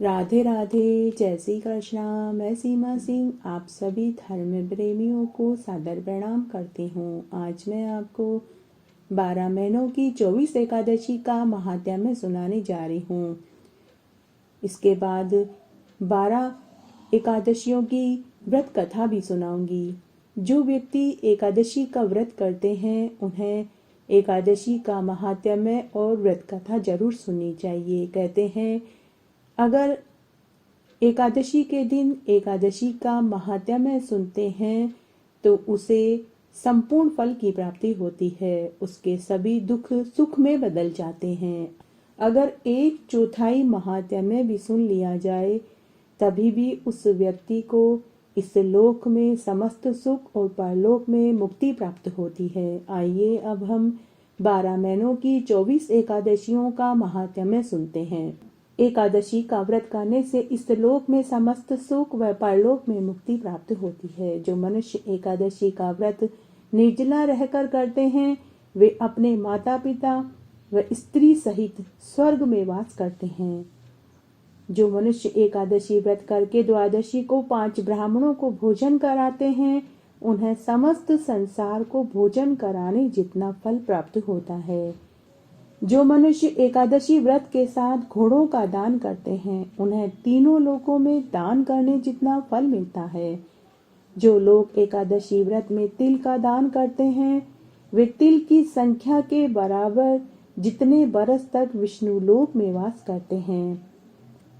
राधे राधे, जय श्री कृष्णा। मैं सीमा सिंह आप सभी धर्म प्रेमियों को सादर प्रणाम करती हूँ। आज मैं आपको 12 महीनों की 24 एकादशी का महात्म्य सुनाने जा रही हूँ। इसके बाद 12 एकादशियों की व्रत कथा भी सुनाऊंगी। जो व्यक्ति एकादशी का व्रत करते हैं उन्हें एकादशी का महात्म्य और व्रत कथा जरूर सुननी चाहिए। कहते हैं अगर एकादशी के दिन एकादशी का महात्म्य सुनते हैं तो उसे संपूर्ण फल की प्राप्ति होती है। उसके सभी दुख सुख में बदल जाते हैं। अगर 1/4 महात्म्य भी सुन लिया जाए तभी भी उस व्यक्ति को इस लोक में समस्त सुख और परलोक में मुक्ति प्राप्त होती है। आइए अब हम 12 महीनों की 24 एकादशियों का महात्म्य सुनते हैं। एकादशी का व्रत करने से इस लोक में समस्त सुख व परलोक में मुक्ति प्राप्त होती है। जो मनुष्य एकादशी का व्रत निर्जला रहकर करते हैं वे अपने माता पिता व स्त्री सहित स्वर्ग में वास करते हैं। जो मनुष्य एकादशी व्रत करके द्वादशी को 5 ब्राह्मणों को भोजन कराते हैं उन्हें समस्त संसार को भोजन कराने जितना फल प्राप्त होता है। जो मनुष्य एकादशी व्रत के साथ घोड़ों का दान करते हैं उन्हें तीनों लोकों में दान करने जितना फल मिलता है। जो लोग एकादशी व्रत में तिल का दान करते हैं वे तिल की संख्या के बराबर जितने बरस तक विष्णु लोक में वास करते हैं।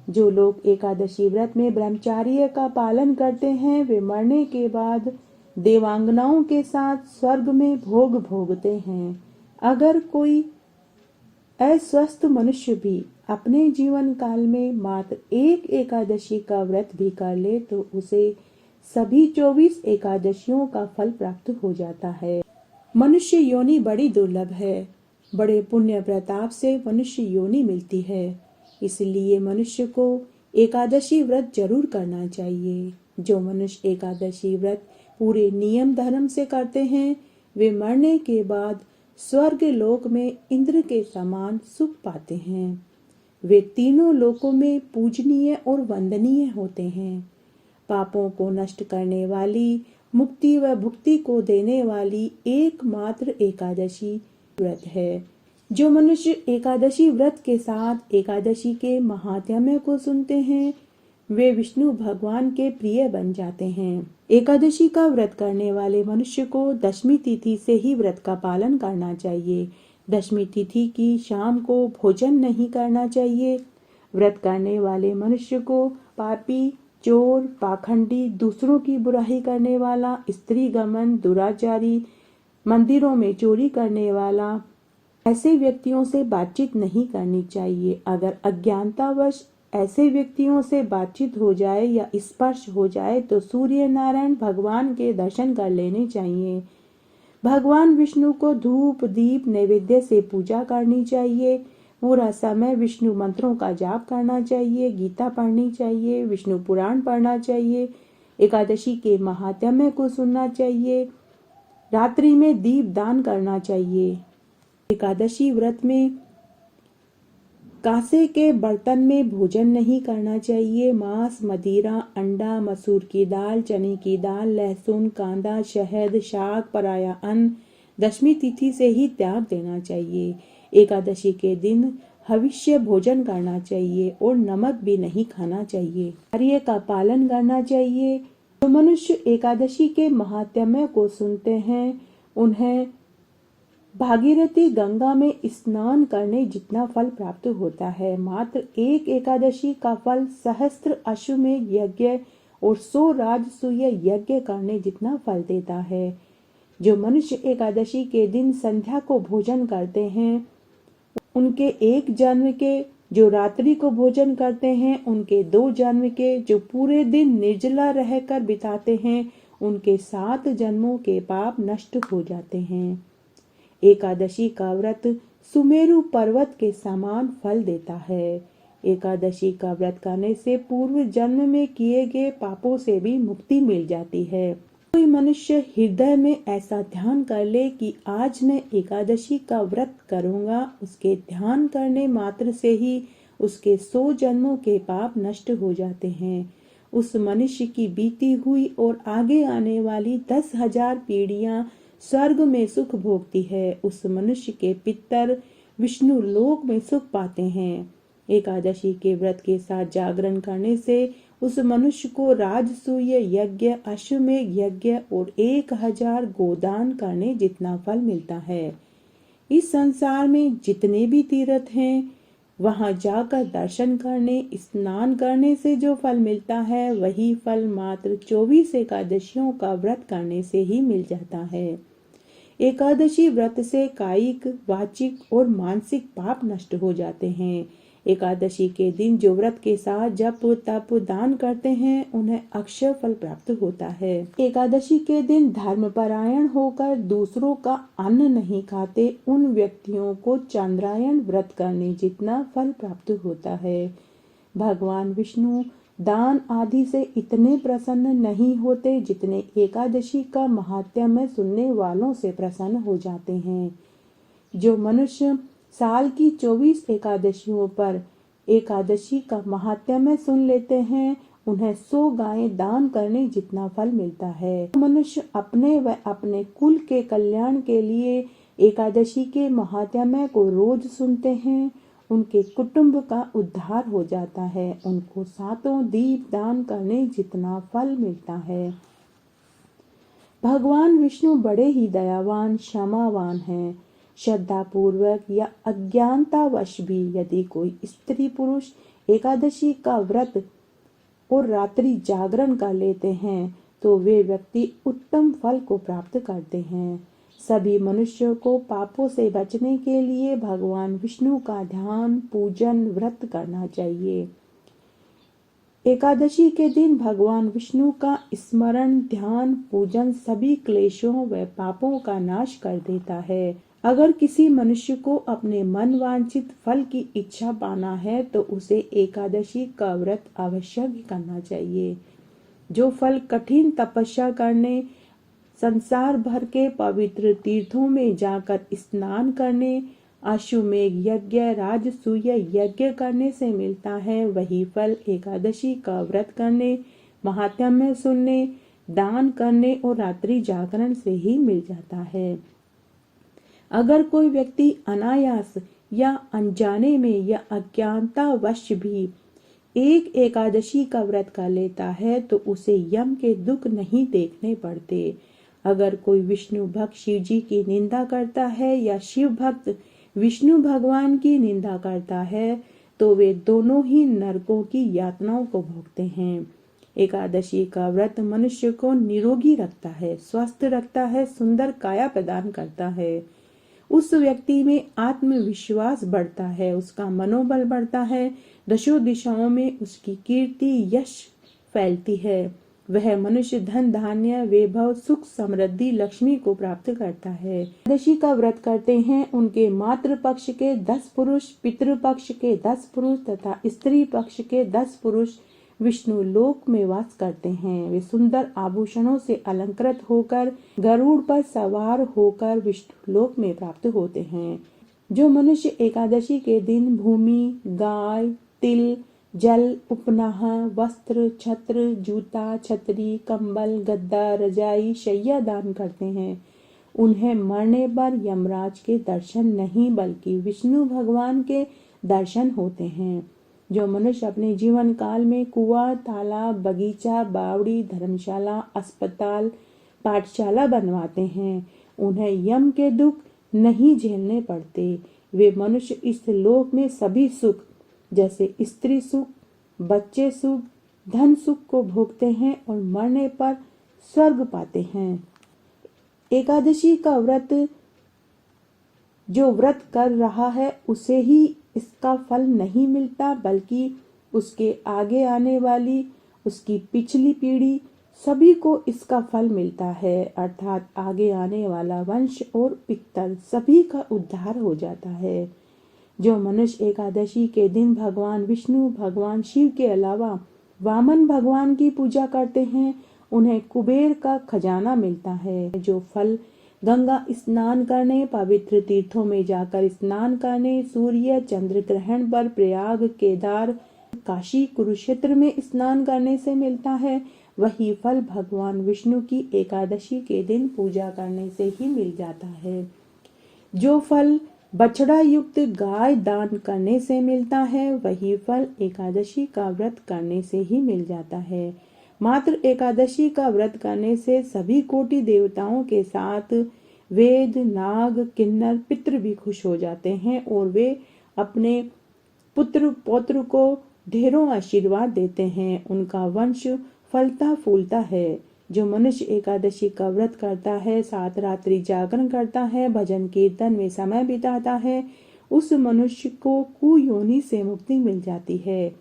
जो लोग एकादशी व्रत में ब्रह्मचर्य का पालन करते हैं वे मरने के बाद देवांगनाओं के साथ स्वर्ग में भोग भोगते हैं। अगर कोई अस्वस्थ मनुष्य भी अपने जीवन काल में मात्र एक एकादशी का व्रत भी कर ले तो उसे सभी 24 एकादशियों का फल प्राप्त हो जाता है। मनुष्य योनि बड़ी दुर्लभ है। बड़े पुण्य प्रताप से मनुष्य योनि मिलती है। इसलिए मनुष्य को एकादशी व्रत जरूर करना चाहिए। जो मनुष्य एकादशी व्रत पूरे नियम धर्म से करते हैं वे मरने के बाद स्वर्ग लोक में इंद्र के समान सुख पाते हैं। वे तीनों लोकों में पूजनीय और वंदनीय होते हैं। पापों को नष्ट करने वाली मुक्ति व भुक्ति को देने वाली एकमात्र एकादशी व्रत है। जो मनुष्य एकादशी व्रत के साथ एकादशी के महात्म्य को सुनते हैं वे विष्णु भगवान के प्रिय बन जाते हैं। एकादशी का व्रत करने वाले मनुष्य को दशमी तिथि से ही व्रत का पालन करना चाहिए। दशमी तिथि की शाम को भोजन नहीं करना चाहिए। व्रत करने वाले मनुष्य को पापी, चोर, पाखंडी, दूसरों की बुराई करने वाला, स्त्री गमन, दुराचारी, मंदिरों में चोरी करने वाला ऐसे व्यक्तियों से बातचीत नहीं करनी चाहिए। अगर अज्ञानतावश ऐसे व्यक्तियों से बातचीत हो जाए या स्पर्श हो जाए तो सूर्य नारायण भगवान के दर्शन कर लेने चाहिए। भगवान विष्णु को धूप दीप नैवेद्य से पूजा करनी चाहिए। पूरा समय विष्णु मंत्रों का जाप करना चाहिए, गीता पढ़नी चाहिए, विष्णु पुराण पढ़ना चाहिए, एकादशी के महात्म्य को सुनना चाहिए, रात्रि में दीप दान करना चाहिए। एकादशी व्रत में कांसे के बर्तन में भोजन नहीं करना चाहिए। मांस, मदिरा, अंडा, मसूर की दाल, चने की दाल, लहसुन, कांदा, शहद, शाक, पराया अन्न दशमी तिथि से ही त्याग देना चाहिए। एकादशी के दिन हविष्य भोजन करना चाहिए और नमक भी नहीं खाना चाहिए। कार्य का पालन करना चाहिए। जो मनुष्य एकादशी के महात्म्य को सुनते हैं उन्हें भागीरथी गंगा में स्नान करने जितना फल प्राप्त होता है। मात्र एक एकादशी का फल सहस्त्र अश्वमेध यज्ञ और 100 राजसूय यज्ञ करने जितना फल देता है। जो मनुष्य एकादशी के दिन संध्या को भोजन करते हैं उनके 1 जन्म के, जो रात्रि को भोजन करते हैं उनके 2 जन्म के, जो पूरे दिन निर्जला रहकर बिताते हैं उनके 7 जन्मों के पाप नष्ट हो जाते हैं। एकादशी का व्रत सुमेरु पर्वत के समान फल देता है। एकादशी का व्रत करने से पूर्व जन्म में किए गए पापों से भी मुक्ति मिल जाती है। कोई मनुष्य हृदय में ऐसा ध्यान कर ले कि आज मैं एकादशी का व्रत करूंगा, उसके ध्यान करने मात्र से ही उसके 100 जन्मों के पाप नष्ट हो जाते हैं। उस मनुष्य की बीती हुई और आगे आने वाली 10,000 पीढ़ियां स्वर्ग में सुख भोगती है। उस मनुष्य के पितर विष्णु लोक में सुख पाते हैं। एकादशी के व्रत के साथ जागरण करने से उस मनुष्य को राजसूय यज्ञ, अश्वमेध यज्ञ और 1000 गोदान करने जितना फल मिलता है। इस संसार में जितने भी तीर्थ हैं, वहां जाकर दर्शन करने, स्नान करने से जो फल मिलता है, वही फल मात्र 24 एकादशियों का व्रत करने से ही मिल जाता है। एकादशी व्रत से कायिक, वाचिक और मानसिक पाप नष्ट हो जाते हैं। एकादशी के दिन जो व्रत के साथ जप, तप, दान करते हैं, उन्हें अक्षय फल प्राप्त होता है। एकादशी के दिन धर्मपरायण होकर दूसरों का अन्न नहीं खाते उन व्यक्तियों को चंद्रायण व्रत करने जितना फल प्राप्त होता है। भगवान विष्णु दान आदि से इतने प्रसन्न नहीं होते जितने एकादशी का महात्म्य सुनने वालों से प्रसन्न हो जाते हैं। जो मनुष्य साल की 24 एकादशियों पर एकादशी का महात्म्य सुन लेते हैं, उन्हें 100 गायें दान करने जितना फल मिलता है। मनुष्य अपने व अपने कुल के कल्याण के लिए एकादशी के महात्म्य को रोज सुनते हैं, उनके कुटुंब का उद्धार हो जाता है। उनको 7 दीप दान करने जितना फल मिलता है। भगवान विष्णु बड़े ही दयावान, क्षमावान हैं। श्रद्धा पूर्वक या अज्ञानतावश भी यदि कोई स्त्री पुरुष एकादशी का व्रत और रात्रि जागरण कर लेते हैं, तो वे व्यक्ति उत्तम फल को प्राप्त करते हैं। सभी मनुष्यों को पापों से बचने के लिए भगवान विष्णु का ध्यान, पूजन, व्रत करना चाहिए। एकादशी के दिन भगवान विष्णु का स्मरण, ध्यान, पूजन सभी क्लेशों व पापों का नाश कर देता है। अगर किसी मनुष्य को अपने मन वांछित फल की इच्छा पाना है, तो उसे एकादशी का व्रत अवश्य ही करना चाहिए। जो फल कठिन तपस्या करने, संसार भर के पवित्र तीर्थों में जाकर स्नान करने, अश्वमेध यज्ञ, राजसूय यज्ञ करने से मिलता है, वही फल एकादशी का व्रत करने, महात्म्य सुनने, दान करने और रात्रि जागरण से ही मिल जाता है। अगर कोई व्यक्ति अनायास या अनजाने में या अज्ञानतावश भी एक एकादशी का व्रत कर लेता है, तो उसे यम के दुख नहीं देखने पड़ते। अगर कोई विष्णु भक्त शिव जी की निंदा करता है या शिव भक्त विष्णु भगवान की निंदा करता है, तो वे दोनों ही नरकों की यातनाओं को भोगते हैं। एकादशी का व्रत मनुष्य को निरोगी रखता है, स्वस्थ रखता है, सुंदर काया प्रदान करता है। उस व्यक्ति में आत्मविश्वास बढ़ता है, उसका मनोबल बढ़ता है, दशों दिशाओं में उसकी कीर्ति, यश फैलती है। वह मनुष्य धन, धान्य, वैभव, सुख, समृद्धि, लक्ष्मी को प्राप्त करता है। एकादशी का व्रत करते हैं उनके मातृ पक्ष के 10 पुरुष, पितृ पक्ष के 10 पुरुष तथा स्त्री पक्ष के 10 पुरुष विष्णु लोक में वास करते हैं। वे सुंदर आभूषणों से अलंकृत होकर गरुड़ पर सवार होकर विष्णु लोक में प्राप्त होते हैं। जो मनुष्य एकादशी के दिन भूमि, गाय, तिल, जल, उपनाह, वस्त्र, छत्र, जूता, छतरी, कंबल, गद्दा, रजाई, शैया दान करते हैं, उन्हें मरने पर यमराज के दर्शन नहीं बल्कि विष्णु भगवान के दर्शन होते हैं। जो मनुष्य अपने जीवन काल में कुआं, तालाब, बगीचा, बावड़ी, धर्मशाला, अस्पताल, पाठशाला बनवाते हैं, उन्हें यम के दुख नहीं झेलने पड़ते। वे मनुष्य इस लोक में सभी सुख जैसे स्त्री सुख, बच्चे सुख, धन सुख को भोगते हैं और मरने पर स्वर्ग पाते हैं। एकादशी का व्रत जो व्रत कर रहा है उसे ही इसका फल नहीं मिलता, बल्कि उसके आगे आने वाली उसकी पिछली पीढ़ी सभी को इसका फल मिलता है। अर्थात आगे आने वाला वंश और पितर सभी का उद्धार हो जाता है। जो मनुष्य एकादशी के दिन भगवान विष्णु, भगवान शिव के अलावा वामन भगवान की पूजा करते हैं, उन्हें कुबेर का खजाना मिलता है। जो फल गंगा स्नान करने, पवित्र तीर्थों में जाकर स्नान करने, सूर्य चंद्र ग्रहण पर प्रयाग, केदार, काशी, कुरुक्षेत्र में स्नान करने से मिलता है, वही फल भगवान विष्णु की एकादशी के दिन पूजा करने से ही मिल जाता है। जो फल बछड़ा युक्त गाय दान करने से मिलता है, वही फल एकादशी का व्रत करने से ही मिल जाता है। मात्र एकादशी का व्रत करने से सभी कोटि देवताओं के साथ वेद, नाग, किन्नर, पितृ भी खुश हो जाते हैं और वे अपने पुत्र पौत्र को ढेरों आशीर्वाद देते हैं। उनका वंश फलता फूलता है। जो मनुष्य एकादशी का व्रत करता है, 7 रात्रि जागरण करता है, भजन कीर्तन में समय बिताता है, उस मनुष्य को कुयोनि से मुक्ति मिल जाती है।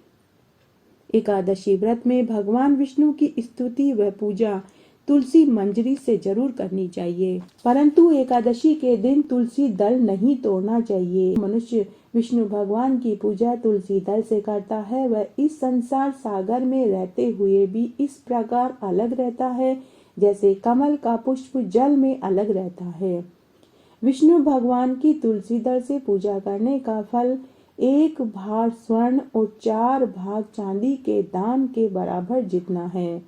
एकादशी व्रत में भगवान विष्णु की स्तुति व पूजा तुलसी मंजरी से जरूर करनी चाहिए, परंतु एकादशी के दिन तुलसी दल नहीं तोड़ना चाहिए। मनुष्य विष्णु भगवान की पूजा तुलसी दल से करता है, वह इस संसार सागर में रहते हुए भी इस प्रकार अलग रहता है जैसे कमल का पुष्प जल में अलग रहता है। विष्णु भगवान की तुलसी दल से पूजा करने का फल 1 भार स्वर्ण और 4 भाग चांदी के दान के बराबर जितना है।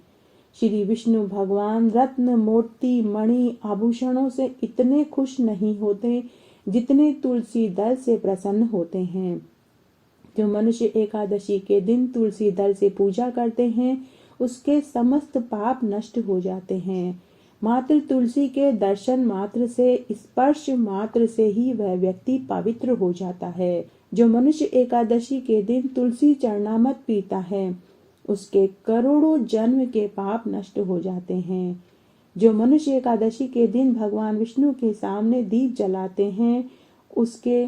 श्री विष्णु भगवान रत्न, मोती, मणि, आभूषणों से इतने खुश नहीं होते जितने तुलसी दल से प्रसन्न होते हैं। जो मनुष्य एकादशी के दिन तुलसी दल से पूजा करते हैं, उसके समस्त पाप नष्ट हो जाते हैं। मात्र तुलसी के दर्शन मात्र से, स्पर्श मात्र से ही वह व्यक्ति पवित्र हो जाता है। जो मनुष्य एकादशी के दिन तुलसी चरणामृत पीता है, उसके करोड़ों जन्म के पाप नष्ट हो जाते हैं। जो मनुष्य एकादशी के दिन भगवान विष्णु के सामने दीप जलाते हैं, उसके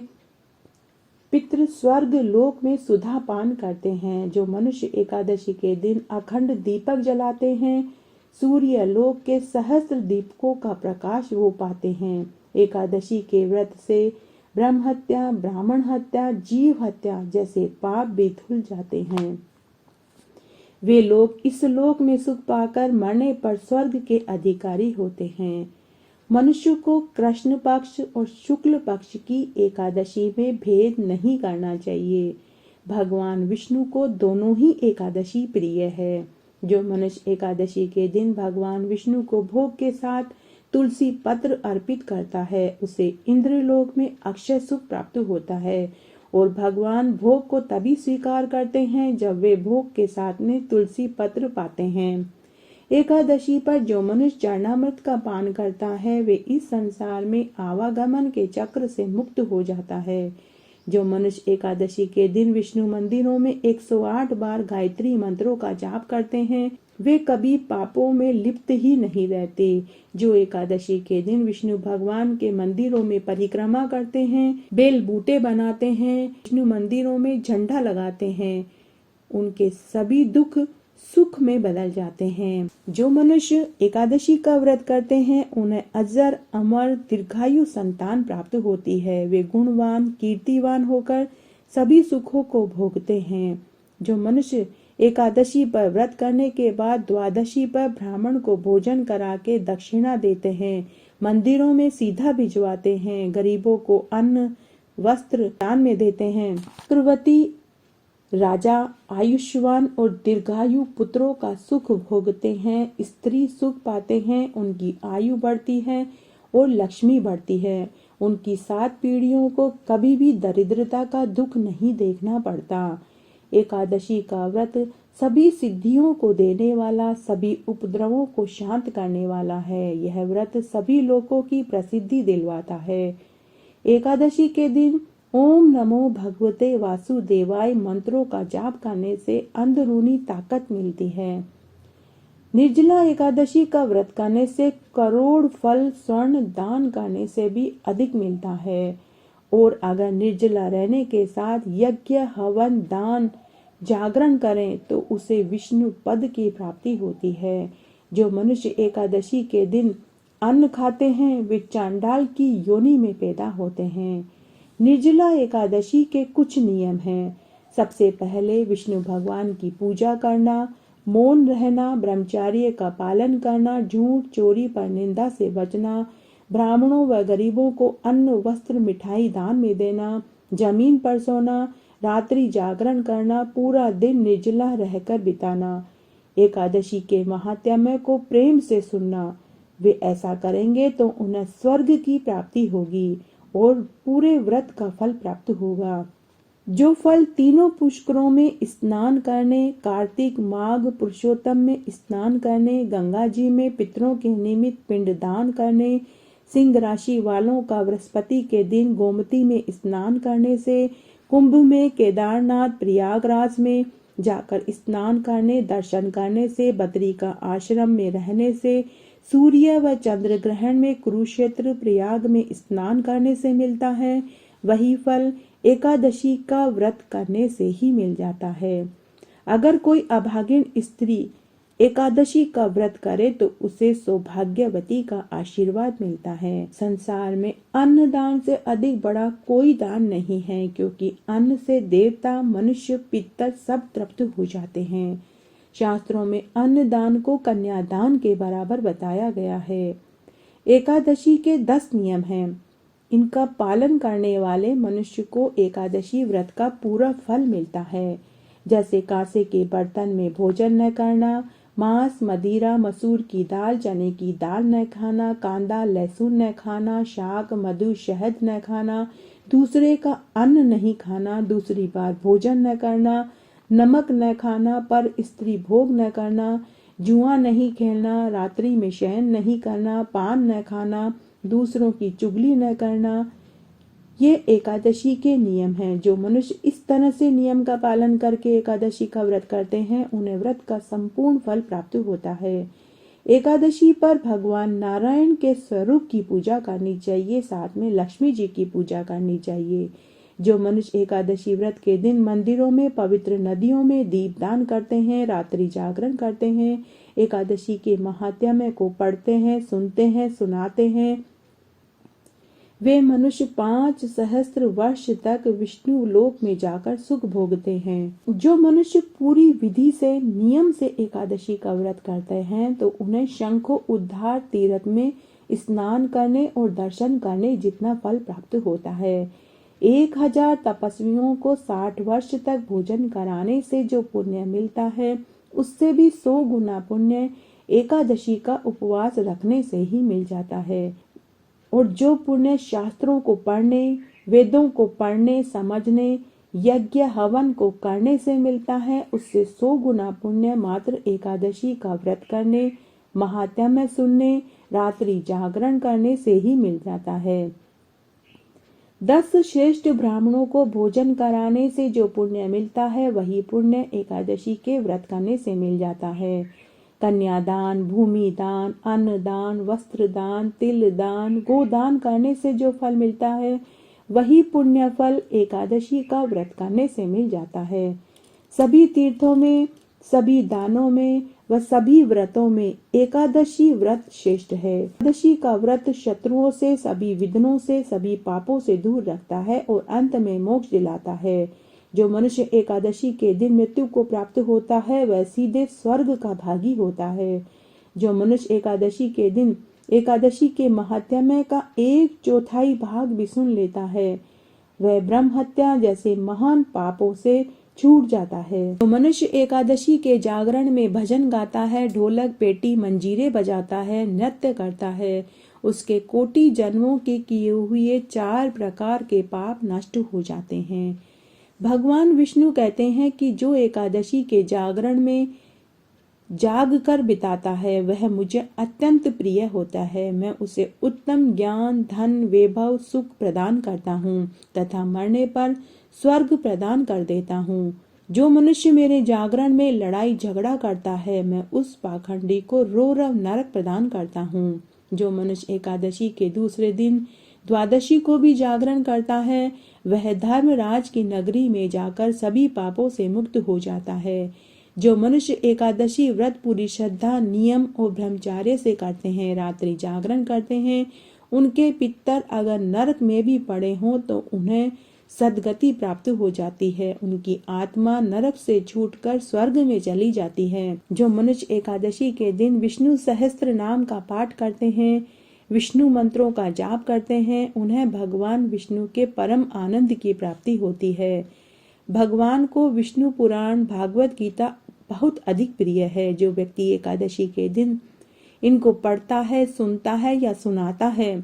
पितृ स्वर्ग लोक में सुधा पान करते हैं। जो मनुष्य एकादशी के दिन अखंड दीपक जलाते हैं, सूर्य लोक के सहस्त्र दीपकों का प्रकाश वो पाते हैं। एकादशी के व्रत से ब्रह्म हत्या, ब्राह्मण हत्या, जीव हत्या जैसे पाप भी धुल जाते हैं। वे लोग इस लोक में सुख पाकर मरने पर स्वर्ग के अधिकारी होते हैं। मनुष्य को कृष्ण पक्ष और शुक्ल पक्ष की एकादशी में भेद नहीं करना चाहिए। भगवान विष्णु को दोनों ही एकादशी प्रिय है। जो मनुष्य एकादशी के दिन भगवान विष्णु को भोग के साथ तुलसी पत्र अर्पित करता है, उसे इंद्रलोक में अक्षय सुख प्राप्त होता है। और भगवान भोग को तभी स्वीकार करते हैं जब वे भोग के साथ में तुलसी पत्र पाते हैं। एकादशी पर जो मनुष्य चरणामृत का पान करता है, वे इस संसार में आवागमन के चक्र से मुक्त हो जाता है। जो मनुष्य एकादशी के दिन विष्णु मंदिरों में 108 बार गायत्री मंत्रों का जाप करते हैं, वे कभी पापों में लिप्त ही नहीं रहते। जो एकादशी के दिन विष्णु भगवान के मंदिरों में परिक्रमा करते हैं, बेल बूटे बनाते हैं, विष्णु मंदिरों में झंडा लगाते हैं, उनके सभी दुख सुख में बदल जाते हैं। जो मनुष्य एकादशी का व्रत करते हैं, उन्हें अजर अमर दीर्घायु संतान प्राप्त होती है। वे गुणवान कीर्तिवान होकर सभी सुखों को भोगते हैं। जो मनुष्य एकादशी पर व्रत करने के बाद द्वादशी पर ब्राह्मण को भोजन करा के दक्षिणा देते हैं, मंदिरों में सीधा भिजवाते हैं, गरीबों को अन्न वस्त्र दान में देते हैं, चक्रवर्ती राजा आयुष्मान और दीर्घायु पुत्रों का सुख भोगते हैं, स्त्री सुख पाते हैं, उनकी आयु बढ़ती है और लक्ष्मी बढ़ती है। उनकी 7 पीढ़ियों को कभी भी दरिद्रता का दुख नहीं देखना पड़ता। एकादशी का व्रत सभी सिद्धियों को देने वाला, सभी उपद्रवों को शांत करने वाला है। यह व्रत सभी लोगों की प्रसिद्धि दिलवाता है। एकादशी के दिन ओम नमो भगवते वासुदेवाय मंत्रों का जाप करने से अंदरूनी ताकत मिलती है। निर्जला एकादशी का व्रत करने से करोड़ फल स्वर्ण दान करने से भी अधिक मिलता है। और अगर निर्जला रहने के साथ यज्ञ, हवन, दान, जागरण करें तो उसे विष्णु पद की प्राप्ति होती है। जो मनुष्य एकादशी के दिन अन्न खाते हैं, वे चांडाल की योनि में पैदा होते हैं। निर्जला एकादशी के कुछ नियम हैं। सबसे पहले विष्णु भगवान की पूजा करना, मौन रहना, ब्रह्मचर्य का पालन करना, झूठ चोरी पर निंदा से बचना, ब्राह्मणों व गरीबों को अन्न वस्त्र मिठाई दान में देना, जमीन पर सोना, रात्रि जागरण करना, पूरा दिन निर्जला रहकर बिताना, एकादशी के महात्म्य को प्रेम से सुनना। वे ऐसा करेंगे तो उन्हें स्वर्ग की प्राप्ति होगी और पूरे व्रत का फल प्राप्त होगा। जो फल तीनों पुष्करों में स्नान करने, कार्तिक माघ पुरुषोत्तम में स्नान करने, गंगा जी में पितरों के निमित्त पिंडदान करने, सिंह राशि वालों का बृहस्पति के दिन गोमती में स्नान करने से, कुंभ में, केदारनाथ, प्रयागराज में जाकर स्नान करने, दर्शन करने से, बद्री का आश्रम में रहने से, सूर्य व चंद्र ग्रहण में कुरुक्षेत्र प्रयाग में स्नान करने से मिलता है, वही फल एकादशी का व्रत करने से ही मिल जाता है। अगर कोई अभागिन स्त्री एकादशी का व्रत करे तो उसे सौभाग्यवती का आशीर्वाद मिलता है। संसार में अन्न दान से अधिक बड़ा कोई दान नहीं है, क्योंकि अन्न से देवता, मनुष्य, पितर सब तृप्त हो जाते हैं। शास्त्रों में अन्न दान को कन्यादान के बराबर बताया गया है। एकादशी के 10 नियम हैं। इनका पालन करने वाले मनुष्य को एकादशी व्रत का पूरा फल मिलता है। जैसे कांसे के बर्तन में भोजन न करना, मांस, मदिरा, मसूर की दाल, चने की दाल न खाना, कांदा लहसुन न खाना, शाक, मधु, शहद न खाना, दूसरे का अन्न नहीं खाना, दूसरी बार भोजन न करना, नमक न खाना, पर स्त्री भोग न करना, जुआ नहीं खेलना, रात्रि में शयन नहीं करना, पान न खाना, दूसरों की चुगली न करना, ये एकादशी के नियम हैं। जो मनुष्य इस तरह से नियम का पालन करके एकादशी का व्रत करते हैं, उन्हें व्रत का संपूर्ण फल प्राप्त होता है। एकादशी पर भगवान नारायण के स्वरूप की पूजा करनी चाहिए, साथ में लक्ष्मी जी की पूजा करनी चाहिए। जो मनुष्य एकादशी व्रत के दिन मंदिरों में, पवित्र नदियों में दीपदान करते हैं, रात्रि जागरण करते हैं, एकादशी के महात्म्य को पढ़ते हैं, सुनते हैं, सुनाते हैं, वे मनुष्य 5 सहस्त्र वर्ष तक विष्णु लोक में जाकर सुख भोगते हैं। जो मनुष्य पूरी विधि से, नियम से एकादशी का व्रत करते हैं, तो उन्हें शंखो उद्धार तीर्थ में स्नान करने और दर्शन करने जितना फल प्राप्त होता है। 1000 तपस्वियों को 60 वर्ष तक भोजन कराने से जो पुण्य मिलता है, उससे भी 100 गुना पुण्य एकादशी का उपवास रखने से ही मिल जाता है। और जो पुण्य शास्त्रों को पढ़ने, वेदों को पढ़ने, समझने, यज्ञ हवन को करने से मिलता है, उससे 100 गुना पुण्य मात्र एकादशी का व्रत करने, महात्म्य सुनने, रात्रि जागरण करने से ही मिल जाता है। 10 श्रेष्ठ ब्राह्मणों को भोजन कराने से जो पुण्य मिलता है, वही पुण्य एकादशी के व्रत करने से मिल जाता है। कन्यादान, भूमि दान, अन्न दान, वस्त्र दान, तिल दान, गोदान करने से जो फल मिलता है, वही पुण्य फल एकादशी का व्रत करने से मिल जाता है। सभी तीर्थों में, सभी दानों में व सभी व्रतों में एकादशी व्रत श्रेष्ठ है। एकादशी का व्रत शत्रुओं से, सभी विघ्नों से, सभी पापों से दूर रखता है और अंत में मोक्ष दिलाता है। जो मनुष्य एकादशी के दिन मृत्यु को प्राप्त होता है, वह सीधे स्वर्ग का भागी होता है। जो मनुष्य एकादशी के दिन एकादशी के महात्म्य का 1/4 भाग भी सुन लेता है, वह ब्रह्म हत्या जैसे महान पापों से छूट जाता है। जो मनुष्य एकादशी के जागरण में भजन गाता है, ढोलक, पेटी, मंजीरे बजाता है, नृत्य करता है, उसके कोटि जन्मों के किए हुए 4 प्रकार के पाप नष्ट हो जाते हैं। भगवान विष्णु कहते हैं कि जो एकादशी के जागरण में जाग कर बिताता है, वह मुझे अत्यंत प्रिय होता है। मैं उसे उत्तम ज्ञान, धन, वैभव, सुख प्रदान करता हूँ तथा मरने पर स्वर्ग प्रदान कर देता हूँ। जो मनुष्य मेरे जागरण में लड़ाई झगड़ा करता है, मैं उस पाखंडी को रौरव नरक प्रदान करता हूँ। जो मनुष्य एकादशी के दूसरे दिन द्वादशी को भी जागरण करता है, वह धर्मराज की नगरी में जाकर सभी पापों से मुक्त हो जाता है। जो मनुष्य एकादशी व्रत पूरी श्रद्धा, नियम और ब्रह्मचर्य से करते हैं, रात्रि जागरण करते हैं, उनके पितर अगर नरक में भी पड़े हों तो उन्हें सद्गति प्राप्त हो जाती है। उनकी आत्मा नरक से छूटकर स्वर्ग में चली जाती है। जो मनुष्य एकादशी के दिन विष्णु सहस्त्र नाम का पाठ करते हैं, विष्णु मंत्रों का जाप करते हैं उन्हें भगवान विष्णु के परम आनंद की प्राप्ति होती है। भगवान को विष्णु पुराण भागवत गीता बहुत अधिक प्रिय है। जो व्यक्ति एकादशी के दिन इनको पढ़ता है, सुनता है या सुनाता है,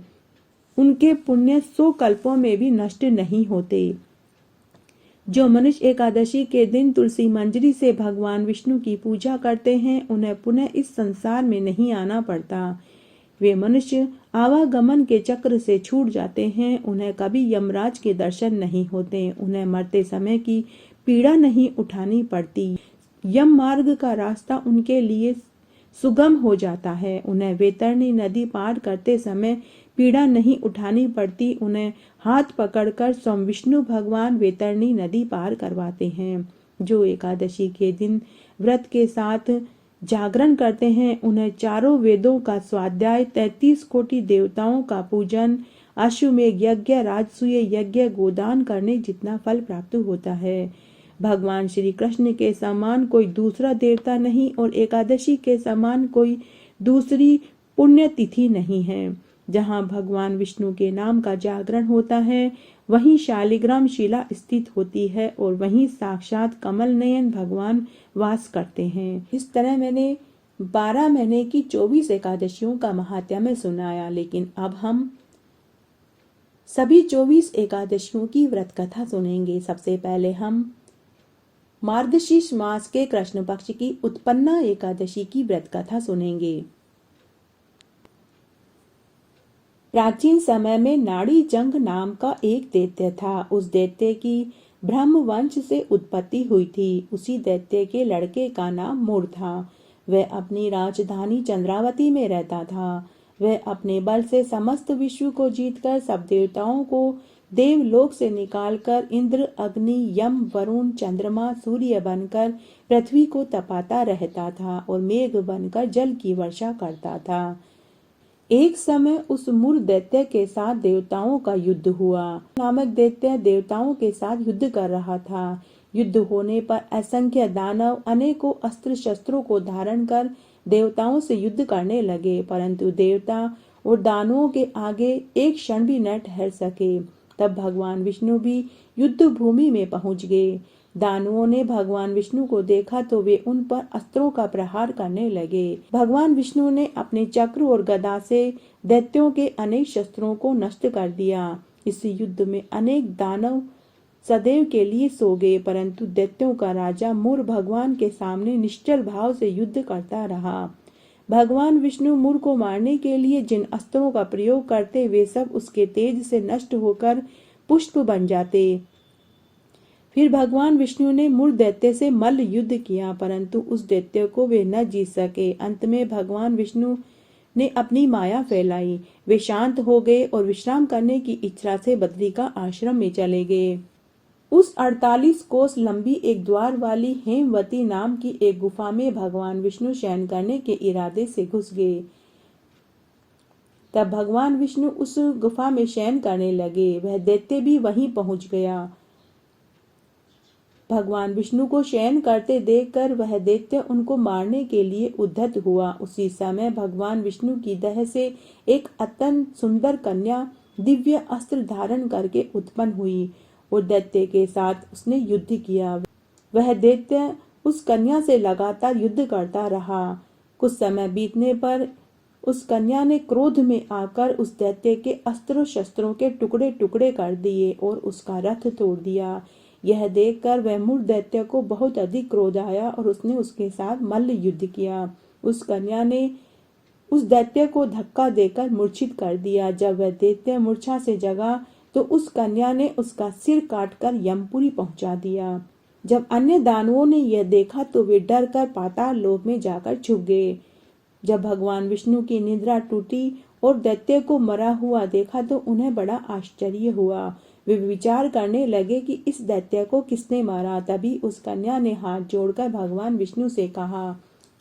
उनके पुण्य 100 कल्पों में भी नष्ट नहीं होते। जो मनुष्य एकादशी के दिन तुलसी मंजरी से भगवान विष्णु की पूजा करते हैं उन्हें पुनः इस संसार में नहीं आना पड़ता। वे मनुष्य आवागमन के चक्र से छूट जाते हैं। उन्हें कभी यमराज के दर्शन नहीं होते। उन्हें मरते समय की पीड़ा नहीं उठानी पड़ती। यम मार्ग का रास्ता उनके लिए सुगम हो जाता है। उन्हें वैतरणी नदी पार करते समय पीड़ा नहीं उठानी पड़ती। उन्हें हाथ पकड़कर स्वयं विष्णु भगवान वैतरणी नदी पार करवाते हैं। जो एकादशी के दिन व्रत के साथ जागरण करते हैं उन्हें चारों वेदों का स्वाध्याय, 33 कोटि देवताओं का पूजन, अश्वमेध यज्ञ, राजसूय यज्ञ, गोदान करने जितना फल प्राप्त होता है। भगवान श्री कृष्ण के समान कोई दूसरा देवता नहीं और एकादशी के समान कोई दूसरी पुण्य तिथि नहीं है। जहाँ भगवान विष्णु के नाम का जागरण होता है वहीं शालिग्राम शिला स्थित होती है और वहीं साक्षात कमल नयन भगवान वास करते हैं। इस तरह मैंने 12 महीने की 24 एकादशियों का महात्म्य सुनाया, लेकिन अब हम सभी 24 एकादशियों की व्रत कथा सुनेंगे। सबसे पहले हम मार्गशीर्ष मास के कृष्ण पक्ष की उत्पन्ना एकादशी की व्रत कथा सुनेंगे। प्राचीन समय में नाड़ी जंग नाम का एक दैत्य था। उस दैत्य की ब्रह्म वंश से उत्पत्ति हुई थी। उसी दैत्य के लड़के का नाम मूर था। वह अपनी राजधानी चंद्रावती में रहता था। वह अपने बल से समस्त विश्व को जीतकर सब देवताओं को देवलोक से निकालकर इंद्र, अग्नि, यम, वरुण, चंद्रमा, सूर्य बनकर पृथ्वी को तपाता रहता था और मेघ बनकर जल की वर्षा करता था। एक समय उस मूर दैत्य के साथ देवताओं का युद्ध हुआ। नामक दैत्य देवताओं के साथ युद्ध कर रहा था। युद्ध होने पर असंख्य दानव अनेकों अस्त्र शस्त्रों को धारण कर देवताओं से युद्ध करने लगे, परंतु देवता और दानवों के आगे एक क्षण भी न ठहर सके। तब भगवान विष्णु भी युद्ध भूमि में पहुंच गए। दानवों ने भगवान विष्णु को देखा तो वे उन पर अस्त्रों का प्रहार करने लगे। भगवान विष्णु ने अपने चक्र और गदा से दैत्यों के अनेक शस्त्रों को नष्ट कर दिया। इस युद्ध में अनेक दानव सदैव के लिए सो गए, परंतु दैत्यों का राजा मूर भगवान के सामने निश्चल भाव से युद्ध करता रहा। भगवान विष्णु मूर को मारने के लिए जिन अस्त्रों का प्रयोग करते वे सब उसके तेज से नष्ट होकर पुष्प बन जाते। फिर भगवान विष्णु ने मूर दैत्य से मल्ल युद्ध किया, परंतु उस दैत्य को वे न जीत सके। अंत में भगवान विष्णु ने अपनी माया फैलाई। वे शांत हो गए और विश्राम करने की इच्छा से बद्री का आश्रम में चले गए। उस 48 कोस लंबी एक द्वार वाली हेमवती नाम की एक गुफा में भगवान विष्णु शयन करने के इरादे से घुस गए। तब भगवान विष्णु उस गुफा में शयन करने लगे। वह दैत्य भी वहीं पहुंच गया। भगवान विष्णु को शयन करते देखकर वह दैत्य उनको मारने के लिए उद्धत हुआ। उसी समय भगवान विष्णु की दह से एक अत्यंत सुंदर कन्या दिव्य अस्त्र धारण करके उत्पन्न हुई और दैत्य के साथ उसने युद्ध किया। वह दैत्य उस कन्या से लगातार युद्ध करता रहा। कुछ समय बीतने पर उस कन्या ने क्रोध में आकर उस दैत्य के अस्त्रों शस्त्रों के टुकड़े टुकड़े कर दिए और उसका रथ तोड़ दिया। यह देखकर वह मूर दैत्य को बहुत अधिक क्रोध आया और उसने उसके साथ मल्ल युद्ध किया। उस कन्या ने उस दैत्य को धक्का देकर मूर्छित कर दिया। जब वह दैत्य मूर्छा से जगा तो उस कन्या ने उसका सिर काटकर यमपुरी पहुंचा दिया। जब अन्य दानवों ने यह देखा तो वे डर कर पाताल लोक में जाकर छुप गए। जब भगवान विष्णु की निद्रा टूटी और दैत्य को मरा हुआ देखा तो उन्हें बड़ा आश्चर्य हुआ। वे विचार करने लगे कि इस दैत्य को किसने मारा। तभी उस कन्या ने हाथ जोड़कर भगवान विष्णु से कहा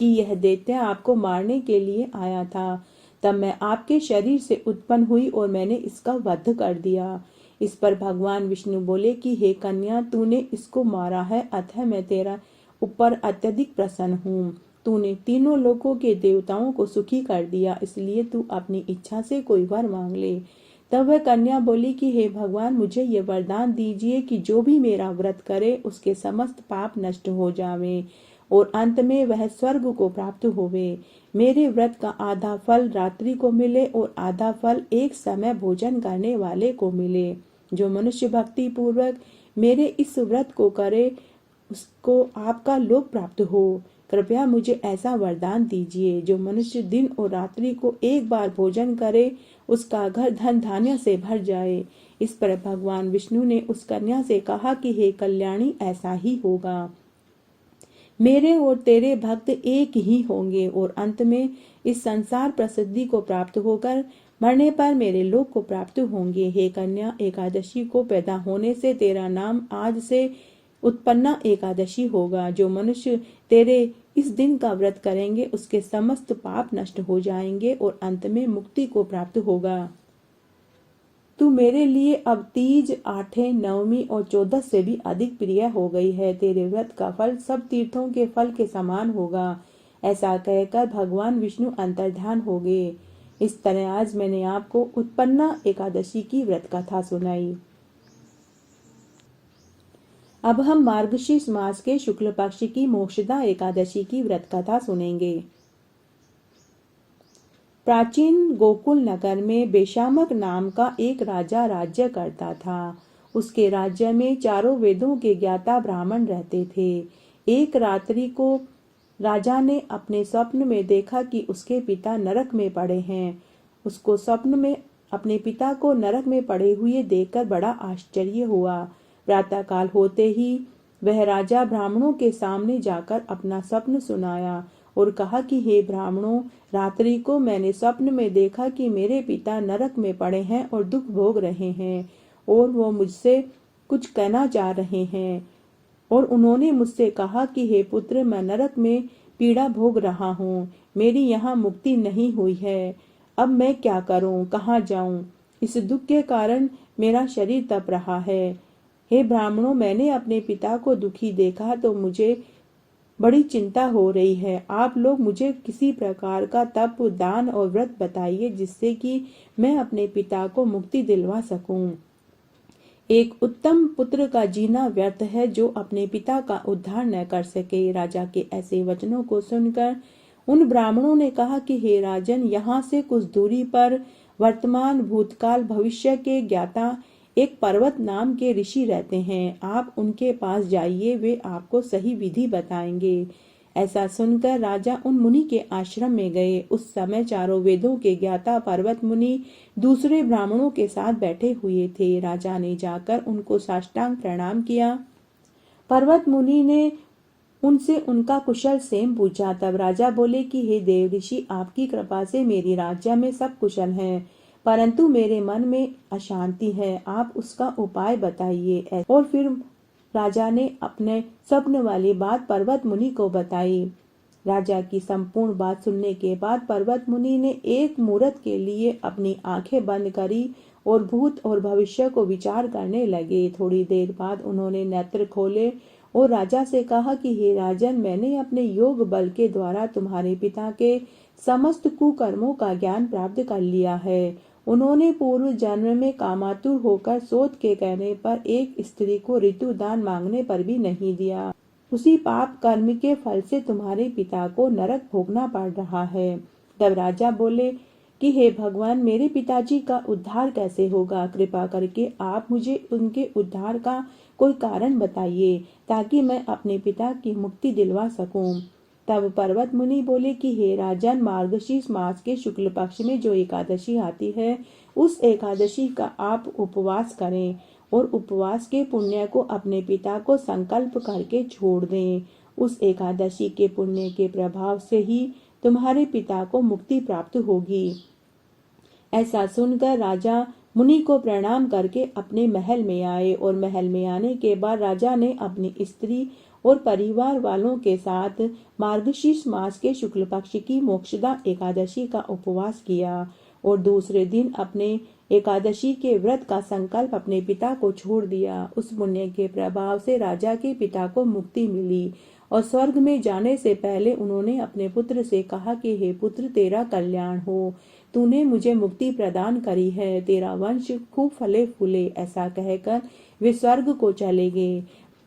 कि यह दैत्य आपको मारने के लिए आया था। तब मैं आपके शरीर से उत्पन्न हुई और मैंने इसका वध कर दिया। इस पर भगवान विष्णु बोले कि हे कन्या, तूने इसको मारा है, अतः मैं तेरा ऊपर अत्यधिक प्रसन्न हूँ। तूने तीनों लोकों के देवताओं को सुखी कर दिया, इसलिए तू अपनी इच्छा से कोई वर मांग ले। तब वह कन्या बोली कि हे भगवान, मुझे ये वरदान दीजिए कि जो भी मेरा व्रत करे उसके समस्त पाप नष्ट हो जावे और अंत में वह स्वर्ग को प्राप्त होवे। मेरे व्रत का आधा फल रात्रि को मिले और आधा फल एक समय भोजन करने वाले को मिले। जो मनुष्य भक्ति पूर्वक मेरे इस व्रत को करे उसको आपका लोक प्राप्त हो। कृपया मुझे ऐसा वरदान दीजिए। जो मनुष्य दिन और रात्रि को एक बार भोजन करे उसका घर धन धान्य से भर जाए। इस पर भगवान विष्णु ने उस कन्या से कहा कि हे कल्याणी, ऐसा ही होगा। मेरे और तेरे भक्त एक ही होंगे और अंत में इस संसार प्रसिद्धि को प्राप्त होकर मरने पर मेरे लोक को प्राप्त होंगे। हे कन्या, एकादशी को पैदा होने से तेरा नाम आज से उत्पन्ना एकादशी होगा। जो मनुष्य तेरे इस दिन का व्रत करेंगे उसके समस्त पाप नष्ट हो जाएंगे और अंत में मुक्ति को प्राप्त होगा। तू मेरे लिए अब तीज, आठे, नवमी और 14 से भी अधिक प्रिय हो गई है। तेरे व्रत का फल सब तीर्थों के फल के समान होगा। ऐसा कहकर भगवान विष्णु अंतर्ध्यान हो गए। इस तरह आज मैंने आपको उत्पन्ना एकादशी की व्रत कथा सुनाई। अब हम मार्गशीर्ष मास के शुक्ल पक्ष की मोक्षदा एकादशी की व्रत कथा सुनेंगे। प्राचीन गोकुल नगर में बेशामक नाम का एक राजा राज्य करता था। उसके राज्य में चारों वेदों के ज्ञाता ब्राह्मण रहते थे। एक रात्रि को राजा ने अपने स्वप्न में देखा कि उसके पिता नरक में पड़े हैं। उसको स्वप्न में अपने पिता को नरक में पड़े हुए देखकर बड़ा आश्चर्य हुआ। प्रातःकाल होते ही वह राजा ब्राह्मणों के सामने जाकर अपना स्वप्न सुनाया और कहा कि हे ब्राह्मणों, रात्रि को मैंने स्वप्न में देखा कि मेरे पिता नरक में पड़े हैं और दुख भोग रहे हैं और वो मुझसे कुछ कहना चाह रहे हैं। और उन्होंने मुझसे कहा कि हे पुत्र, मैं नरक में पीड़ा भोग रहा हूँ, मेरी यहाँ मुक्ति नहीं हुई है। अब मैं क्या करूँ, कहाँ जाऊँ? इस दुख के कारण मेरा शरीर तप रहा है। हे ब्राह्मणों, मैंने अपने पिता को दुखी देखा तो मुझे बड़ी चिंता हो रही है। आप लोग मुझे किसी प्रकार का तप, दान और व्रत बताइए जिससे कि मैं अपने पिता को मुक्ति दिलवा सकूं। एक उत्तम पुत्र का जीना व्यर्थ है जो अपने पिता का उद्धार न कर सके। राजा के ऐसे वचनों को सुनकर उन ब्राह्मणों ने कहा कि हे राजन, यहाँ से कुछ दूरी पर वर्तमान, भूतकाल, भविष्य के ज्ञाता एक पर्वत नाम के ऋषि रहते हैं। आप उनके पास जाइए, वे आपको सही विधि बताएंगे। ऐसा सुनकर राजा उन मुनि के आश्रम में गए। उस समय चारों वेदों के ज्ञाता पर्वत मुनि दूसरे ब्राह्मणों के साथ बैठे हुए थे। राजा ने जाकर उनको साष्टांग प्रणाम किया। पर्वत मुनि ने उनसे उनका कुशल सेम पूछा। तब राजा बोले कि हे देव ऋषि, आपकी कृपा से मेरी राज्य में सब कुशल हैं, परंतु मेरे मन में अशांति है। आप उसका उपाय बताइए। और फिर राजा ने अपने स्वप्न वाली बात पर्वत मुनि को बताई। राजा की संपूर्ण बात सुनने के बाद पर्वत मुनि ने एक मुहूर्त के लिए अपनी आंखें बंद करी और भूत और भविष्य को विचार करने लगे। थोड़ी देर बाद उन्होंने नेत्र खोले और राजा से कहा कि हे राजन, मैंने अपने योग बल के द्वारा तुम्हारे पिता के समस्त कुकर्मों का ज्ञान प्राप्त कर लिया है। उन्होंने पूर्व जन्म में कामातुर होकर सोत के कहने पर एक स्त्री को ऋतुदान मांगने पर भी नहीं दिया। उसी पाप कर्म के फल से तुम्हारे पिता को नरक भोगना पड़ रहा है। तब राजा बोले कि हे भगवान, मेरे पिताजी का उद्धार कैसे होगा? कृपा करके आप मुझे उनके उद्धार का कोई कारण बताइए ताकि मैं अपने पिता की मुक्ति दिलवा सकूं। तब पर्वत मुनि बोले कि हे राजन, मार्गशीर्ष मास के शुक्ल पक्ष में जो एकादशी आती है उस एकादशी का आप उपवास करें और उपवास के पुण्य को अपने पिता को संकल्प करके छोड़ दें। उस एकादशी के पुण्य के प्रभाव से ही तुम्हारे पिता को मुक्ति प्राप्त होगी। ऐसा सुनकर राजा मुनि को प्रणाम करके अपने महल में आए और महल में आने के बाद राजा ने अपनी स्त्री और परिवार वालों के साथ मार्गशीर्ष मास के शुक्ल पक्ष की मोक्षदा एकादशी का उपवास किया और दूसरे दिन अपने एकादशी के व्रत का संकल्प अपने पिता को छोड़ दिया। उस पुण्य के प्रभाव से राजा के पिता को मुक्ति मिली और स्वर्ग में जाने से पहले उन्होंने अपने पुत्र से कहा कि हे पुत्र, तेरा कल्याण हो, तूने मुझे मुक्ति प्रदान करी है, तेरा वंश खूब फले फूले। ऐसा कहकर वे स्वर्ग को चले गए।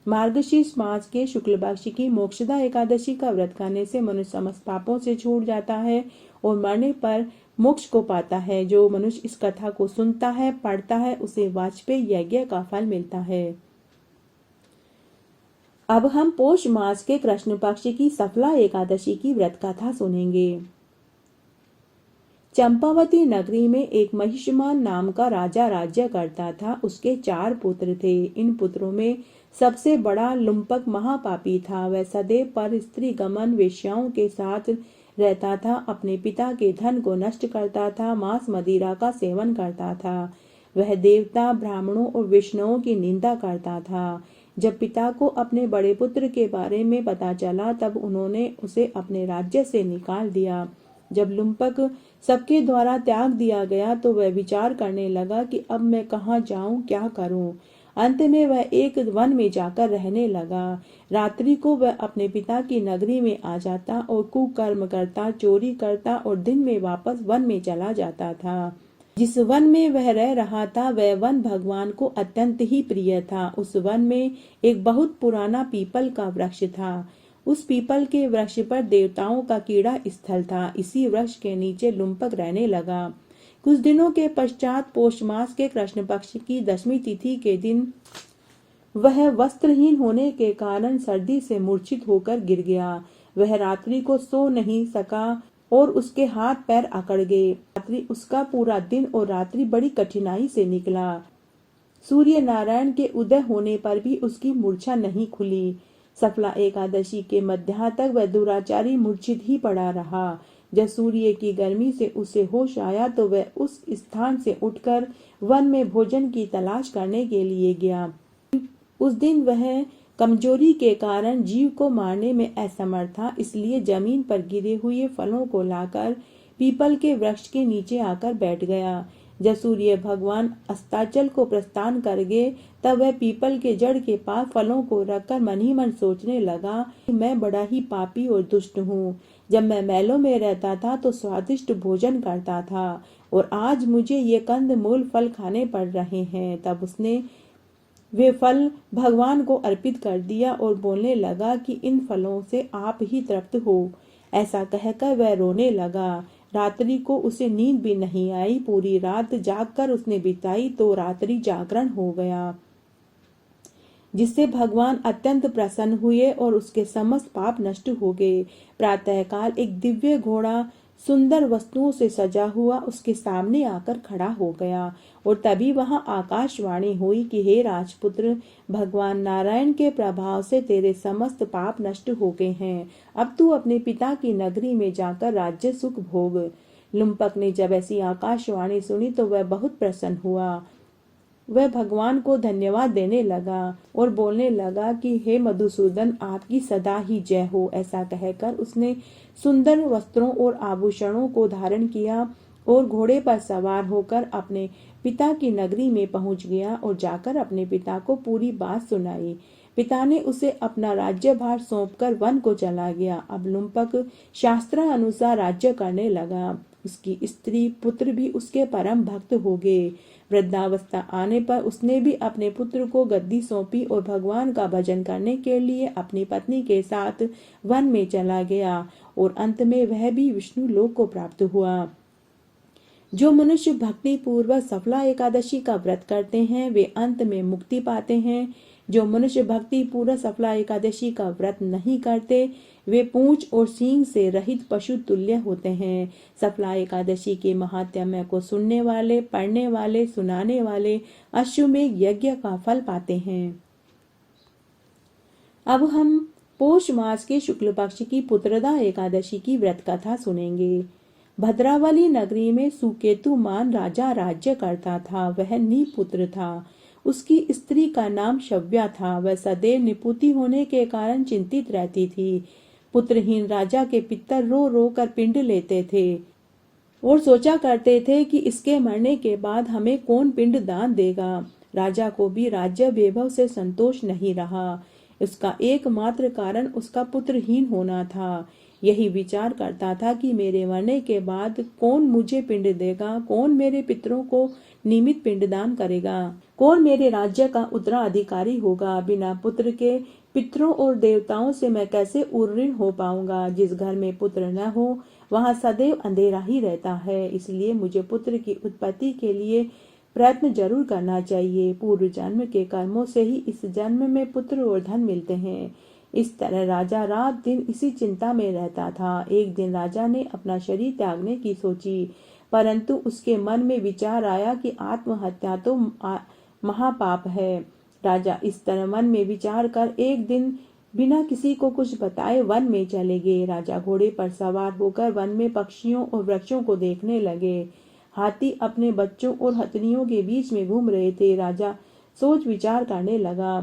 मार्गशीर्ष मास के शुक्ल पक्ष की मोक्षदा एकादशी का व्रत करने से मनुष्य समस्त पापों से छूट जाता है और मरने पर मोक्ष को पाता है। जो मनुष्य इस कथा को सुनता है, पढ़ता है, उसे वाजपेयी यज्ञ का फल मिलता है। अब हम पोष मास के कृष्ण पक्ष की सफला एकादशी की व्रत कथा सुनेंगे। चंपावती नगरी में एक महिषमान नाम का राजा राज्य करता था। उसके 4 पुत्र थे। इन पुत्रों में सबसे बड़ा लुम्पक महापापी था। वह सदैव पर स्त्री गमन वेश्याओं के साथ रहता था, अपने पिता के धन को नष्ट करता था, मांस मदिरा का सेवन करता था। वह देवता, ब्राह्मणों और वैष्णवों की निंदा करता था। जब पिता को अपने बड़े पुत्र के बारे में पता चला, तब उन्होंने उसे अपने राज्य से निकाल दिया। जब लुम्पक सबके द्वारा त्याग दिया गया तो वह विचार करने लगा कि अब मैं कहाँ जाऊं, क्या करूं। अंत में वह एक वन में जाकर रहने लगा। रात्रि को वह अपने पिता की नगरी में आ जाता और कुकर्म करता, चोरी करता और दिन में वापस वन में चला जाता था। जिस वन में वह रह रहा था वह वन भगवान को अत्यंत ही प्रिय था। उस वन में एक बहुत पुराना पीपल का वृक्ष था। उस पीपल के वृक्ष पर देवताओं का कीड़ा स्थल था। इसी वृक्ष के नीचे लुम्पक रहने लगा। कुछ दिनों के पश्चात पोष मास के कृष्ण पक्ष की 10वीं तिथि के दिन वह वस्त्रहीन होने के कारण सर्दी से मूर्छित होकर गिर गया। वह रात्रि को सो नहीं सका और उसके हाथ पैर अकड़ गए। रात्रि उसका पूरा दिन और रात्रि बड़ी कठिनाई से निकला। सूर्य नारायण के उदय होने पर भी उसकी मूर्छा नहीं खुली। सफला एकादशी के मध्याह्न तक वह दुराचारी मूर्छित ही पड़ा रहा। जब सूर्य की गर्मी से उसे होश आया तो वह उस स्थान से उठकर वन में भोजन की तलाश करने के लिए गया। उस दिन वह कमजोरी के कारण जीव को मारने में असमर्थ था, इसलिए जमीन पर गिरे हुए फलों को लाकर पीपल के वृक्ष के नीचे आकर बैठ गया। जब सूर्य भगवान अस्ताचल को प्रस्थान कर गए तब वह पीपल के जड़ के पास फलों को रखकर मन ही मन सोचने लगा कि मैं बड़ा ही पापी और दुष्ट हूँ। जब मैं महलों में रहता था तो स्वादिष्ट भोजन करता था और आज मुझे ये कंद मूल फल खाने पड़ रहे हैं। तब उसने वे फल भगवान को अर्पित कर दिया और बोलने लगा कि इन फलों से आप ही तृप्त हो। ऐसा कहकर वह रोने लगा। रात्रि को उसे नींद भी नहीं आई। पूरी रात जागकर उसने बिताई तो रात्रि जागरण हो गया, जिससे भगवान अत्यंत प्रसन्न हुए और उसके समस्त पाप नष्ट हो गए। प्रातःकाल एक दिव्य घोड़ा सुंदर वस्तुओं से सजा हुआ उसके सामने आकर खड़ा हो गया और तभी वहां आकाशवाणी हुई कि हे राजपुत्र, भगवान नारायण के प्रभाव से तेरे समस्त पाप नष्ट हो गए हैं। अब तू अपने पिता की नगरी में जाकर राज्य सुख भोग। लुम्पक ने जब ऐसी आकाशवाणी सुनी तो वह बहुत प्रसन्न हुआ। वह भगवान को धन्यवाद देने लगा और बोलने लगा कि हे मधुसूदन, आपकी सदा ही जय हो। ऐसा कहकर उसने सुंदर वस्त्रों और आभूषणों को धारण किया और घोड़े पर सवार होकर अपने पिता की नगरी में पहुंच गया और जाकर अपने पिता को पूरी बात सुनाई। पिता ने उसे अपना राज्यभार सौंपकर वन को चला गया। अब लुम्पक शास्त्र अनुसार राज्य करने लगा। उसकी स्त्री पुत्र भी उसके परम भक्त हो गए। वृद्धावस्था आने पर उसने भी अपने पुत्र को गद्दी सौंपी और भगवान का भजन करने के लिए अपनी पत्नी के साथ वन में चला गया और अंत में वह भी विष्णु लोक को प्राप्त हुआ। जो मनुष्य भक्ति पूर्वक सफला एकादशी का व्रत करते हैं वे अंत में मुक्ति पाते हैं। जो मनुष्य भक्ति पूर्वक सफला एकादशी का व्रत नहीं करते वे पूंछ और सींग से रहित पशु तुल्य होते हैं। सफला एकादशी के महात्म्य को सुनने वाले, पढ़ने वाले, सुनाने वाले अश्वमेध यज्ञ का फल पाते हैं। अब हम पोष मास के शुक्ल पक्ष की पुत्रदा एकादशी की व्रत कथा सुनेंगे। भद्रावली नगरी में सुकेतुमान राजा राज्य करता था। वह निपुत्र था। उसकी स्त्री का नाम शव्या था। वह सदैव निपुति होने के कारण चिंतित रहती थी। पुत्रहीन राजा के पितर रो रो कर पिंड लेते थे और सोचा करते थे कि इसके मरने के बाद हमें कौन पिंड दान देगा। राजा को भी राज्य वैभव से संतोष नहीं रहा। उसका एकमात्र कारण उसका पुत्रहीन होना था। यही विचार करता था कि मेरे मरने के बाद कौन मुझे पिंड देगा, कौन मेरे पितरों को नियमित पिंडदान करेगा, कौन मेरे राज्य का उत्तराधिकारी होगा। बिना पुत्र के पितरों और देवताओं से मैं कैसे उन्नत हो पाऊंगा। जिस घर में पुत्र न हो वहां सदैव अंधेरा ही रहता है। इसलिए मुझे पुत्र की उत्पत्ति के लिए प्रयत्न जरूर करना चाहिए। पूर्व जन्म के कर्मों से ही इस जन्म में पुत्र और धन मिलते हैं। इस तरह राजा रात दिन इसी चिंता में रहता था। एक दिन राजा ने अपना शरीर त्यागने की सोची, परंतु उसके मन में विचार आया कि आत्महत्या तो महापाप है। राजा इस तरह मन में विचार कर एक दिन बिना किसी को कुछ बताए वन में चले गए। राजा घोड़े पर सवार होकर वन में पक्षियों और वृक्षों को देखने लगे। हाथी अपने बच्चों और हथनियों के बीच में घूम रहे थे। राजा सोच विचार करने लगा।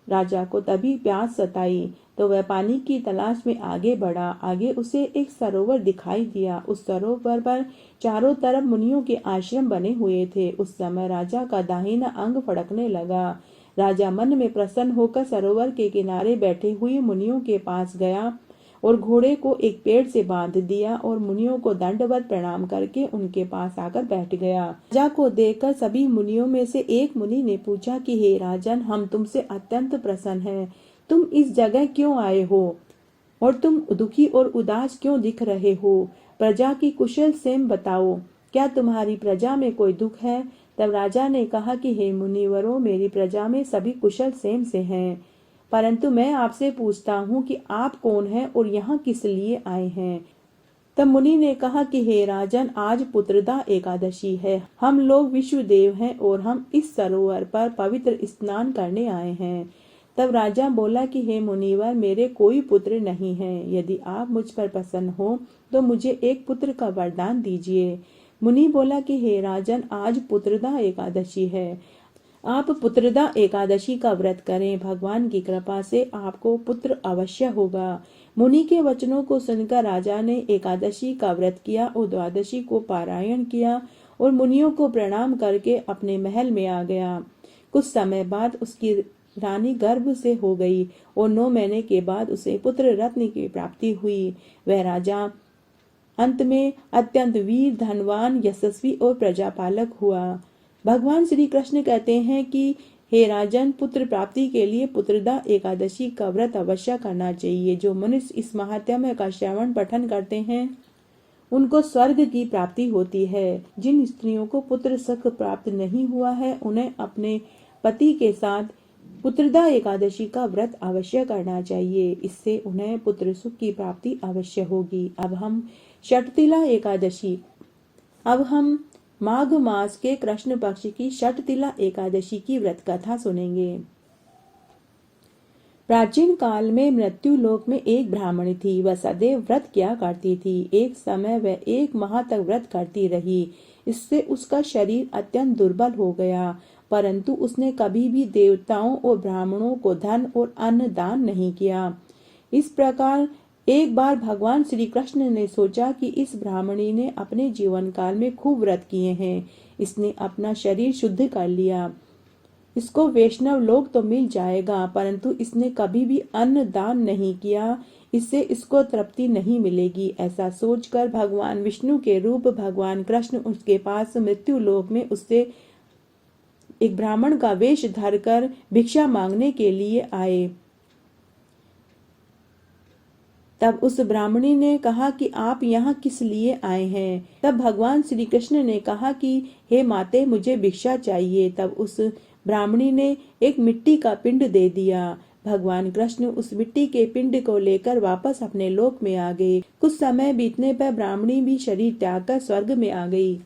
राजा को तभी प्यास सताई तो वह पानी की तलाश में आगे बढ़ा। आगे उसे एक सरोवर दिखाई दिया। उस सरोवर पर चारों तरफ मुनियों के आश्रम बने हुए थे। उस समय राजा का दाहिना अंग फड़कने लगा। राजा मन में प्रसन्न होकर सरोवर के किनारे बैठे हुए मुनियों के पास गया और घोड़े को एक पेड़ से बांध दिया और मुनियों को दंडवत प्रणाम करके उनके पास आकर बैठ गया। राजा को देखकर सभी मुनियों में से एक मुनि ने पूछा कि हे राजन, हम तुमसे अत्यंत प्रसन्न हैं। तुम इस जगह क्यों आए हो और तुम दुखी और उदास क्यों दिख रहे हो? प्रजा की कुशल सेम बताओ, क्या तुम्हारी प्रजा में कोई दुख है? तब राजा ने कहा कि हे मुनिवरों, मेरी प्रजा में सभी कुशल सेम से हैं, परंतु मैं आपसे पूछता हूँ कि आप कौन हैं और यहाँ किस लिए आए हैं। तब मुनि ने कहा कि हे राजन, आज पुत्रदा एकादशी है। हम लोग विश्वदेव हैं और हम इस सरोवर पर पवित्र स्नान करने आए हैं। तब राजा बोला कि हे मुनिवर, मेरे कोई पुत्र नहीं है। यदि आप मुझ पर प्रसन्न हो तो मुझे एक पुत्र का वरदान दीजिए। मुनि बोला कि हे राजन, आज पुत्रदा एकादशी है। आप पुत्रदा एकादशी का व्रत करें। भगवान की कृपा से आपको पुत्र अवश्य होगा। मुनि के वचनों को सुनकर राजा ने एकादशी का व्रत किया और द्वादशी को पारायण किया और मुनियों को प्रणाम करके अपने महल में आ गया। कुछ समय बाद उसकी रानी गर्भ से हो गई और 9 महीने के बाद उसे पुत्र रत्न की प्राप्ति हुई। वह राजा अंत में अत्यंत वीर, धनवान, यशस्वी और प्रजापालक हुआ। भगवान श्री कृष्ण कहते हैं कि हे राजन, पुत्र प्राप्ति के लिए पुत्रदा एकादशी का व्रत अवश्य करना चाहिए। जो मनुष्य इस महात्म्य का श्रवण पठन करते हैं उनको स्वर्ग की प्राप्ति होती है। जिन स्त्रियों को पुत्र सुख प्राप्त नहीं हुआ है उन्हें अपने पति के साथ पुत्रदा एकादशी का व्रत अवश्य करना चाहिए। इससे उन्हें पुत्र सुख की प्राप्ति अवश्य होगी। अब हम माघ मास के कृष्ण पक्ष की षटतिला एकादशी की व्रत कथा सुनेंगे। प्राचीन काल में मृत्यु लोक में एक ब्राह्मणी थी। वह सदैव व्रत किया करती थी। एक समय वह 1 माह तक व्रत करती रही। इससे उसका शरीर अत्यंत दुर्बल हो गया, परंतु उसने कभी भी देवताओं और ब्राह्मणों को धन और अन्न दान नहीं किया। इस प्रकार एक बार भगवान श्री कृष्ण ने सोचा कि इस ब्राह्मणी ने अपने जीवन काल में खूब व्रत किए हैं। इसने अपना शरीर शुद्ध कर लिया, इसको वैष्णव लोक तो मिल जाएगा, परंतु इसने कभी भी अन्न दान नहीं किया, इससे इसको तृप्ति नहीं मिलेगी। ऐसा सोचकर भगवान विष्णु के रूप भगवान कृष्ण उसके पास मृत्यु लोक में उससे एक ब्राह्मण का वेश धरकर भिक्षा मांगने के लिए आए। तब उस ब्राह्मणी ने कहा कि आप यहाँ किस लिए आए हैं? तब भगवान श्री कृष्ण ने कहा कि हे माते, मुझे भिक्षा चाहिए। तब उस ब्राह्मणी ने एक मिट्टी का पिंड दे दिया। भगवान कृष्ण उस मिट्टी के पिंड को लेकर वापस अपने लोक में आ गए। कुछ समय बीतने पर ब्राह्मणी भी शरीर त्याग कर स्वर्ग में आ गई।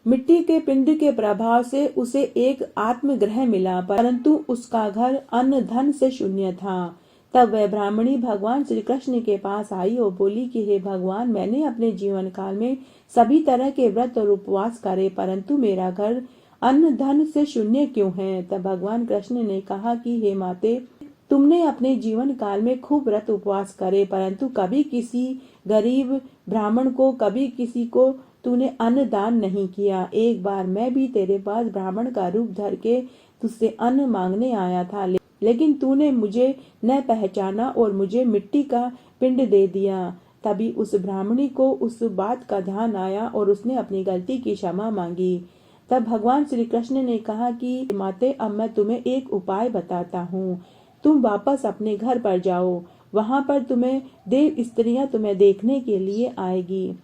मिट्टी के पिंड के प्रभाव से उसे एक आत्मग्रह मिला, परंतु उसका घर अन्न धन से शून्य था। तब वह ब्राह्मणी भगवान श्री कृष्ण के पास आई और बोली कि हे भगवान, मैंने अपने जीवन काल में सभी तरह के व्रत और उपवास करे, परंतु मेरा घर अन्न धन से शून्य क्यों है? तब भगवान कृष्ण ने कहा कि हे माते, तुमने अपने जीवन काल में खूब व्रत उपवास करे, परंतु कभी किसी गरीब ब्राह्मण को, कभी किसी को तूने अन्न दान नहीं किया। एक बार मैं भी तेरे पास ब्राह्मण का रूप धर के तुझसे अन्न मांगने आया था, लेकिन तूने मुझे न पहचाना और मुझे मिट्टी का पिंड दे दिया। तभी उस ब्राह्मणी को उस बात का ध्यान आया और उसने अपनी गलती की क्षमा मांगी। तब भगवान श्री कृष्ण ने कहा कि माते, अब मैं तुम्हें एक उपाय बताता हूँ। तुम वापस अपने घर पर जाओ, वहां पर तुम्हें देव स्त्रियां तुम्हें देखने के लिए आएगी।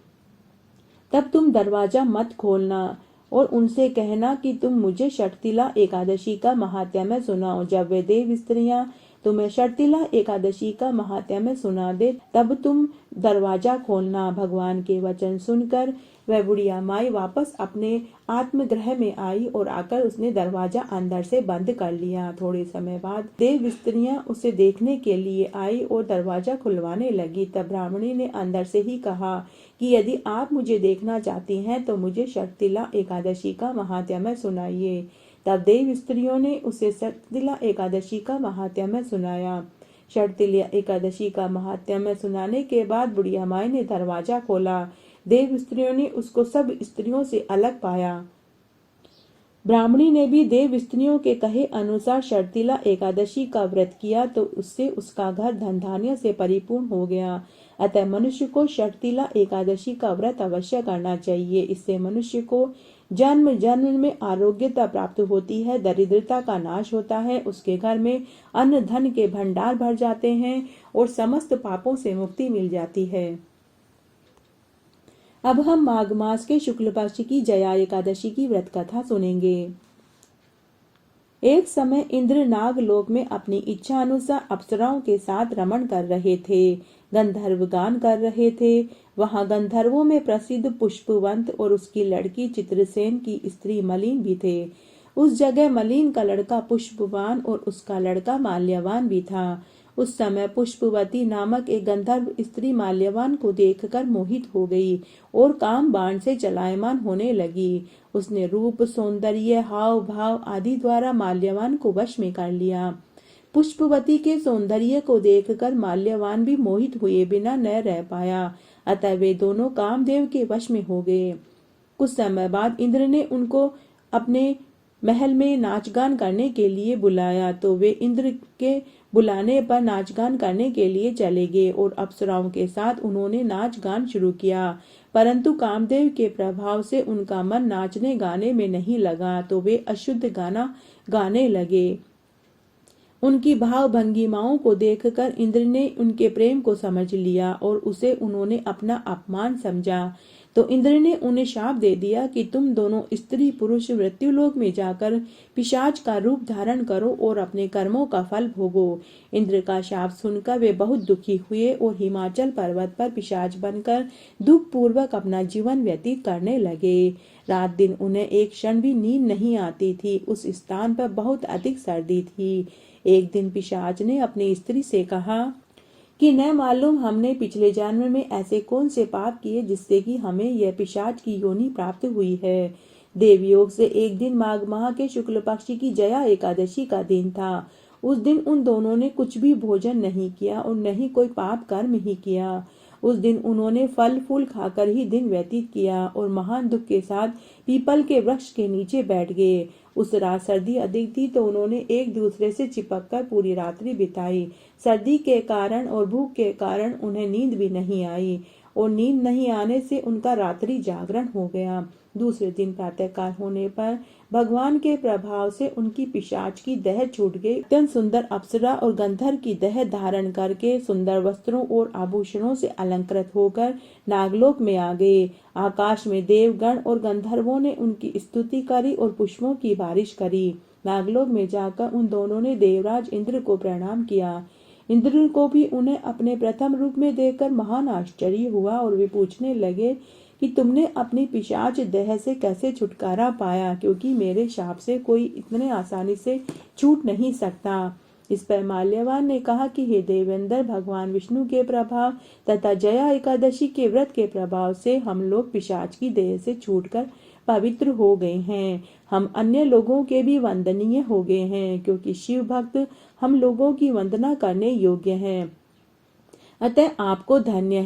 तब तुम दरवाजा मत खोलना और उनसे कहना कि तुम मुझे षटतिला एकादशी का महात्म्य सुनाओ। जब वे देव स्त्रियां तुम्हें षटतिला एकादशी का महात्म्य सुना दे, तब तुम दरवाजा खोलना। भगवान के वचन सुनकर वह बुढ़िया माई वापस अपने आत्मगृह में आई और आकर उसने दरवाजा अंदर से बंद कर लिया। थोड़े समय बाद देव स्त्रियां उसे देखने के लिए आई और दरवाजा खुलवाने लगी। तब ब्राह्मणी ने अंदर से ही कहा कि यदि आप मुझे देखना चाहती हैं तो मुझे षटतिला एकादशी का महात्म्य सुनाइए। तब देव स्त्रियों ने उसे षटतिला एकादशी का महात्म्य सुनाया। षटतिला एकादशी का महात्म्य सुनाने के बाद बुढ़िया माई ने दरवाजा खोला। देव स्त्रियों ने उसको सब स्त्रियों से अलग पाया। ब्राह्मणी ने भी देव स्त्रियों के कहे अनुसार षटतिला एकादशी का व्रत किया तो उससे उसका घर धन धान्य से परिपूर्ण हो गया। अतः मनुष्य को षटतिला एकादशी का व्रत अवश्य करना चाहिए। इससे मनुष्य को जन्म जन्म में आरोग्यता प्राप्त होती है, दरिद्रता का नाश होता है, उसके घर में अन्न धन के भंडार भर जाते हैं और समस्त पापों से मुक्ति मिल जाती है। अब हम माघ मास के शुक्ल पक्ष की जया एकादशी की व्रत कथा सुनेंगे। एक समय इंद्र नागलोक में अपनी इच्छा अनुसार अप्सराओं के साथ रमण कर रहे थे। गंधर्व गान कर रहे थे। वहां गंधर्वों में प्रसिद्ध पुष्पवंत और उसकी लड़की चित्रसेन की स्त्री मलिन भी थे। उस जगह मलिन का लड़का पुष्पवान और उसका लड़का माल्यवान भी था। उस समय पुष्पवती नामक एक गंधर्व स्त्री माल्यवान को देखकर मोहित हो गई और काम बाण से चलायमान होने लगी। उसने रूप, सौंदर्य, हाव भाव आदि द्वारा माल्यवान को वश में कर लिया। पुष्पवती के सौंदर्य को देखकर माल्यवान भी मोहित हुए बिना न रह पाया। अतः वे दोनों कामदेव के वश में हो गए। कुछ समय बाद इंद्र ने उनको अपने महल में नाचगान करने के लिए बुलाया तो वे इंद्र के बुलाने पर नाचगान करने के लिए चले गए और अप्सराओं के साथ उन्होंने नाच गान शुरू किया। परंतु कामदेव के प्रभाव से उनका मन नाचने गाने में नहीं लगा तो वे अशुद्ध गाना गाने लगे। उनकी भाव भंगिमाओं को देखकर इंद्र ने उनके प्रेम को समझ लिया और उसे उन्होंने अपना अपमान समझा। तो इंद्र ने उन्हें शाप दे दिया कि तुम दोनों स्त्री पुरुष मृत्युलोक में जाकर पिशाच का रूप धारण करो और अपने कर्मों का फल भोगो। इंद्र का शाप सुनकर वे बहुत दुखी हुए और हिमाचल पर्वत पर पिशाच बनकर दुख पूर्वक अपना जीवन व्यतीत करने लगे। रात दिन उन्हें एक क्षण भी नींद नहीं आती थी। उस स्थान पर बहुत अधिक सर्दी थी। एक दिन पिशाच ने अपनी स्त्री से कहा कि न मालूम हमने पिछले जन्म में ऐसे कौन से पाप किए जिससे कि हमें यह पिशाच की योनि प्राप्त हुई है। देवयोग से एक दिन माघ माह के शुक्ल पक्ष की जया एकादशी का दिन था। उस दिन उन दोनों ने कुछ भी भोजन नहीं किया और न ही कोई पाप कर्म ही किया। उस दिन उन्होंने फल फूल खाकर ही दिन व्यतीत किया और महान दुख के साथ पीपल के वृक्ष के नीचे बैठ गए। उस रात सर्दी अधिक थी तो उन्होंने एक दूसरे से चिपककर पूरी रात्रि बिताई। सर्दी के कारण और भूख के कारण उन्हें नींद भी नहीं आई और नींद नहीं आने से उनका रात्रि जागरण हो गया। दूसरे दिन प्रातःकाल होने पर भगवान के प्रभाव से उनकी पिशाच की देह छूट गई। अत्यंत सुंदर अप्सरा और गंधर्व की देह धारण करके सुंदर वस्त्रों और आभूषणों से अलंकृत होकर नागलोक में आ गए। आकाश में देवगण और गंधर्वों ने उनकी स्तुति करी और पुष्पों की बारिश करी। नागलोक में जाकर उन दोनों ने देवराज इंद्र को प्रणाम किया। इंद्र को भी उन्हें अपने प्रथम रूप में देखकर महान आश्चर्य हुआ और वे पूछने लगे कि तुमने अपनी पिशाच देह से कैसे छुटकारा पाया, क्योंकि मेरे शाप से कोई इतने आसानी से छूट नहीं सकता। इस पर माल्यवान ने कहा कि हे देवेंद्र, भगवान विष्णु के प्रभाव तथा जया एकादशी के व्रत के प्रभाव से हम लोग पिशाच की देह से छूटकर पवित्र हो गए हैं। हम अन्य लोगों के भी वंदनीय हो गए हैं, क्योंकि शिव भक्त हम लोगों की वंदना करने योग्य हैं। अतः आपको धन्य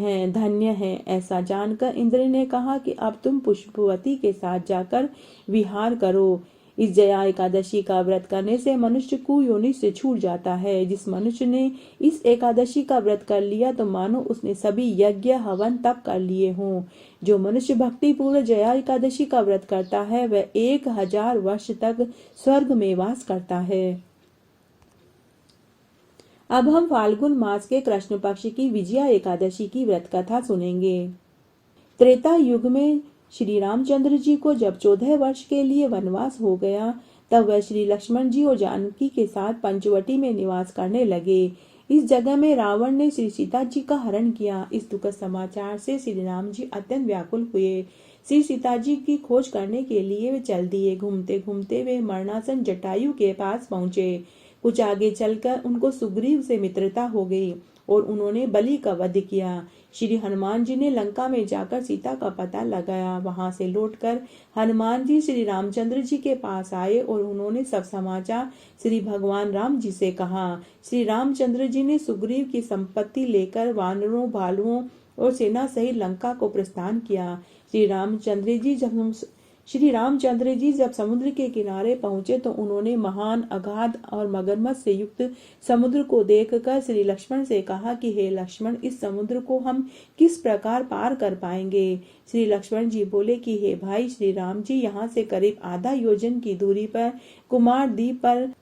है। ऐसा जानकर इंद्र ने कहा कि अब तुम पुष्पवती के साथ जाकर विहार करो। इस जया एकादशी का व्रत करने से मनुष्य कुयोनि से छूट जाता है। जिस मनुष्य ने इस एकादशी का व्रत कर लिया तो मानो उसने सभी यज्ञ हवन तप कर लिए हों। जो मनुष्य भक्ति पूर्व जया एकादशी का व्रत करता है वह 1000 वर्ष तक स्वर्ग में वास करता है। अब हम फाल्गुन मास के कृष्ण पक्ष की विजया एकादशी की व्रत कथा सुनेंगे। त्रेता युग में श्री रामचंद्र जी को जब 14 वर्ष के लिए वनवास हो गया तब वह श्री लक्ष्मण जी और जानकी के साथ पंचवटी में निवास करने लगे। इस जगह में रावण ने श्री सीता जी का हरण किया। इस दुखद समाचार से श्री राम जी अत्यंत व्याकुल हुए। श्री सीता जी की खोज करने के लिए वे चल दिए। घूमते घूमते वे मरणासन जटायु के पास पहुंचे। कुछ आगे चलकर उनको सुग्रीव से मित्रता हो गई और उन्होंने बलि का वध किया। श्री हनुमान जी ने लंका में जाकर सीता का पता लगाया। वहां से लौटकर हनुमान जी श्री रामचंद्र जी के पास आए और उन्होंने सब समाचार श्री भगवान राम जी से कहा। श्री रामचंद्र जी ने सुग्रीव की संपत्ति लेकर वानरों, भालुओं और सेना सहित लंका को प्रस्थान किया। श्री रामचंद्र जी जब समुद्र के किनारे पहुंचे तो उन्होंने महान, अगाध और मगरमच्छ से युक्त समुद्र को देखकर श्री लक्ष्मण से कहा कि हे लक्ष्मण, इस समुद्र को हम किस प्रकार पार कर पाएंगे। श्री लक्ष्मण जी बोले कि हे भाई श्री राम जी, यहाँ से करीब आधा योजन की दूरी पर कुमार द्वीप पर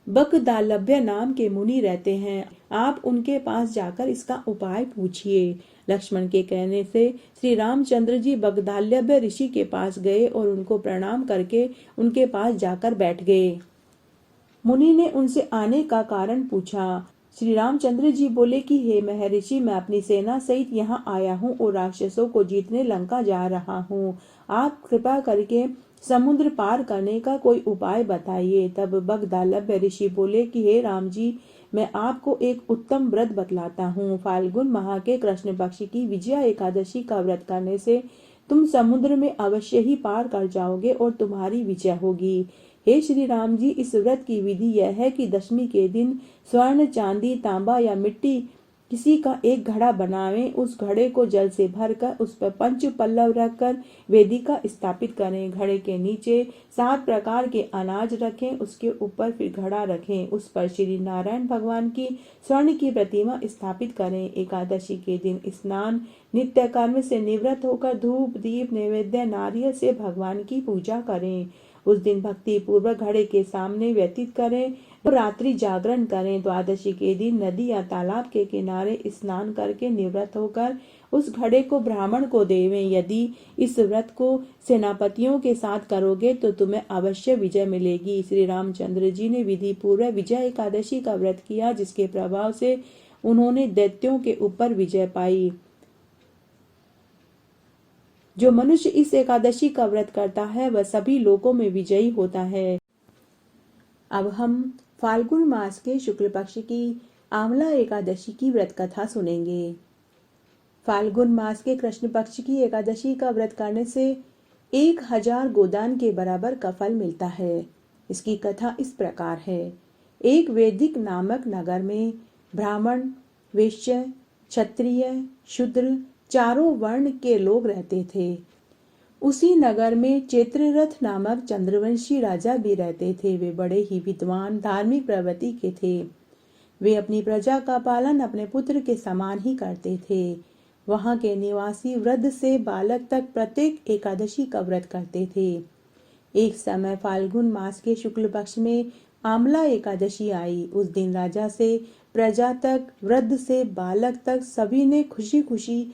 बकदालभ्य नाम के मुनि रहते हैं। आप उनके पास जाकर इसका उपाय पूछिए। लक्ष्मण के कहने से श्री रामचंद्र जी बगदालभ्य ऋषि के पास गए और उनको प्रणाम करके उनके पास जाकर बैठ गए। मुनि ने उनसे आने का कारण पूछा। श्री रामचंद्र जी बोले कि हे महर्षि, मैं अपनी सेना सहित यहाँ आया हूँ और राक्षसों को जीतने लंका जा रहा हूँ। आप कृपा करके समुद्र पार करने का कोई उपाय बताइए। तब बगदालभ्य ऋषि बोले कि हे राम जी, मैं आपको एक उत्तम व्रत बतलाता हूँ। फाल्गुन माह के कृष्ण पक्ष की विजया एकादशी का व्रत करने से तुम समुद्र में अवश्य ही पार कर जाओगे और तुम्हारी विजय होगी। हे श्री राम जी, इस व्रत की विधि यह है कि दशमी के दिन स्वर्ण, चांदी, तांबा या मिट्टी किसी का एक घड़ा बनावें। उस घड़े को जल से भरकर उस पर पंच पल्लव रखकर वेदिका स्थापित करें। घड़े के नीचे 7 प्रकार के अनाज रखें। उसके ऊपर फिर घड़ा रखें। उस पर श्री नारायण भगवान की स्वर्ण की प्रतिमा स्थापित करें। एकादशी के दिन स्नान, नित्य कर्म से निवृत्त होकर धूप, दीप, नैवेद्य, नारियल से भगवान की पूजा करें। उस दिन भक्ति पूर्वक घड़े के सामने व्यतीत करें और रात्रि जागरण करें। द्वादशी के दिन नदी या तालाब के किनारे स्नान करके निवृत्त होकर उस घड़े को ब्राह्मण को देवें। यदि इस व्रत को सेनापतियों के साथ करोगे तो तुम्हें अवश्य विजय मिलेगी। श्री रामचंद्र जी ने विधि पूर्वक विजय एकादशी का व्रत किया, जिसके प्रभाव से उन्होंने दैत्यों के ऊपर विजय पाई। जो मनुष्य इस एकादशी का व्रत करता है वह सभी लोकों में विजयी होता है। अब हम फाल्गुन मास के शुक्ल पक्ष की आंवला एकादशी की व्रत कथा सुनेंगे। फाल्गुन मास के कृष्ण पक्ष की एकादशी का व्रत करने से 1000 गोदान के बराबर का फल मिलता है। इसकी कथा इस प्रकार है। एक वैदिक नामक नगर में ब्राह्मण, वैश्य, क्षत्रिय, शूद्र चारों वर्ण के लोग रहते थे। उसी नगर में चैत्ररथ नामक चंद्रवंशी राजा भी रहते थे। वे बड़े ही विद्वान, धार्मिक प्रवृत्ति के थे। वे अपनी प्रजा का पालन अपने पुत्र के समान ही करते थे। वहां के निवासी वृद्ध से बालक तक प्रत्येक एकादशी का व्रत करते थे। एक समय फाल्गुन मास के शुक्ल पक्ष में आंवला एकादशी आई। उस दिन राजा से प्रजा तक, वृद्ध से बालक तक सभी ने खुशी खुशी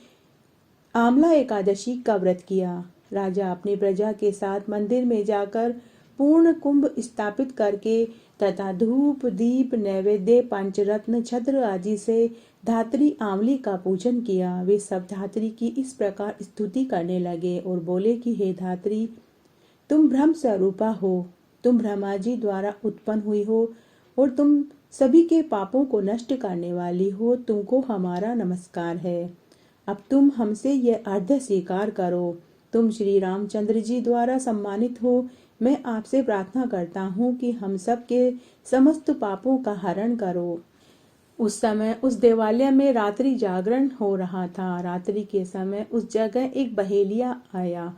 आंवला एकादशी का व्रत किया। राजा अपनी प्रजा के साथ मंदिर में जाकर पूर्ण कुंभ स्थापित करके तथा धूप, दीप, नैवेद्य, पंचरत्न, छत्र आदि से धात्री आंवली का पूजन किया। वे सब धात्री की इस प्रकार स्तुति करने लगे और बोले कि हे धात्री, तुम ब्रह्म स्वरूपा हो, तुम ब्रह्मा जी द्वारा उत्पन्न हुई हो और तुम सभी के पापों को नष्ट करने वाली हो। तुमको हमारा नमस्कार है। अब तुम हमसे यह अर्घ्य स्वीकार करो। तुम श्री रामचंद्र जी द्वारा सम्मानित हो। मैं आपसे प्रार्थना करता हूँ कि हम सब के समस्त पापों का हरण करो। उस समय उस देवालय में रात्रि जागरण हो रहा था। रात्रि के समय उस जगह एक बहेलिया आया।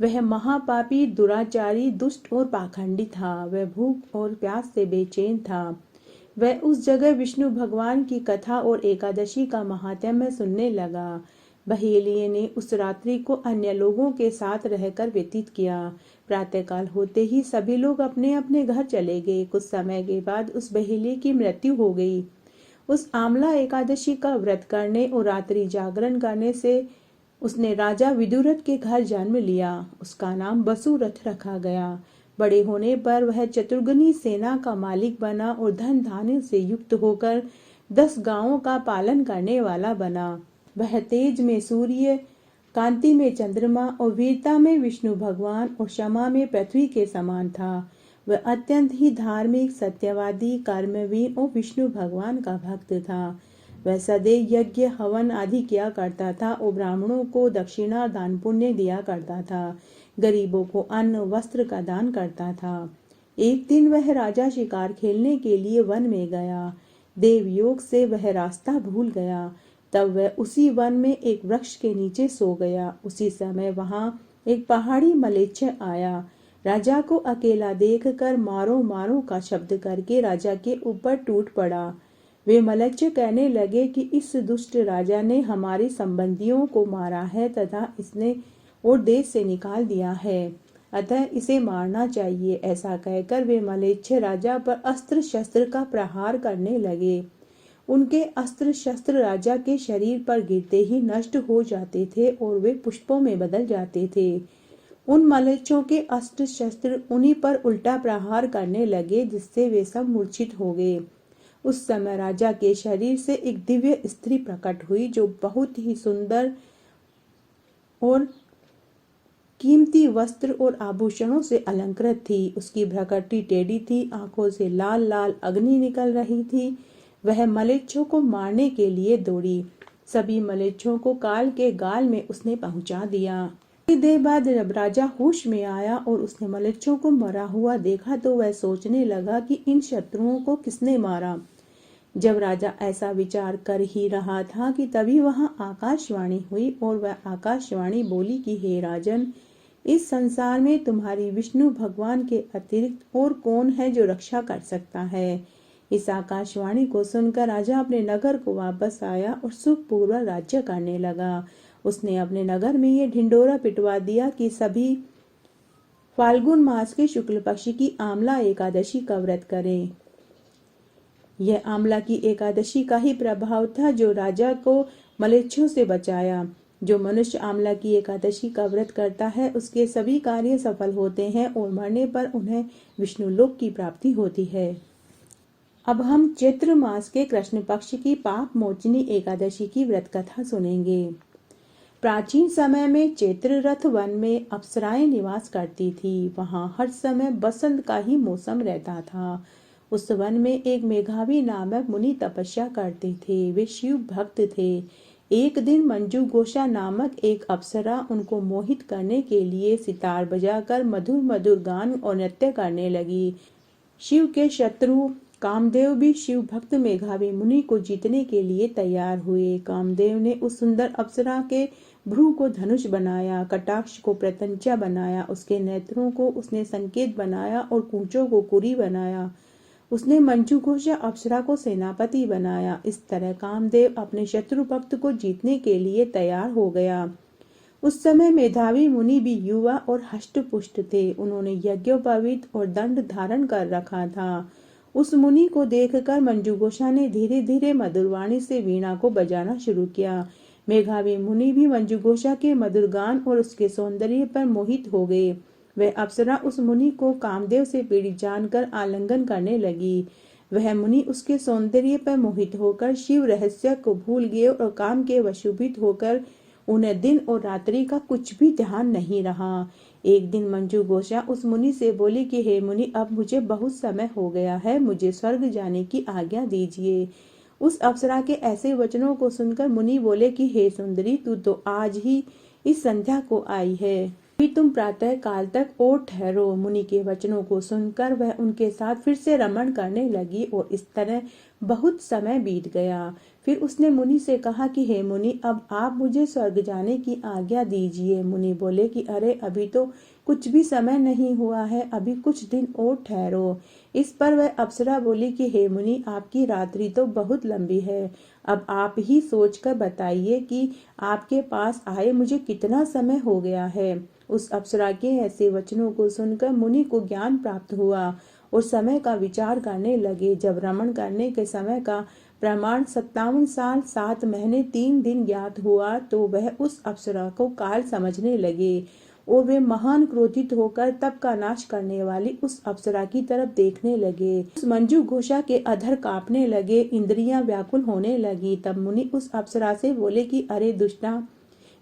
वह महापापी, दुराचारी, दुष्ट और पाखंडी था। वह भूख और प्यास से बेचैन था। वह उस जगह विष्णु भगवान की कथा और एकादशी का महात्म्य सुनने लगा। बहेलिये ने उस रात्रि को अन्य लोगों के साथ रहकर व्यतीत किया। प्रातःकाल होते ही सभी लोग अपने अपने घर चले गए। कुछ समय के बाद उस बहेलिये की मृत्यु हो गई। उस आमला एकादशी का व्रत करने और रात्रि जागरण करने से उसने राजा विदुरथ के घर जन्म लिया। उसका नाम वसुरथ रखा गया। बड़े होने पर वह चतुर्गनी सेना का मालिक बना और धन धान्य से युक्त होकर 10 गांवों का पालन करने वाला बना। वह तेज में सूर्य, कांति में चंद्रमा और वीरता में विष्णु भगवान और क्षमा में पृथ्वी के समान था। वह अत्यंत ही धार्मिक, सत्यवादी, कर्मवीर और विष्णु भगवान का भक्त था। वह सदैव यज्ञ, हवन आदि किया करता था और ब्राह्मणों को दक्षिणा, दान पुण्य दिया करता था। गरीबों को अन्न वस्त्र का दान करता था। एक दिन वह राजा शिकार खेलने के लिए वन में गया। देवयोग से वह रास्ता भूल गया। तब वह उसी वन में एक वृक्ष के नीचे सो गया। उसी समय वहां एक पहाड़ी मलेच्छ आया। राजा को अकेला देखकर मारो मारो का शब्द करके राजा के ऊपर टूट पड़ा। वे मलेच्छ कहने लगे कि इस दुष्ट राजा ने हमारे संबंधियों को मारा है तथा इसने और देश से निकाल दिया है, अतः इसे मारना चाहिए। ऐसा कहकर वे मलेच्छ राजा पर अस्त्र शस्त्र का प्रहार करने लगे। उनके अस्त्र शस्त्र राजा के शरीर पर गिरते ही नष्ट हो जाते थे और वे पुष्पों में बदल जाते थे। उन मलेच्छों के अस्त्र शस्त्र उन्हीं पर उल्टा प्रहार करने लगे, जिससे वे सब मूर्छित हो गए। उस समय राजा के शरीर से एक दिव्य स्त्री प्रकट हुई, जो बहुत ही सुंदर और कीमती वस्त्र और आभूषणों से अलंकृत थी। उसकी भ्रकटी टेढ़ी थी, आंखों से लाल लाल अग्नि निकल रही थी। वह मलेच्छों को मारने के लिए दौड़ी। सभी मलेच्छों को काल के गाल में उसने पहुंचा दिया। थोड़ी देर बाद जब राजा होश में आया और उसने मलेच्छों को मरा हुआ देखा तो वह सोचने लगा कि इन शत्रुओं को किसने मारा। जब राजा ऐसा विचार कर ही रहा था कि तभी वहां आकाशवाणी हुई और वह आकाशवाणी बोली कि हे राजन, इस संसार में तुम्हारी विष्णु भगवान के अतिरिक्त और कौन है जो रक्षा कर सकता है। इस आकाशवाणी को सुनकर राजा अपने नगर को वापस आया और सुखपूर्वक राज्य करने लगा। उसने अपने नगर में ये ढिंडोरा पिटवा दिया कि सभी फाल्गुन मास के शुक्ल पक्ष की आमला एकादशी का व्रत करें। यह आमला की एकादशी का ही प्रभाव था जो राजा को मलेच्छों से बचाया। जो मनुष्य आमला की एकादशी का व्रत करता है उसके सभी कार्य सफल होते हैं और मरने पर उन्हें विष्णु लोक की प्राप्ति होती है। अब हम चैत्र मास के कृष्ण पक्ष की पाप मोचनी एकादशी की व्रत कथा सुनेंगे। प्राचीन समय में चैत्र रथ वन में अप्सराएं निवास करती थी। वहां हर समय बसंत का ही मौसम रहता था। उस वन में एक मेघावी नामक मुनि तपस्या करते थे। वे शिव भक्त थे। एक दिन मंजू घोषा नामक एक अप्सरा उनको मोहित करने के लिए सितार बजाकर मधुर मधुर गान और नृत्य करने लगी। शिव के शत्रु कामदेव भी शिव भक्त मेघावी मुनि को जीतने के लिए तैयार हुए। कामदेव ने उस सुंदर अप्सरा के भ्रू को धनुष बनाया, कटाक्ष को प्रत्यंचा बनाया, उसके नेत्रों को उसने संकेत बनाया और कूंचों को कुरी बनाया। उसने मंजू घोषा अप्सरा को सेनापति बनाया। इस तरह कामदेव अपने शत्रु भक्त को जीतने के लिए तैयार हो गया। उस समय मेधावी मुनि भी युवा और हष्ट पुष्ट थे। उन्होंने यज्ञोपवीत और दंड धारण कर रखा था। उस मुनि को देखकर मंजू घोषा ने धीरे धीरे मधुरवाणी से वीणा को बजाना शुरू किया। मेघावी मुनि भी मंजू घोषा के मधुर गान और उसके सौंदर्य पर मोहित हो गए। वह अप्सरा उस मुनि को कामदेव से पीड़ित जानकर आलिंगन करने लगी। वह मुनि उसके सौंदर्य पर मोहित होकर शिव रहस्य को भूल गए और काम के वशीभूत होकर उन्हें दिन और रात्रि का कुछ भी ध्यान नहीं रहा। एक दिन मंजू घोषा उस मुनि से बोली कि हे मुनि, अब मुझे बहुत समय हो गया है, मुझे स्वर्ग जाने की आज्ञा दीजिए। उस अप्सरा के ऐसे वचनों को सुनकर मुनि बोले कि हे सुंदरी, तू तो आज ही इस संध्या को आई है, अभी तुम प्रातः काल तक और ठहरो। मुनि के वचनों को सुनकर वह उनके साथ फिर से रमण करने लगी और इस तरह बहुत समय बीत गया। फिर उसने मुनि से कहा कि हे मुनि, अब आप मुझे स्वर्ग जाने की आज्ञा दीजिए। मुनि बोले कि अरे अभी तो कुछ भी समय नहीं हुआ है, अभी कुछ दिन और ठहरो। इस पर वह अप्सरा बोली कि हे मुनि, आपकी रात्रि तो बहुत लंबी है, अब आप ही सोचकर बताइए कि आपके पास आए मुझे कितना समय हो गया है। उस अप्सरा के ऐसे वचनों को सुनकर मुनि को ज्ञान प्राप्त हुआ और समय का विचार करने लगे। जब रमण करने के समय का प्रमाण 57 साल 7 महीने 3 दिन ज्ञात हुआ तो वह उस अप्सरा को काल समझने लगे और वे महान क्रोधित होकर तप का नाश करने वाली उस अप्सरा की तरफ देखने लगे। उस मंजू घोषा के अधर कांपने लगे, इंद्रियां व्याकुल होने लगी। तब मुनि उस अप्सरा से बोले कि अरे दुष्टा,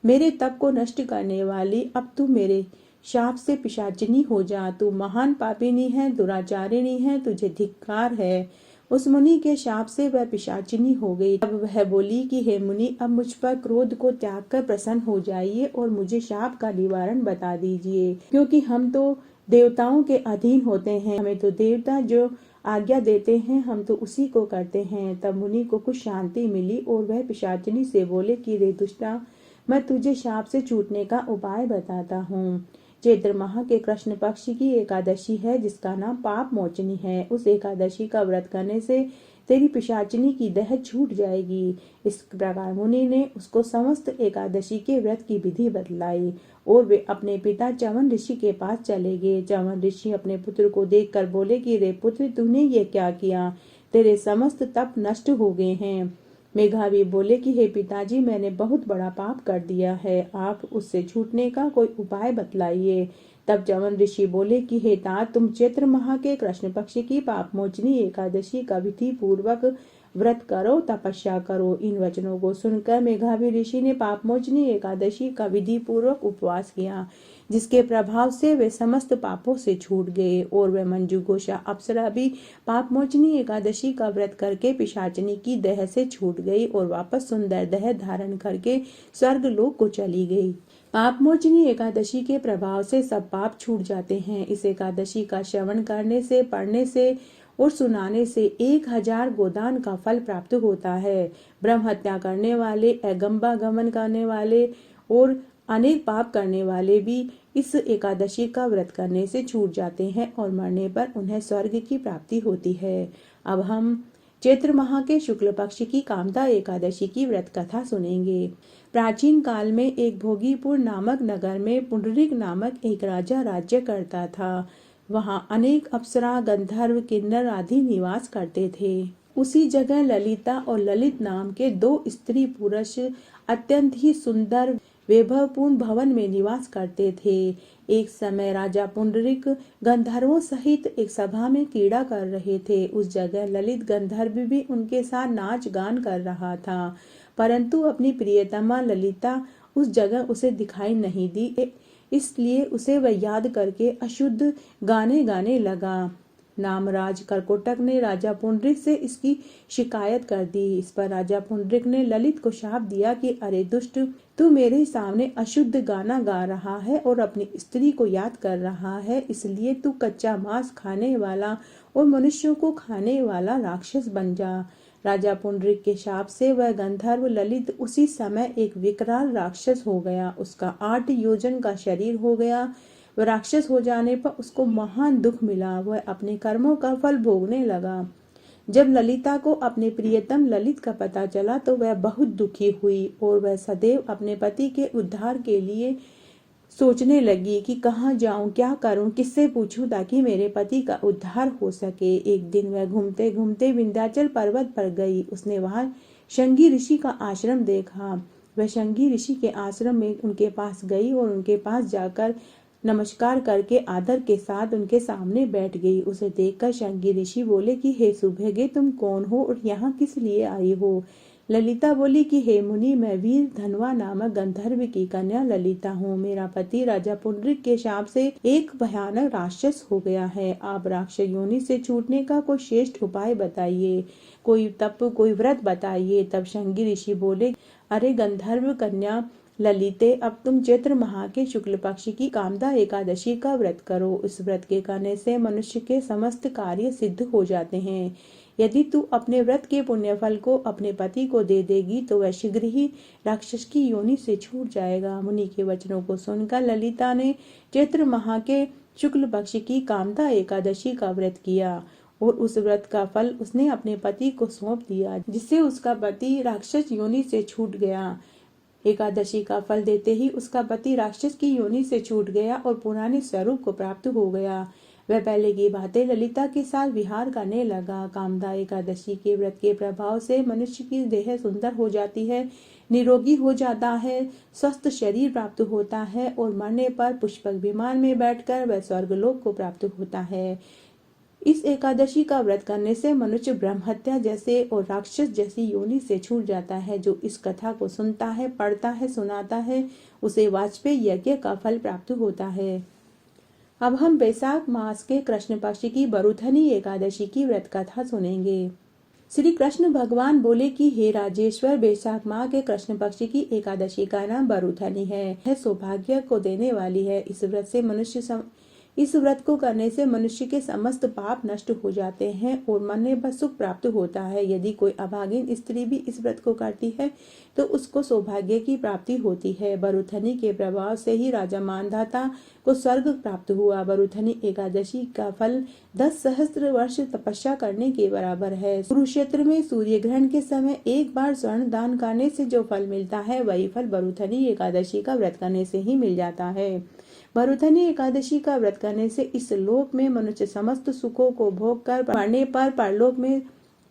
मेरे तप को नष्ट करने वाली, अब तू मेरे शाप से पिशाचिनी हो जा। तू महान पापिनी है, दुराचारिणी है, तुझे धिक्कार है। उस मुनि के शाप से वह पिशाचिनी हो गई। अब वह बोली कि हे मुनि, अब मुझ पर क्रोध को त्याग कर प्रसन्न हो जाइए और मुझे शाप का निवारण बता दीजिए, क्योंकि हम तो देवताओं के अधीन होते हैं, हमें तो देवता जो आज्ञा देते हैं हम तो उसी को करते हैं। तब मुनि को कुछ शांति मिली और वह पिशाचिनी से बोले कि रे दुष्टा, मैं तुझे शाप से छूटने का उपाय बताता हूँ। चैत्र माह के कृष्ण पक्ष की एकादशी है जिसका नाम पाप मोचनी है। उस एकादशी का व्रत करने से तेरी पिशाचिनी की दह छूट जाएगी। इस प्रकार मुनि ने उसको समस्त एकादशी के व्रत की विधि बतलाई और वे अपने पिता च्यवन ऋषि के पास चले गए। च्यवन ऋषि अपने पुत्र को देखकर बोले कि रे पुत्र, तूने ये क्या किया? तेरे समस्त तप नष्ट हो गए हैं। मेघावी बोले कि हे पिताजी, मैंने बहुत बड़ा पाप कर दिया है, आप उससे छूटने का कोई उपाय बतलाइए। तब च्यवन ऋषि बोले कि हे तात, तुम चैत्र माह के कृष्ण पक्ष की पाप मोचनी एकादशी का विधि पूर्वक व्रत करो, तपस्या करो। इन वचनों को सुनकर मेघावी ऋषि ने पाप मोचनी एकादशी का विधि पूर्वक उपवास किया, जिसके प्रभाव से वे समस्त पापों से छूट गए और वे मंजू घोषा अप्सरा भी पाप मोचनी एकादशी का व्रत करके पिशाचिनी की दह से छूट गई और वापस सुंदर देह धारण करके स्वर्ग लोक को चली गई। पाप मोचनी एकादशी के प्रभाव से सब पाप छूट जाते हैं। इस एकादशी का श्रवण करने से, पढ़ने से और सुनाने से 1000 गोदान का फल प्राप्त होता है। ब्रह्म हत्या करने वाले, अगंबा गमन करने वाले और अनेक पाप करने वाले भी इस एकादशी का व्रत करने से छूट जाते हैं और मरने पर उन्हें स्वर्ग की प्राप्ति होती है। अब हम चैत्र माह के शुक्ल पक्ष की कामदा एकादशी की व्रत कथा सुनेंगे। प्राचीन काल में एक भोगीपुर नामक नगर में पुंडरीक नामक एक राजा राज्य करता था। वहाँ अनेक अप्सरा, गंधर्व, किन्नर आदि निवास करते थे। उसी जगह ललिता और ललित नाम के 2 स्त्री पुरुष अत्यंत ही सुंदर वैभवपूर्ण भवन में निवास करते थे। एक समय राजा पुंडरीक गंधर्वों सहित एक सभा में क्रीड़ा कर रहे थे। उस जगह ललित गंधर्व भी उनके साथ नाच गान कर रहा था, परंतु अपनी प्रियतमा ललिता उस जगह उसे दिखाई नहीं दी, इसलिए उसे वह याद करके अशुद्ध गाने गाने लगा। नामराज करकोटक ने राजा पुंडरीक से इसकी शिकायत कर दी। इस पर राजा पुंडरीक ने ललित को शाप दिया कि अरे दुष्ट, तू मेरे सामने अशुद्ध गाना गा रहा है और अपनी स्त्री को याद कर रहा है, इसलिए तू कच्चा मांस खाने वाला और मनुष्यों को खाने वाला राक्षस बन जा। राजा पुंडरीक के शाप से वह गंधर्व ललित उसी समय एक विकराल राक्षस हो गया। उसका 8 योजन का शरीर हो गया। वह राक्षस हो जाने पर उसको महान दुख मिला। वह अपने कर्मों का फल भोगने लगा। जब ललिता को अपने प्रियतम ललित का पता चला तो वह बहुत दुखी हुई और वह सदैव अपने पति के उद्धार के लिए सोचने लगी कि कहाँ जाऊं, क्या करूं, किससे पूछूं ताकि मेरे पति का उद्धार हो सके। एक दिन वह घूमते घूमते विंध्याचल पर्वत पर गई। उसने वहां शंगी ऋषि का आश्रम देखा। वह शंगी ऋषि के आश्रम में उनके पास गई और उनके पास जाकर नमस्कार करके आदर के साथ उनके सामने बैठ गई। उसे देखकर शंगी ऋषि बोले कि हे सुभगे, तुम कौन हो और यहाँ किस लिए आई हो? ललिता बोली कि हे मुनि, मैं वीर धनवा नामक गंधर्व की कन्या ललिता हूँ। मेरा पति राजा पुंडरीक के शाप से एक भयानक राक्षस हो गया है। आप राक्षस योनि से छूटने का कोई श्रेष्ठ उपाय बताइए, कोई तप, कोई व्रत बताइए। तब शंगी ऋषि बोले, अरे गंधर्व कन्या ललिते, अब तुम चैत्र माह के शुक्ल पक्ष की कामदा एकादशी का व्रत करो। इस व्रत के करने से मनुष्य के समस्त कार्य सिद्ध हो जाते हैं। यदि तू अपने व्रत के पुण्य फल को अपने पति को दे देगी तो वह शीघ्र ही राक्षस की योनि से छूट जाएगा। मुनि के वचनों को सुनकर ललिता ने चैत्र माह के शुक्ल पक्ष की कामदा एकादशी का व्रत किया और उस व्रत का फल उसने अपने पति को सौंप दिया, जिससे उसका पति राक्षस योनि से छूट गया। एकादशी का फल देते ही उसका पति राक्षस की योनि से छूट गया और पुराने स्वरूप को प्राप्त हो गया। वह पहले की बातें ललिता के साथ विहार करने लगा। कामदा एकादशी के व्रत के प्रभाव से मनुष्य की देह सुंदर हो जाती है, निरोगी हो जाता है, स्वस्थ शरीर प्राप्त होता है और मरने पर पुष्पक विमान में बैठकर वह स्वर्गलोक को प्राप्त होता है। इस एकादशी का व्रत करने से मनुष्य ब्रह्महत्या जैसे और राक्षस जैसी योनि से छूट जाता है। जो इस कथा को सुनता है, पढ़ता है, सुनाता है, उसे वाजपेयी यज्ञ का फल प्राप्त होता है। अब हम बैसाख मास के कृष्ण पक्ष की बरुथनी एकादशी की व्रत कथा सुनेंगे। श्री कृष्ण भगवान बोले कि हे राजेश्वर, बैसाख माह के कृष्ण पक्ष की एकादशी का नाम बरुथनी है। यह सौभाग्य को देने वाली है। इस व्रत को करने से मनुष्य के समस्त पाप नष्ट हो जाते हैं और मरने पर सुख प्राप्त होता है। यदि कोई अभागिन स्त्री भी इस व्रत को करती है तो उसको सौभाग्य की प्राप्ति होती है। बरुथनी के प्रभाव से ही राजा मानधाता को स्वर्ग प्राप्त हुआ। बरुथनी एकादशी का फल 10 सहस्त्र वर्ष तपस्या करने के बराबर है। कुरुक्षेत्र में सूर्य ग्रहण के समय एक बार स्वर्ण दान करने से जो फल मिलता है, वही फल बरुथनी एकादशी का व्रत करने से ही मिल जाता है। बरुथनी एकादशी का व्रत करने से इस लोक में मनुष्य समस्त सुखों को भोग कर मरने पर परलोक में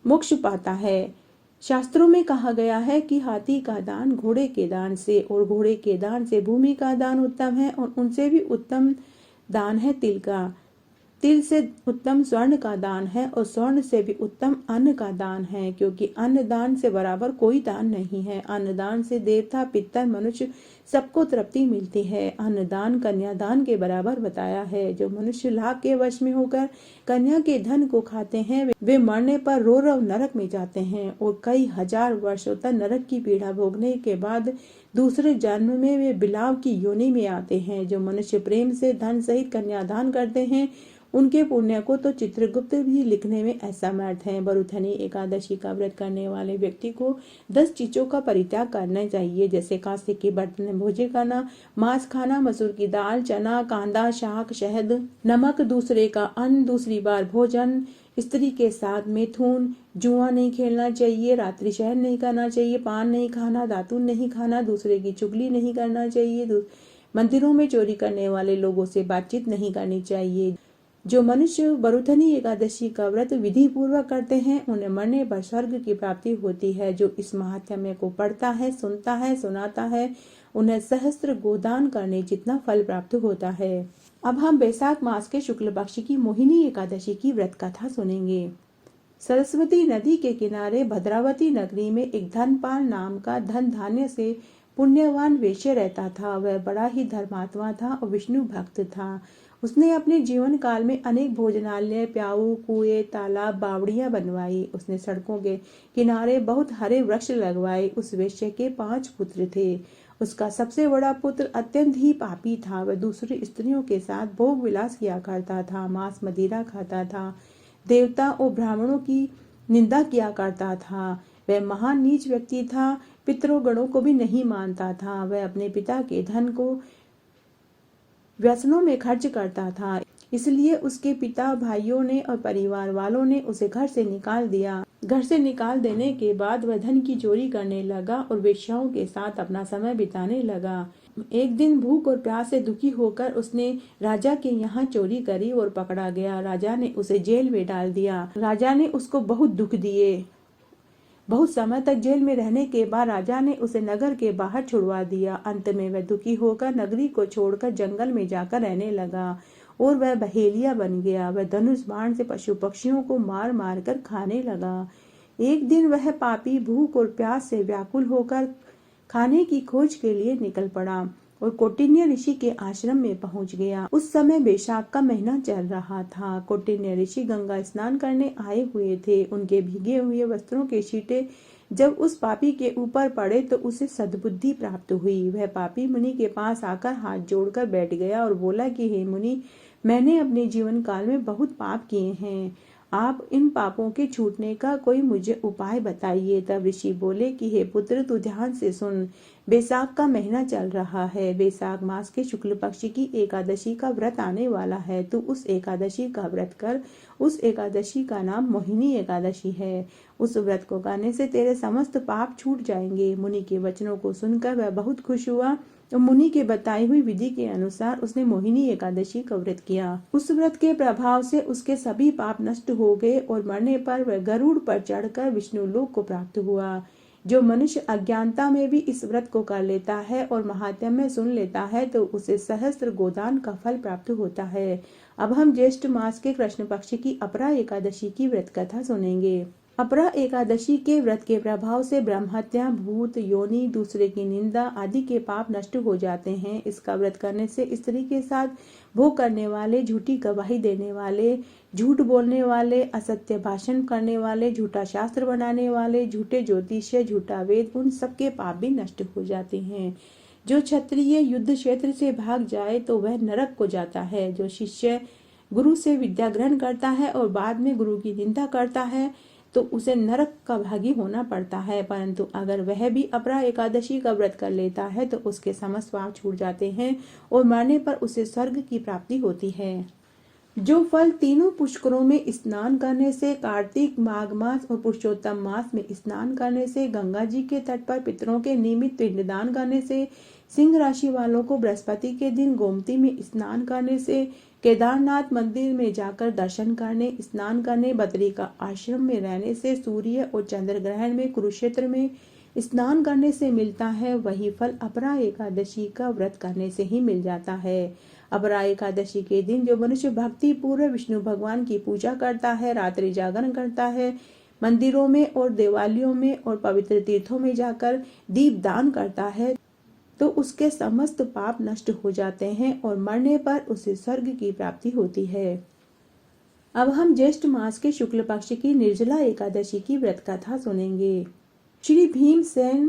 मोक्ष पाता है। शास्त्रों में कहा गया है कि हाथी का दान घोड़े के दान से और घोड़े के दान से भूमि का दान उत्तम है और उनसे भी उत्तम दान है तिल का। तिल से उत्तम स्वर्ण का दान है और स्वर्ण से भी उत्तम अन्न का दान है, क्योंकि अन्न दान से बराबर कोई दान नहीं है। अन्न दान से देवता, पितर, मनुष्य सबको तृप्ति मिलती है। अन्न दान कन्यादान के बराबर बताया है। जो मनुष्य लाभ के वश में होकर कन्या के धन को खाते हैं, वे मरने पर रो नरक में जाते हैं और कई हजार वर्षों तक नरक की पीड़ा भोगने के बाद दूसरे जन्म में वे बिलाव की योनि में आते हैं। जो मनुष्य प्रेम से धन सहित कन्यादान करते हैं, उनके पुण्य को तो चित्रगुप्त भी लिखने में असमर्थ है। बरुथनी एकादशी का व्रत करने वाले व्यक्ति को 10 चीजों का परित्याग करना चाहिए, जैसे कांसे के बर्तन में भोजन करना, मांस खाना, मसूर की दाल, चना, कांदा, शाक, शहद, नमक, दूसरे का अन्न, दूसरी बार भोजन, स्त्री के साथ मैथुन, जुआ नहीं खेलना चाहिए, रात्रि शयन नहीं करना चाहिए, पान नहीं खाना, दातून नहीं खाना, दूसरे की चुगली नहीं करना चाहिए, मंदिरों में चोरी करने वाले लोगों से बातचीत नहीं करनी चाहिए। जो मनुष्य बरुथनी एकादशी का व्रत विधि पूर्वक करते हैं, उन्हें मरने पर स्वर्ग की प्राप्ति होती है। जो इस महात्म्य को पढ़ता है, सुनता है, सुनाता है, उन्हें सहस्त्र गोदान करने जितना फल प्राप्त होता है। अब हम बैसाख मास के शुक्ल पक्ष की मोहिनी एकादशी की व्रत कथा सुनेंगे। सरस्वती नदी के किनारे भद्रावती नगरी में एक धनपाल नाम का धन धान्य से पुण्यवान वैश्य रहता था। वह बड़ा ही धर्मात्मा था और विष्णु भक्त था। उसने अपने जीवन काल में अनेक भोजनालय, प्याऊ, कुएं, तालाब, बावड़ियां बनवाई। उसने सड़कों के किनारे बहुत हरे वृक्ष लगवाए। उस वैश्य के 5 पुत्र थे। उसका सबसे बड़ा पुत्र अत्यंत ही पापी था। वह दूसरी स्त्रियों के साथ भोग विलास किया करता था, मांस मदिरा खाता था, देवता और ब्राह्मणों की निंदा किया करता था। वह महान नीच व्यक्ति था, पितरों को भी नहीं मानता था। वह अपने पिता के धन को व्यसनों में खर्च करता था, इसलिए उसके पिता, भाइयों ने और परिवार वालों ने उसे घर से निकाल दिया। घर से निकाल देने के बाद वह धन की चोरी करने लगा और वेश्याओं के साथ अपना समय बिताने लगा। एक दिन भूख और प्यास से दुखी होकर उसने राजा के यहाँ चोरी करी और पकड़ा गया। राजा ने उसे जेल में डाल दिया। राजा ने उसको बहुत दुख दिए। बहुत समय तक जेल में रहने के बाद राजा ने उसे नगर के बाहर छुड़वा दिया। अंत में वह दुखी होकर नगरी को छोड़कर जंगल में जाकर रहने लगा और वह बहेलिया बन गया। वह धनुष बाण से पशु पक्षियों को मार मार कर खाने लगा। एक दिन वह पापी भूख और प्यास से व्याकुल होकर खाने की खोज के लिए निकल पड़ा और कौटिन्य ऋषि के आश्रम में पहुंच गया। उस समय बैसाख का महीना चल रहा था। कौटिन्य ऋषि गंगा स्नान करने आए हुए थे। उनके भीगे हुए वस्त्रों के छींटे जब उस पापी के ऊपर पड़े तो उसे सद्बुद्धि प्राप्त हुई। वह पापी मुनि के पास आकर हाथ जोड़कर बैठ गया और बोला कि हे मुनि, मैंने अपने जीवन काल में बहुत पाप किए हैं आप इन पापों के छूटने का कोई मुझे उपाय बताइए। तब ऋषि बोले कि हे पुत्र, तू ध्यान से सुन। बैसाख का महीना चल रहा है। बैसाख मास के शुक्ल पक्ष की एकादशी का व्रत आने वाला है। तू उस एकादशी का व्रत कर। उस एकादशी का नाम मोहिनी एकादशी है। उस व्रत को करने से तेरे समस्त पाप छूट जाएंगे। मुनि के वचनों को सुनकर वह बहुत खुश हुआ। तो मुनि के बताई हुई विधि के अनुसार उसने मोहिनी एकादशी का व्रत किया। उस व्रत के प्रभाव से उसके सभी पाप नष्ट हो गए और मरने पर वह गरुड़ पर चढ़कर विष्णु लोक को प्राप्त हुआ। जो मनुष्य अज्ञानता में भी इस व्रत को कर लेता है और महात्म्य सुन लेता है तो उसे सहस्त्र गोदान का फल प्राप्त होता है। अब हम ज्येष्ठ मास के कृष्ण पक्ष की अपरा एकादशी की व्रत कथा सुनेंगे। अपरा एकादशी के व्रत के प्रभाव से ब्रह्महत्या, भूत योनि, दूसरे की निंदा आदि के पाप नष्ट हो जाते हैं। इसका व्रत करने से स्त्री के साथ भोग करने वाले, झूठी गवाही देने वाले, झूठ बोलने वाले, असत्य भाषण करने वाले, झूठा शास्त्र बनाने वाले, झूठे ज्योतिष्य, झूठा वेद, उन सबके पाप भी नष्ट हो जाते हैं। जो क्षत्रिय युद्ध क्षेत्र से भाग जाए तो वह नरक को जाता है। जो शिष्य गुरु से विद्या ग्रहण करता है और बाद में गुरु की निंदा करता है तो उसे नरक का भागी होना पड़ता है। परंतु अगर वह भी अपरा एकादशी का व्रत कर लेता है तो उसके समस्त पाप छूट जाते हैं और मरने पर उसे स्वर्ग की प्राप्ति होती है। जो फल तीनों पुष्करों में स्नान करने से, कार्तिक, माघ मास और पुरुषोत्तम मास में स्नान करने से, गंगा जी के तट पर पितरों के नियमित पिंडदान करने से, सिंह राशि वालों को बृहस्पति के दिन गोमती में स्नान करने से, केदारनाथ मंदिर में जाकर दर्शन करने, स्नान करने, बद्री का आश्रम में रहने से, सूर्य और चंद्र ग्रहण में कुरुक्षेत्र में स्नान करने से मिलता है, वही फल अपरा एकादशी का व्रत करने से ही मिल जाता है। अपरा एकादशी के दिन जो मनुष्य भक्ति पूर्व विष्णु भगवान की पूजा करता है, रात्रि जागरण करता है, मंदिरों में और देवालयों में और पवित्र तीर्थों में जाकर दीप दान करता है तो उसके समस्त पाप नष्ट हो जाते हैं और मरने पर उसे स्वर्ग की प्राप्ति होती है। अब हम ज्येष्ठ मास के शुक्ल पक्ष की निर्जला एकादशी की व्रत कथा सुनेंगे। श्री भीमसेन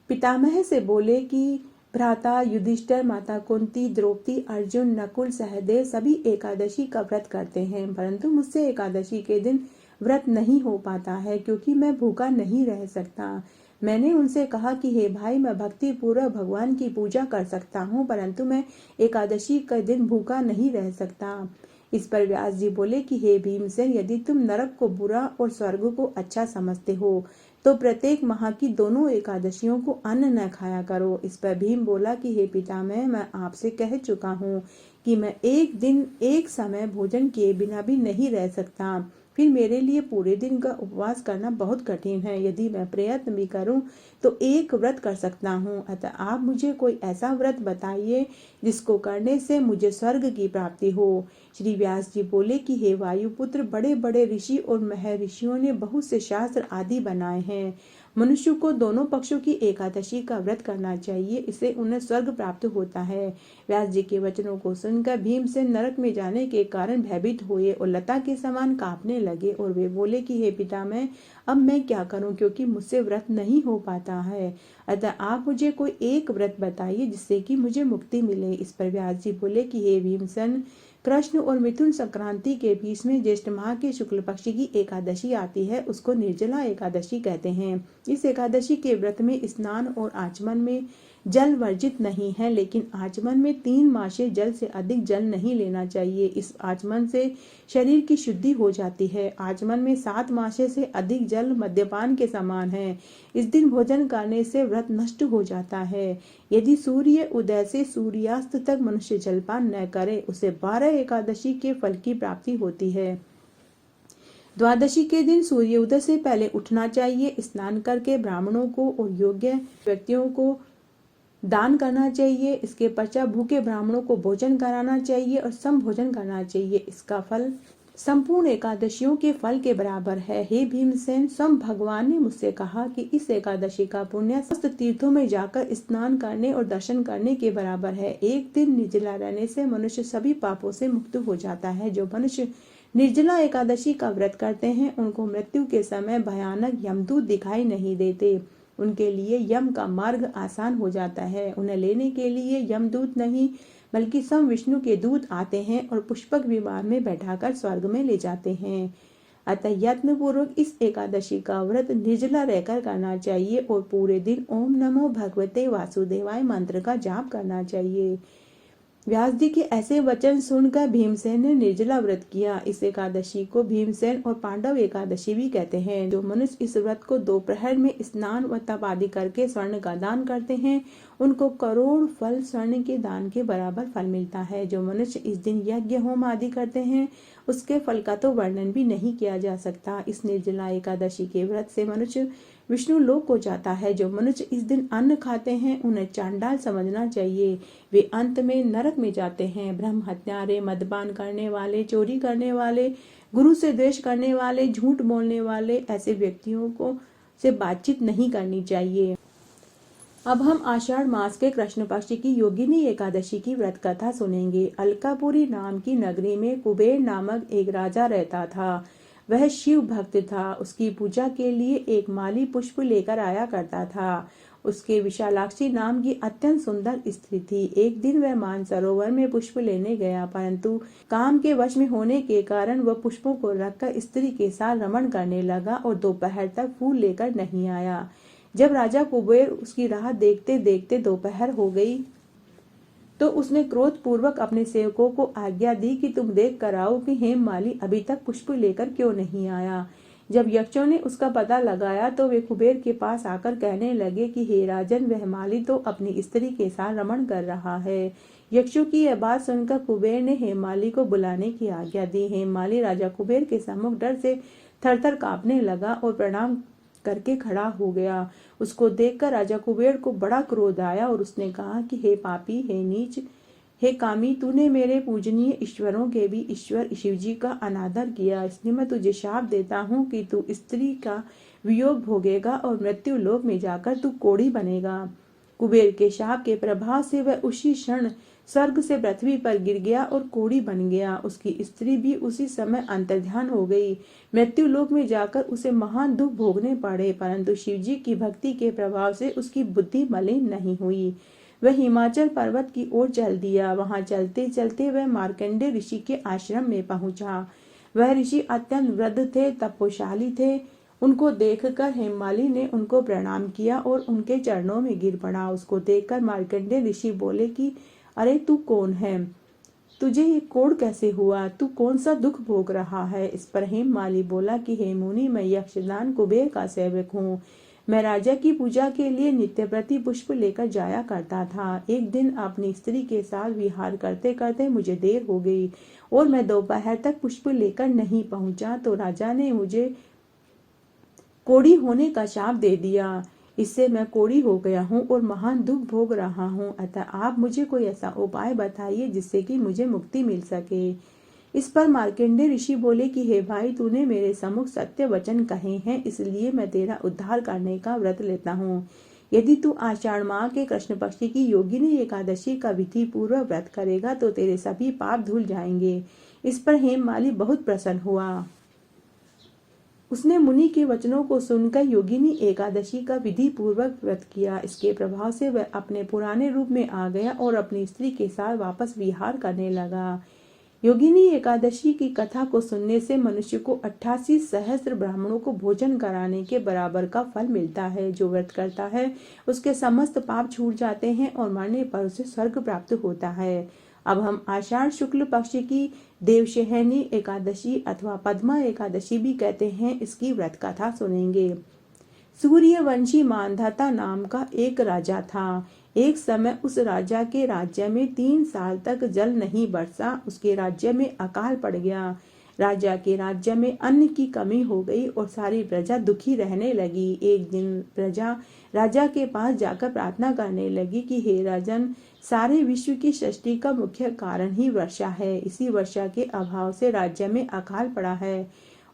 पितामह से बोले कि भ्राता युधिष्ठिर, माता कुंती, द्रौपदी, अर्जुन, नकुल, सहदेव सभी एकादशी का व्रत करते हैं, परंतु मुझसे एकादशी के दिन व्रत नहीं हो पाता है क्योंकि मैं भूखा नहीं रह सकता। मैंने उनसे कहा कि हे भाई, मैं भक्ति पूर्वक भगवान की पूजा कर सकता हूँ, परंतु मैं एकादशी के दिन भूखा नहीं रह सकता। इस पर व्यास जी बोले कि हे भीमसेन, यदि तुम नरक को बुरा और स्वर्ग को अच्छा समझते हो तो प्रत्येक माह की दोनों एकादशियों को अन्न न खाया करो। इस पर भीम बोला कि हे पितामह, मैं आपसे कह चुका हूँ कि मैं एक दिन एक समय भोजन किए बिना भी नहीं रह सकता, फिर मेरे लिए पूरे दिन का उपवास करना बहुत कठिन है। यदि मैं प्रयत्न भी करूं तो एक व्रत कर सकता हूं, अतः आप मुझे कोई ऐसा व्रत बताइए जिसको करने से मुझे स्वर्ग की प्राप्ति हो। श्री व्यास जी बोले कि हे वायुपुत्र, बड़े बड़े ऋषि और महर्षियों ने बहुत से शास्त्र आदि बनाए हैं। मनुष्य को दोनों पक्षों की एकादशी का व्रत करना चाहिए, इससे उन्हें स्वर्ग प्राप्त होता है। व्यास जी के वचनों को सुनकर भीमसेन नरक में जाने के कारण भयभीत हुए और लता के समान कांपने लगे और वे बोले कि हे पितामह, अब मैं क्या करूं क्योंकि मुझसे व्रत नहीं हो पाता है, अतः आप मुझे कोई एक व्रत बताइए जिससे कि मुझे मुक्ति मिले। इस पर व्यास जी बोले कि हे भीमसेन, कृष्ण और मिथुन संक्रांति के बीच में ज्येष्ठ माह के शुक्ल पक्ष की एकादशी आती है, उसको निर्जला एकादशी कहते हैं। इस एकादशी के व्रत में स्नान और आचमन में जल वर्जित नहीं है, लेकिन आचमन में 3 मासे जल से अधिक जल नहीं लेना चाहिए। इस आचमन से शरीर की शुद्धि हो जाती है। आचमन में 7 मासे से अधिक जल मद्यपान के समान है। इस दिन भोजन करने से व्रत नष्ट हो जाता है। यदि सूर्य उदय से सूर्यास्त तक मनुष्य जलपान न करे, उसे 12 एकादशी के फल की प्राप्ति होती है। द्वादशी के दिन सूर्योदय से पहले उठना चाहिए। स्नान करके ब्राह्मणों को और योग्य व्यक्तियों को दान करना चाहिए। इसके पश्चात भूखे ब्राह्मणों को भोजन कराना चाहिए और सम भोजन करना चाहिए। इसका फल संपूर्ण एकादशियों के फल के बराबर है। हे भीमसेन, स्वयं भगवान ने मुझसे कहा कि इस एकादशी का पुण्य समस्त तीर्थों में जाकर स्नान करने और दर्शन करने के बराबर है। एक दिन निर्जला रहने से मनुष्य सभी पापों से मुक्त हो जाता है। जो मनुष्य निर्जला एकादशी का व्रत करते हैं उनको मृत्यु के समय भयानक यमदूत दिखाई नहीं देते। उनके लिए यम का मार्ग आसान हो जाता है। उन्हें लेने के लिए यमदूत नहीं बल्कि स्वयं विष्णु के दूत आते हैं और पुष्पक विमान में बैठाकर स्वर्ग में ले जाते हैं। अतः यत्न पूर्वक इस एकादशी का व्रत निर्जला रहकर करना चाहिए और पूरे दिन ओम नमो भगवते वासुदेवाय मंत्र का जाप करना चाहिए। व्यास जी के ऐसे वचन सुनकर भीमसेन ने निर्जला व्रत किया। इस एकादशी को भीमसेन और पांडव एकादशी भी कहते हैं। जो मनुष्य इस व्रत को दोपहर में स्नान व तप आदि करके स्वर्ण का दान करते हैं, उनको करोड़ फल स्वर्ण के दान के बराबर फल मिलता है। जो मनुष्य इस दिन यज्ञ होम आदि करते हैं, उसके फल का तो वर्णन भी नहीं किया जा सकता। इस निर्जला एकादशी के व्रत से मनुष्य विष्णु लोक को जाता है। जो मनुष्य इस दिन अन्न खाते हैं, उन्हें चांडाल समझना चाहिए। वे अंत में नरक में जाते हैं। ब्रह्म हत्यारे, मदपान करने वाले, चोरी करने वाले, गुरु से द्वेष करने वाले, झूठ बोलने वाले, ऐसे व्यक्तियों को से बातचीत नहीं करनी चाहिए। अब हम आषाढ़ मास के कृष्ण पक्ष की योगिनी एकादशी की व्रत कथा सुनेंगे। अलकापुरी नाम की नगरी में कुबेर नामक एक राजा रहता था। वह शिव भक्त था। उसकी पूजा के लिए एक माली पुष्प लेकर आया करता था। उसके विशालाक्षी नाम की अत्यंत सुंदर स्त्री थी। एक दिन वह मानसरोवर में पुष्प लेने गया, परंतु काम के वश में होने के कारण वह पुष्पों को रखकर स्त्री के साथ रमण करने लगा और दोपहर तक फूल लेकर नहीं आया। जब राजा कुबेर उसकी राह देखते देखते दोपहर हो गई, तो उसने क्रोध पूर्वक अपने सेवकों को आज्ञा दी कि तुम देख कर आओ कि हेममाली अभी तक पुष्प लेकर क्यों नहीं आया। जब यक्षों ने उसका पता लगाया तो वे कुबेर के पास आकर कहने लगे कि हे राजन, वह माली तो अपनी स्त्री के साथ रमण कर रहा है। यक्षों की यह बात सुनकर कुबेर ने हेममाली को बुलाने की आज्ञा दी। हेममाली राजा कुबेर के सम्मुख डर से थरथर कांपने लगा और प्रणाम करके खड़ा हो गया। उसको देखकर राजा कुबेर को बड़ा क्रोध आया और उसने कहा कि हे पापी, हे नीच, हे कामी, तूने मेरे पूजनीय ईश्वरों के भी ईश्वर शिवजी का अनादर किया। इसलिए मैं तुझे शाप देता हूँ कि तू स्त्री का वियोग भोगेगा और मृत्यु लोक में जाकर तू कोढ़ी बनेगा। कुबेर के शाप के प्रभाव से वह उसी क्षण स्वर्ग से पृथ्वी पर गिर गया और कोढ़ी बन गया। उसकी स्त्री भी उसी समय अंतर्ध्यान हो गई। मृत्यु लोक में जाकर उसे महान दुख भोगने पड़े, परंतु शिवजी की भक्ति के प्रभाव से उसकी बुद्धि मलिन नहीं हुई। वह हिमाचल पर्वत की ओर चल दिया। वहां चलते चलते वह मार्कंडे ऋषि के आश्रम में पहुंचा। वह ऋषि अत्यंत वृद्ध थे, तपस्वी थे। उनको देखकर हेममाली ने उनको प्रणाम किया और उनके चरणों में गिर पड़ा। उसको देखकर मार्कंडे ऋषि बोले कि अरे तू कौन है? तुझे ये कोढ़ कैसे हुआ? तू कौन सा दुख भोग रहा है? इस पर हेममाली बोला कि हे मुनि, मैं यक्षदान कुबेर का सेवक हूँ। मैं राजा की पूजा के लिए नित्य प्रति पुष्प लेकर जाया करता था। एक दिन अपनी स्त्री के साथ विहार करते करते मुझे देर हो गई और मैं दोपहर तक पुष्प लेकर नहीं पहुंचा, तो राजा ने मुझे कोढ़ी होने का शाप दे दिया। इससे मैं कोढ़ी हो गया हूँ और महान दुख भोग रहा हूँ। अतः आप मुझे कोई ऐसा उपाय बताइए जिससे कि मुझे मुक्ति मिल सके। इस पर मार्कंडे ऋषि बोले कि हे भाई, तूने मेरे सम्मुख सत्य वचन कहे हैं, इसलिए मैं तेरा उद्धार करने का व्रत लेता हूँ। यदि तू आषाढ़ माह के कृष्ण पक्ष की योगिनी एकादशी का विधि पूर्वक व्रत करेगा तो तेरे सभी पाप धुल जाएंगे। इस पर हेममाली बहुत प्रसन्न हुआ। उसने मुनि के वचनों को सुनकर योगिनी एकादशी का विधि पूर्वक व्रत किया। इसके प्रभाव से वह अपने पुराने रूप में आ गया और अपनी स्त्री के साथ वापस विहार करने लगा। योगिनी एकादशी की कथा को सुनने से मनुष्य को 88 सहस्त्र ब्राह्मणों को भोजन कराने के बराबर का फल मिलता है। जो व्रत करता है उसके समस्त पाप छूट जाते हैं और मरने पर उसे स्वर्ग प्राप्त होता है। अब हम आषाढ़ शुक्ल पक्ष की देवशयनी एकादशी अथवा पद्मा एकादशी भी कहते हैं, इसकी व्रत कथा सुनेंगे। सूर्यवंशी मांधाता नाम का एक राजा था। एक समय उस राजा के राज्य में 3 साल तक जल नहीं बरसा। उसके राज्य में अकाल पड़ गया। राजा के राज्य में अन्न की कमी हो गई और सारी प्रजा दुखी रहने लगी। एक दिन प्रजा राजा के पास जाकर प्रार्थना करने लगी कि हे राजन, सारे विश्व की सृष्टि का मुख्य कारण ही वर्षा है। इसी वर्षा के अभाव से राज्य में अकाल पड़ा है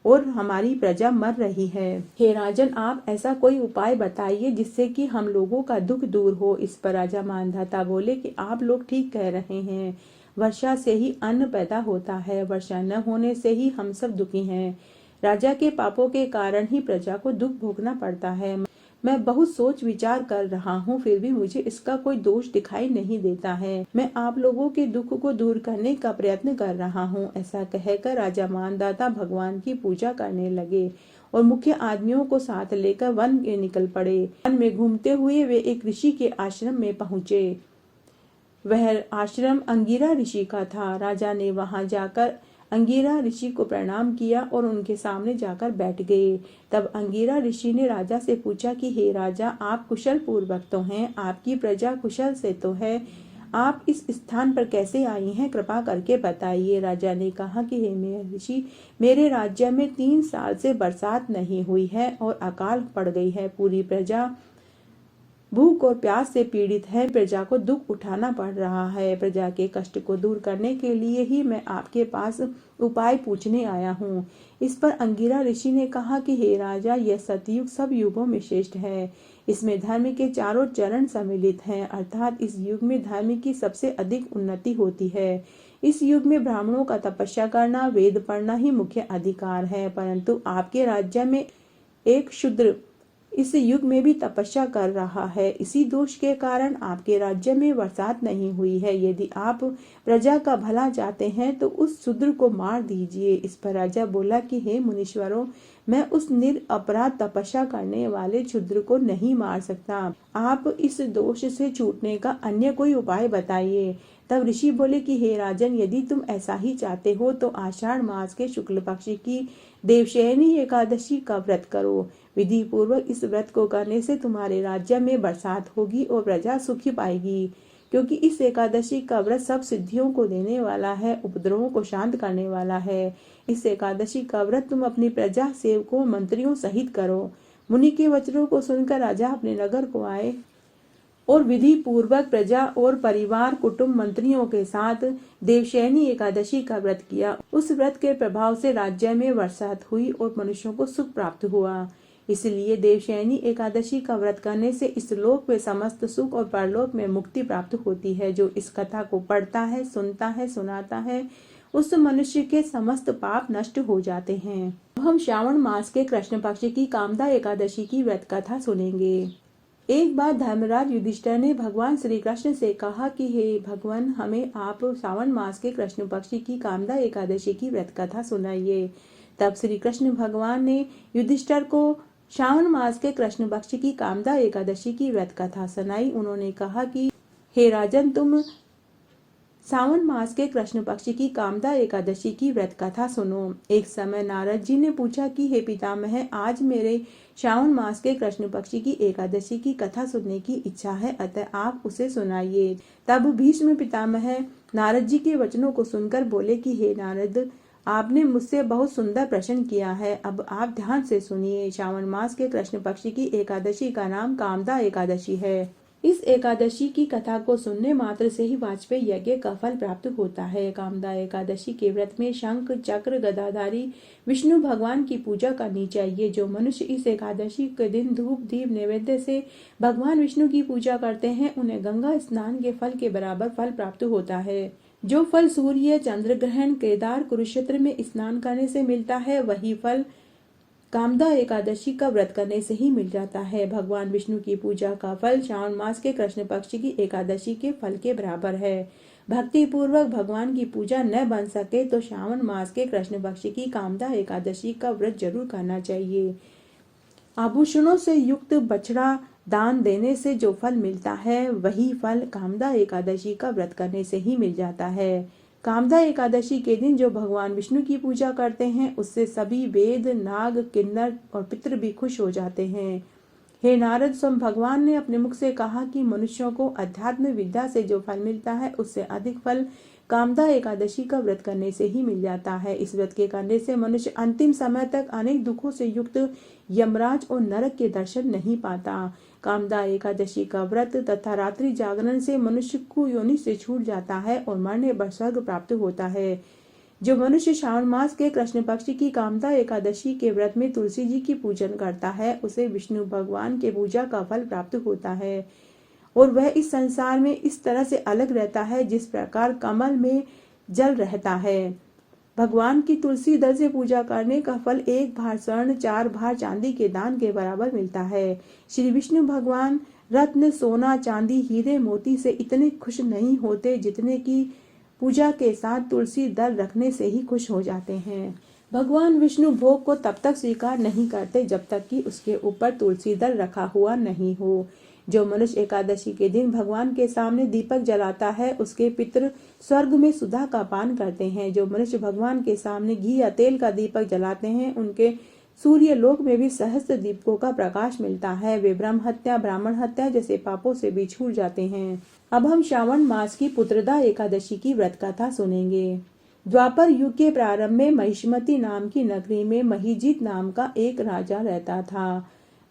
और हमारी प्रजा मर रही है। हे राजन, आप ऐसा कोई उपाय बताइए जिससे कि हम लोगों का दुख दूर हो। इस पर राजा मांधाता बोले कि आप लोग ठीक कह रहे हैं। वर्षा से ही अन्न पैदा होता है। वर्षा न होने से ही हम सब दुखी हैं। राजा के पापों के कारण ही प्रजा को दुख भोगना पड़ता है। मैं बहुत सोच विचार कर रहा हूँ, फिर भी मुझे इसका कोई दोष दिखाई नहीं देता है। मैं आप लोगों के दुख को दूर करने का प्रयत्न कर रहा हूँ। ऐसा कहकर राजा मानदाता भगवान की पूजा करने लगे और मुख्य आदमियों को साथ लेकर वन में निकल पड़े। वन में घूमते हुए वे एक ऋषि के आश्रम में पहुंचे। वह आश्रम अंगिरा ऋषि का था। राजा ने वहां जाकर अंगिरा ऋषि को प्रणाम किया और उनके सामने जाकर बैठ गए। तब अंगिरा ऋषि ने राजा से पूछा कि हे राजा, आप कुशल पूर्वक तो हैं, आपकी प्रजा कुशल से तो है, आप इस स्थान पर कैसे आई हैं, कृपा करके बताइए। राजा ने कहा कि हे मेरे ऋषि, मेरे राज्य में 3 साल से बरसात नहीं हुई है और अकाल पड़ गई है। पूरी प्रजा भूख और प्यास से पीड़ित है। प्रजा को दुख उठाना पड़ रहा है। प्रजा के कष्ट को दूर करने के लिए ही मैं आपके पास उपाय पूछने आया हूँ। इस पर अंगिरा ऋषि ने कहा कि हे राजा, यह सतयुग सब युगों में श्रेष्ठ है। इसमें धर्म के चारों चरण सम्मिलित हैं, अर्थात इस युग में धर्म की सबसे अधिक उन्नति होती है। इस युग में ब्राह्मणों का तपस्या करना, वेद पढ़ना ही मुख्य अधिकार है, परंतु आपके राज्य में एक शूद्र इस युग में भी तपस्या कर रहा है। इसी दोष के कारण आपके राज्य में बरसात नहीं हुई है। यदि आप प्रजा का भला चाहते हैं तो उस शूद्र को मार दीजिए। इस पर राजा बोला कि हे मुनीश्वरों, मैं उस निरपराध तपस्या करने वाले शूद्र को नहीं मार सकता। आप इस दोष से छूटने का अन्य कोई उपाय बताइए। तब ऋषि बोले कि हे राजन, यदि तुम ऐसा ही चाहते हो तो आषाढ़ मास के शुक्ल पक्ष की देवशयनी एकादशी का व्रत करो। विधि पूर्वक इस व्रत को करने से तुम्हारे राज्य में बरसात होगी और प्रजा सुखी पाएगी, क्योंकि इस एकादशी का व्रत सब सिद्धियों को देने वाला है, उपद्रवों को शांत करने वाला है। इस एकादशी का व्रत तुम अपनी प्रजा, सेवकों, मंत्रियों सहित करो। मुनि के वचनों को सुनकर राजा अपने नगर को आए और विधि पूर्वक प्रजा और परिवार, कुटुंब, मंत्रियों के साथ देवशयनी एकादशी का व्रत किया। उस व्रत के प्रभाव से राज्य में बरसात हुई और मनुष्यों को सुख प्राप्त हुआ। इसलिए देवशयनी एकादशी का व्रत करने से इस लोक में समस्त सुख और परलोक में मुक्ति प्राप्त होती है। जो इस कथा को पढ़ता है, सुनता है, सुनाता है, उस मनुष्य के समस्त पाप नष्ट हो जाते हैं। हम श्रावण मास के कृष्ण पक्ष की कामदा एकादशी की व्रत कथा सुनेंगे। एक बार धर्मराज युधिष्ठिर ने भगवान श्री कृष्ण से कहा कि हे भगवान, हमें आप श्रावण मास के कृष्ण पक्ष की कामदा एकादशी की व्रत कथा सुनाइए। तब श्री कृष्ण भगवान ने युधिष्ठिर को श्रावण मास के कृष्ण पक्ष की कामदा एकादशी की व्रत कथा सुनाई। उन्होंने कहा कि हे राजन, तुम सावन मास के कृष्ण पक्ष की कामदा एकादशी की व्रत कथा सुनो। एक समय नारद जी ने पूछा कि हे पितामह, आज मेरे श्रावण मास के कृष्ण पक्ष की एकादशी की कथा सुनने की इच्छा है, अतः आप उसे सुनाइए। तब भीष्म पितामह नारद जी के वचनों को सुनकर बोले कि हे नारद, आपने मुझसे बहुत सुंदर प्रश्न किया है, अब आप ध्यान से सुनिए। श्रावण मास के कृष्ण पक्ष की एकादशी का नाम कामदा एकादशी है। इस एकादशी की कथा को सुनने मात्र से ही वाजपेयी यज्ञ का फल प्राप्त होता है। कामदा एकादशी के व्रत में शंख, चक्र, गदाधारी विष्णु भगवान की पूजा करनी चाहिए। जो मनुष्य इस एकादशी के दिन धूप, दीप, नैवेद्य से भगवान विष्णु की पूजा करते हैं, उन्हें गंगा स्नान के फल के बराबर फल प्राप्त होता है। जो फल सूर्य, चंद्र ग्रहण, केदार, कुरुक्षेत्र में स्नान करने से मिलता है, वही फल कामदा एकादशी का व्रत करने से ही मिल जाता है। भगवान विष्णु की पूजा का फल श्रावण मास के कृष्ण पक्ष की एकादशी के फल के बराबर है। भक्ति पूर्वक भगवान की पूजा न बन सके तो श्रावण मास के कृष्ण पक्ष की कामदा एकादशी का व्रत जरूर करना चाहिए। आभूषणों से युक्त बछड़ा दान देने से जो फल मिलता है, वही फल कामदा एकादशी का व्रत करने से ही मिल जाता है। कामदा एकादशी के दिन जो भगवान विष्णु की पूजा करते हैं, उससे सभी वेद, नाग, किन्नर और पितृ भी खुश हो जाते हैं। हे नारद, स्वयं भगवान ने अपने मुख से कहा कि मनुष्यों को अध्यात्म विद्या से जो फल मिलता है, उससे अधिक फल कामदा एकादशी का व्रत करने से ही मिल जाता है। इस व्रत के करने से मनुष्य अंतिम समय तक अनेक दुखों से युक्त यमराज और नरक के दर्शन नहीं पाता। कामदा एकादशी का व्रत तथा रात्रि जागरण से मनुष्य को योनि से छूट जाता है और मरने पर स्वर्ग प्राप्त होता है। जो मनुष्य श्रावण मास के कृष्ण पक्ष की कामदा एकादशी के व्रत में तुलसी जी की पूजन करता है, उसे विष्णु भगवान के पूजा का फल प्राप्त होता है और वह इस संसार में इस तरह से अलग रहता है जिस प्रकार कमल में जल रहता है। भगवान की तुलसी दल से पूजा करने का फल 1 भार स्वर्ण 4 भार चांदी के दान के बराबर मिलता है। श्री विष्णु भगवान रत्न, सोना, चांदी, हीरे, मोती से इतने खुश नहीं होते जितने की पूजा के साथ तुलसी दल रखने से ही खुश हो जाते हैं। भगवान विष्णु भोग को तब तक स्वीकार नहीं करते जब तक कि उसके ऊपर तुलसी दल रखा हुआ नहीं हो। जो मनुष्य एकादशी के दिन भगवान के सामने दीपक जलाता है उसके पितृ स्वर्ग में सुधा का पान करते हैं। जो मनुष्य भगवान के सामने घी या तेल का दीपक जलाते हैं उनके सूर्य लोक में भी सहस्त्र दीपकों का प्रकाश मिलता है। वे ब्रह्म हत्या, ब्राह्मण हत्या जैसे पापों से भी छूट जाते हैं। अब हम श्रावण मास की पुत्रदा एकादशी की व्रत कथा सुनेंगे। द्वापर युग के प्रारंभ में महिष्मती नाम की नगरी में महीजीत नाम का एक राजा रहता था।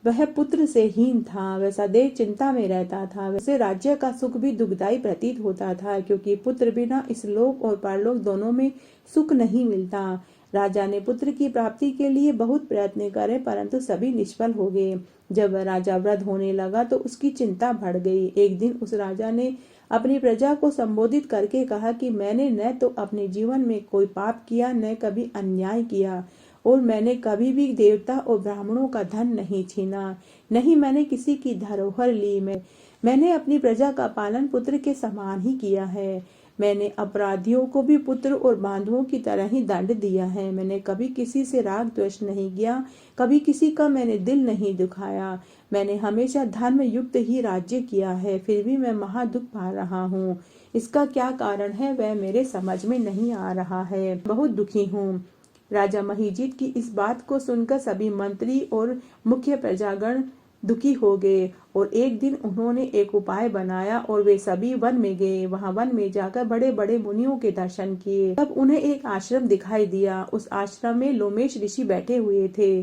वह पुत्र से हीन था, वह सदैव चिंता में रहता था। वैसे राज्य का सुख भी दुखदायी प्रतीत होता था, क्योंकि पुत्र बिना इस लोक और परलोक दोनों में सुख नहीं मिलता। राजा ने पुत्र की प्राप्ति के लिए बहुत प्रयत्न करे, परंतु सभी निष्फल हो गए। जब वह राजा वृद्ध होने लगा तो उसकी चिंता बढ़ गई। एक दिन उस राजा ने अपनी प्रजा को संबोधित करके कहा कि मैंने न तो अपने जीवन में कोई पाप किया, न कभी अन्याय किया, और मैंने कभी भी देवता और ब्राह्मणों का धन नहीं छीना, नहीं मैंने किसी की धरोहर ली। मैंने अपनी प्रजा का पालन पुत्र के समान ही किया है। मैंने अपराधियों को भी पुत्र और बांधुओं की तरह ही दंड दिया है। मैंने कभी किसी से राग द्वेष नहीं किया, कभी किसी का मैंने दिल नहीं दुखाया। मैंने हमेशा धर्म युक्त ही राज्य किया है, फिर भी मैं महादुख पा रहा हूँ। इसका क्या कारण है वह मेरे समझ में नहीं आ रहा है। बहुत दुखी हूँ। राजा महीजीत की इस बात को सुनकर सभी मंत्री और मुख्य प्रजागण दुखी हो गए और एक दिन उन्होंने एक उपाय बनाया और वे सभी वन में गए। वहां वन में जाकर बड़े बड़े मुनियों के दर्शन किए। तब उन्हें एक आश्रम दिखाई दिया। उस आश्रम में लोमेश ऋषि बैठे हुए थे।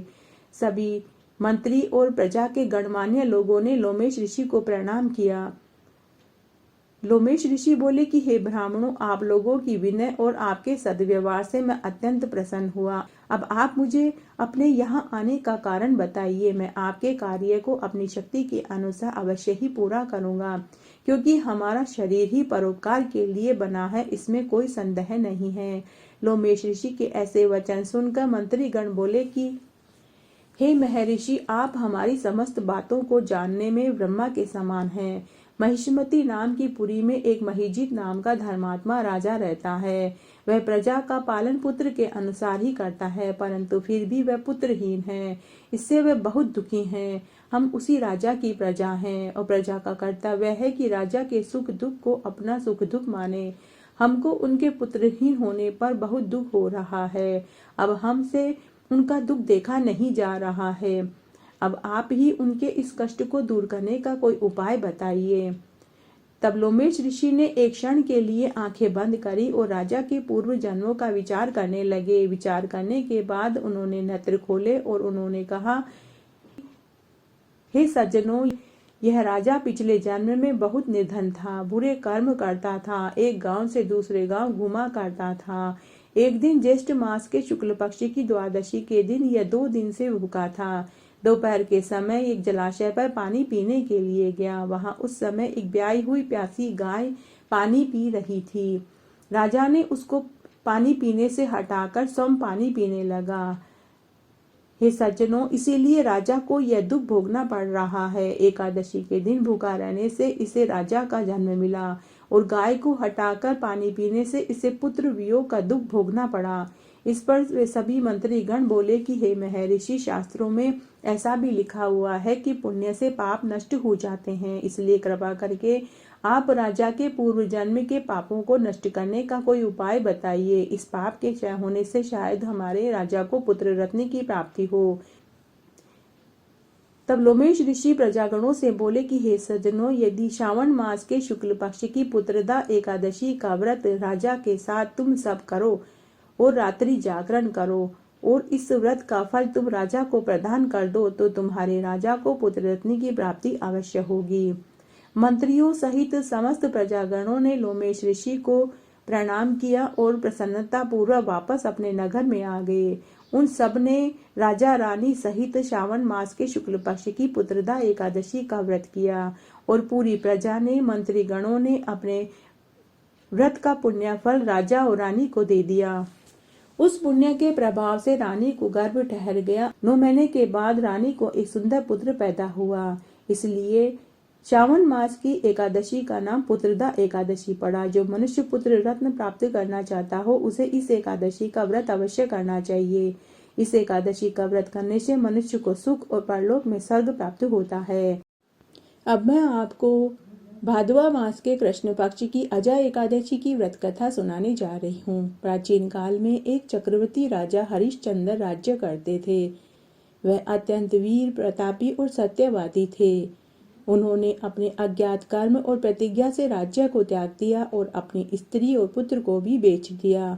सभी मंत्री और प्रजा के गणमान्य लोगों ने लोमेश ऋषि को प्रणाम किया। लोमेश ऋषि बोले कि हे ब्राह्मणों, आप लोगों की विनय और आपके सद्व्यवहार से मैं अत्यंत प्रसन्न हुआ। अब आप मुझे अपने यहाँ आने का कारण बताइए। मैं आपके कार्य को अपनी शक्ति के अनुसार अवश्य ही पूरा करूंगा, क्योंकि हमारा शरीर ही परोपकार के लिए बना है, इसमें कोई संदेह नहीं है। लोमेश ऋषि के ऐसे वचन सुनकर मंत्रीगण बोले कि हे महर्षि, आप हमारी समस्त बातों को जानने में ब्रह्मा के समान हैं। महिष्मती नाम की पुरी में एक महीजीत नाम का धर्मात्मा राजा रहता है। वह प्रजा का पालन पुत्र के अनुसार ही करता है, परंतु फिर भी वह पुत्रहीन है। इससे वह बहुत दुखी हैं। हम उसी राजा की प्रजा हैं और प्रजा का कर्तव्य है कि राजा के सुख दुख को अपना सुख दुख माने। हमको उनके पुत्रहीन होने पर बहुत दुख हो रहा है। अब हमसे उनका दुख देखा नहीं जा रहा है। अब आप ही उनके इस कष्ट को दूर करने का कोई उपाय बताइए। तब लोमेश ऋषि ने एक क्षण के लिए आंखें बंद करी और राजा के पूर्व जन्मों का विचार करने लगे। विचार करने के बाद उन्होंने नेत्र खोले और उन्होंने कहा, हे सज्जनों, यह राजा पिछले जन्म में बहुत निर्धन था, बुरे कर्म करता था, एक गांव से दूसरे गांव घुमा करता था। एक दिन ज्येष्ठ मास के शुक्ल पक्ष की द्वादशी के दिन यह 2 दिन से भूखा था। दोपहर के समय एक जलाशय पर पानी पीने के लिए गया। वहां उस समय एक ब्याई हुई प्यासी गाय पानी पी रही थी। राजा ने उसको पानी पीने से हटाकर स्वयं पानी पीने लगा। हे सज्जनों, इसीलिए राजा को यह दुख भोगना पड़ रहा है। एकादशी के दिन भूखा रहने से इसे राजा का जन्म मिला और गाय को हटाकर पानी पीने से इसे पुत्र वियोग का दुख भोगना पड़ा। इस पर वे सभी मंत्रीगण बोले कि हे महर्षि, शास्त्रों में ऐसा भी लिखा हुआ है कि पुण्य से पाप नष्ट हो जाते हैं, इसलिए कृपा करके आप राजा के पूर्व जन्म के पापों को नष्ट करने का कोई उपाय बताइए। इस पाप के क्षय होने से शायद हमारे राजा को पुत्र रत्न की प्राप्ति हो। तब लोमेश ऋषि प्रजागणों से बोले कि हे सज्जनों, यदि श्रावण मास के शुक्ल पक्ष की पुत्रदा एकादशी का व्रत राजा के साथ तुम सब करो और रात्रि जागरण करो और इस व्रत का फल तुम राजा को प्रदान कर दो, तो तुम्हारे राजा को पुत्र रत्न की प्राप्ति अवश्य होगी। मंत्रियों सहित समस्त प्रजागणों ने लोमेश ऋषि को प्रणाम किया और प्रसन्नता पूर्वक वापस अपने नगर में आ गए। उन सब ने राजा रानी सहित श्रावण मास के शुक्ल पक्ष की पुत्रदा एकादशी का व्रत किया और पूरी प्रजा ने, मंत्रीगणों ने अपने व्रत का पुण्य फल राजा और रानी को दे दिया। उस पुण्य के प्रभाव से रानी को गर्भ ठहर गया। 9 महीने के बाद रानी को एक सुंदर पुत्र पैदा हुआ। इसलिए श्रावण मास की एकादशी का नाम पुत्रदा एकादशी पड़ा। जो मनुष्य पुत्र रत्न प्राप्त करना चाहता हो उसे इस एकादशी का व्रत अवश्य करना चाहिए। इस एकादशी का व्रत करने से मनुष्य को सुख और परलोक में स्वर्ग प्राप्त होता है। अब मैं आपको भादवा मास के कृष्ण पक्ष की अजा एकादशी की व्रत कथा सुनाने जा रही हूँ। प्राचीन काल में एक चक्रवर्ती राजा हरिश्चंद्र राज्य करते थे। वह अत्यंत वीर, प्रतापी और सत्यवादी थे। उन्होंने अपने अज्ञात कर्म और प्रतिज्ञा से राज्य को त्याग दिया और अपनी स्त्री और पुत्र को भी बेच दिया।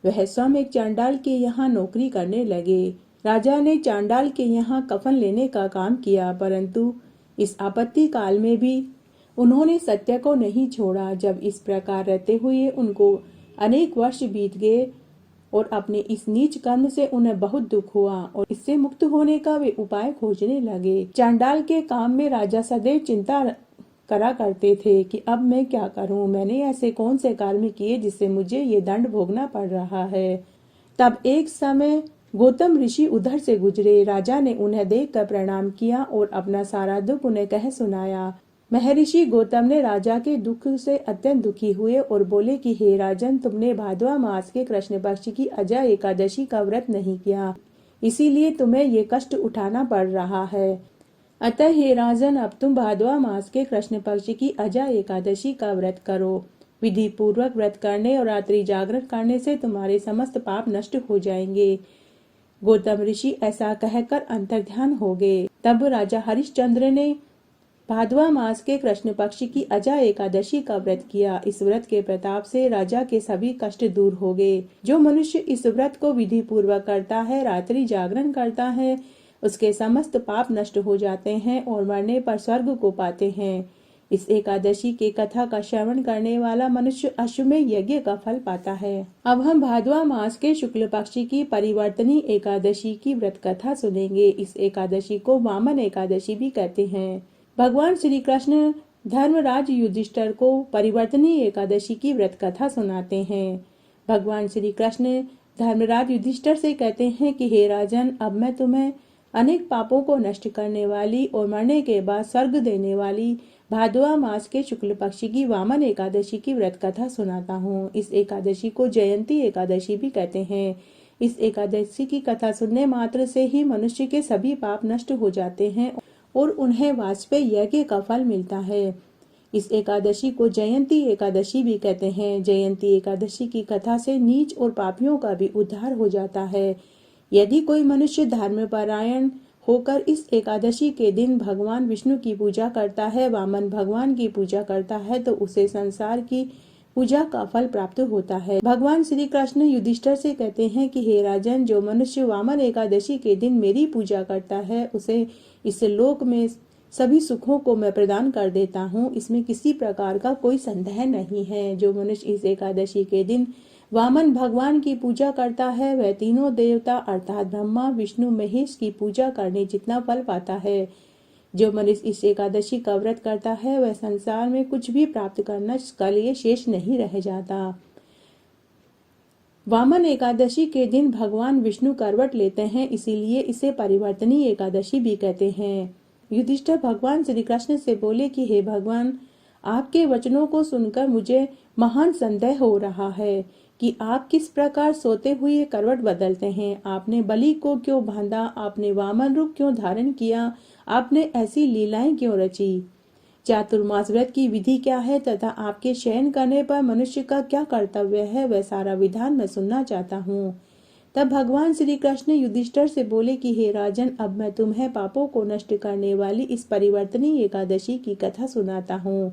वह स्वयं एक चांडाल के यहाँ नौकरी करने लगे। राजा ने चांडाल के यहाँ कफन लेने का काम किया, परंतु इस आपत्ति काल में भी उन्होंने सत्य को नहीं छोड़ा। जब इस प्रकार रहते हुए उनको अनेक वर्ष बीत गए और अपने इस नीच कर्म से उन्हें बहुत दुख हुआ और इससे मुक्त होने का वे उपाय खोजने लगे। चांडाल के काम में राजा सदैव चिंता करा करते थे कि अब मैं क्या करूं, मैंने ऐसे कौन से कर्म किए जिससे मुझे ये दंड भोगना पड़ रहा है। तब एक समय गौतम ऋषि उधर से गुजरे। राजा ने उन्हें देखकर प्रणाम किया और अपना सारा दुख उन्हें कह सुनाया। महर्षि गौतम ने राजा के दुख से अत्यंत दुखी हुए और बोले कि हे राजन, तुमने भादवा मास के कृष्ण पक्ष की अजा एकादशी का व्रत नहीं किया, इसीलिए तुम्हें ये कष्ट उठाना पड़ रहा है। अतः हे राजन, अब तुम भादवा मास के कृष्ण पक्ष की अजा एकादशी का व्रत करो। विधि पूर्वक व्रत करने और रात्रि जागरण करने से तुम्हारे समस्त पाप नष्ट हो जाएंगे। गौतम ऋषि ऐसा कहकर अंतर्ध्यान हो गए। तब राजा हरिश्चंद्र ने भादवा मास के कृष्ण पक्ष की अजा एकादशी का व्रत किया। इस व्रत के प्रताप से राजा के सभी कष्ट दूर हो गए। जो मनुष्य इस व्रत को विधि पूर्वक करता है, रात्रि जागरण करता है, उसके समस्त पाप नष्ट हो जाते हैं और मरने पर स्वर्ग को पाते हैं। इस एकादशी के कथा का श्रवण करने वाला मनुष्य अश्वमेध यज्ञ का फल पाता है। अब हम भादवा मास के शुक्ल पक्ष की परिवर्तनी एकादशी की व्रत कथा सुनेंगे। इस एकादशी को वामन एकादशी भी कहते हैं। भगवान श्री कृष्ण धर्मराज युधिष्ठिर को परिवर्तनी एकादशी की व्रत कथा सुनाते हैं। भगवान श्री कृष्ण धर्मराज युधिष्ठिर से कहते हैं कि हे राजन, अब मैं तुम्हें अनेक पापों को नष्ट करने वाली और मरने के बाद स्वर्ग देने वाली भादवा मास के शुक्ल पक्ष की वामन एकादशी की व्रत कथा सुनाता हूँ। इस एकादशी को जयंती एकादशी भी कहते हैं। इस एकादशी की कथा सुनने मात्र से ही मनुष्य के सभी पाप नष्ट हो जाते हैं और उन्हें वाजपेयी यज्ञ का फल मिलता है। इस एकादशी को जयंती एकादशी भी कहते हैं। जयंती एकादशी की कथा से नीच और पापियों का भी उद्धार हो जाता है। यदि कोई मनुष्य धर्मपरायण होकर इस एकादशी के दिन भगवान विष्णु की पूजा करता है, वामन भगवान की पूजा करता है, तो उसे संसार की पूजा का फल प्राप्त होता है। भगवान श्री कृष्ण युधिष्ठिर से कहते हैं कि हे राजन, जो मनुष्य वामन एकादशी के दिन मेरी पूजा करता है, उसे इस लोक में सभी सुखों को मैं प्रदान कर देता हूँ। इसमें किसी प्रकार का कोई संदेह नहीं है। जो मनुष्य इस एकादशी के दिन वामन भगवान की पूजा करता है, वह तीनों देवता अर्थात ब्रह्मा, विष्णु, महेश की पूजा करने जितना फल पाता है। जो मनुष्य इस एकादशी का व्रत करता है, वह संसार में कुछ भी प्राप्त करना इसके लिए शेष नहीं रह जाता। वामन एकादशी के दिन भगवान विष्णु करवट लेते हैं, इसीलिए इसे परिवर्तनी एकादशी भी कहते हैं। युधिष्ठिर भगवान श्री कृष्ण से बोले कि हे भगवान, आपके वचनों को सुनकर मुझे महान संदेह हो रहा है कि आप किस प्रकार सोते हुए करवट बदलते हैं। आपने बलि को क्यों बांधा? आपने वामन रूप क्यों धारण किया? आपने ऐसी लीलाएं क्यों रची? चातुर्मास व्रत की विधि क्या है तथा आपके शयन करने पर मनुष्य का क्या कर्तव्य है, वह सारा विधान मैं सुनना चाहता हूँ। तब भगवान श्री कृष्ण युधिष्ठिर से बोले कि हे राजन, अब मैं तुम्हें पापों को नष्ट करने वाली इस परिवर्तनी एकादशी की कथा सुनाता हूँ।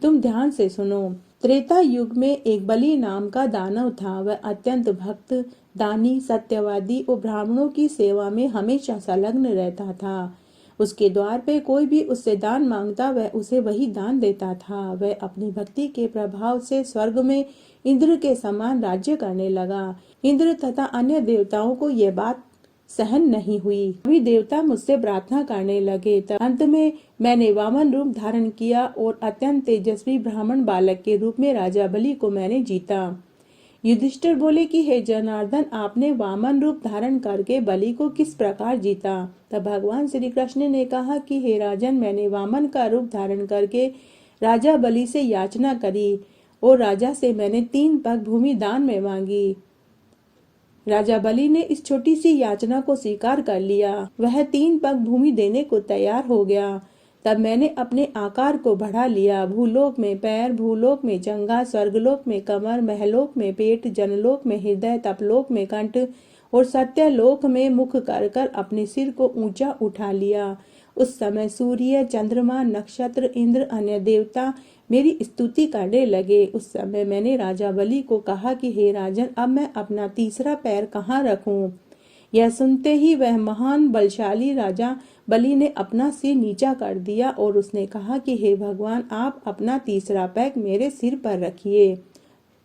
तुम ध्यान से सुनो। त्रेता युग में एक बलि नाम का दानव था। वह अत्यंत भक्त, दानी, सत्यवादी और ब्राह्मणों की सेवा में हमेशा संलग्न रहता था। उसके द्वार पे कोई भी उससे दान मांगता, वह उसे वही दान देता था। वह अपनी भक्ति के प्रभाव से स्वर्ग में इंद्र के समान राज्य करने लगा। इंद्र तथा अन्य देवताओं को यह बात सहन नहीं हुई। सभी देवता मुझसे प्रार्थना करने लगे। तब अंत में मैंने वामन रूप धारण किया और अत्यंत तेजस्वी ब्राह्मण बालक के रूप में राजा बलि को मैंने जीता। युधिष्ठिर बोले कि हे जनार्दन, आपने वामन रूप धारण करके बलि को किस प्रकार जीता? तब भगवान श्री कृष्ण ने कहा कि हे राजन, मैंने वामन का रूप धारण करके राजा बलि से याचना करी और राजा से मैंने 3 पग भूमि दान में मांगी। राजा बलि ने इस छोटी सी याचना को स्वीकार कर लिया। वह 3 पग भूमि देने को तैयार हो गया। तब मैंने अपने आकार को बढ़ा लिया। भूलोक में पैर, भूलोक में जंघा, स्वर्गलोक में कमर, महलोक में पेट, जनलोक में हृदय, तपलोक में कंठ और सत्यलोक में मुख कर अपने सिर को ऊंचा उठा लिया। उस समय सूर्य, चंद्रमा, नक्षत्र, इंद्र, अन्य देवता मेरी स्तुति करने लगे। उस समय मैंने राजा बलि को कहा कि हे राजन, अब मैं अपना तीसरा पैर कहाँ रखूं? यह सुनते ही वह महान बलशाली राजा बलि ने अपना सिर नीचा कर दिया और उसने कहा कि हे भगवान, आप अपना तीसरा पैर मेरे सिर पर रखिए।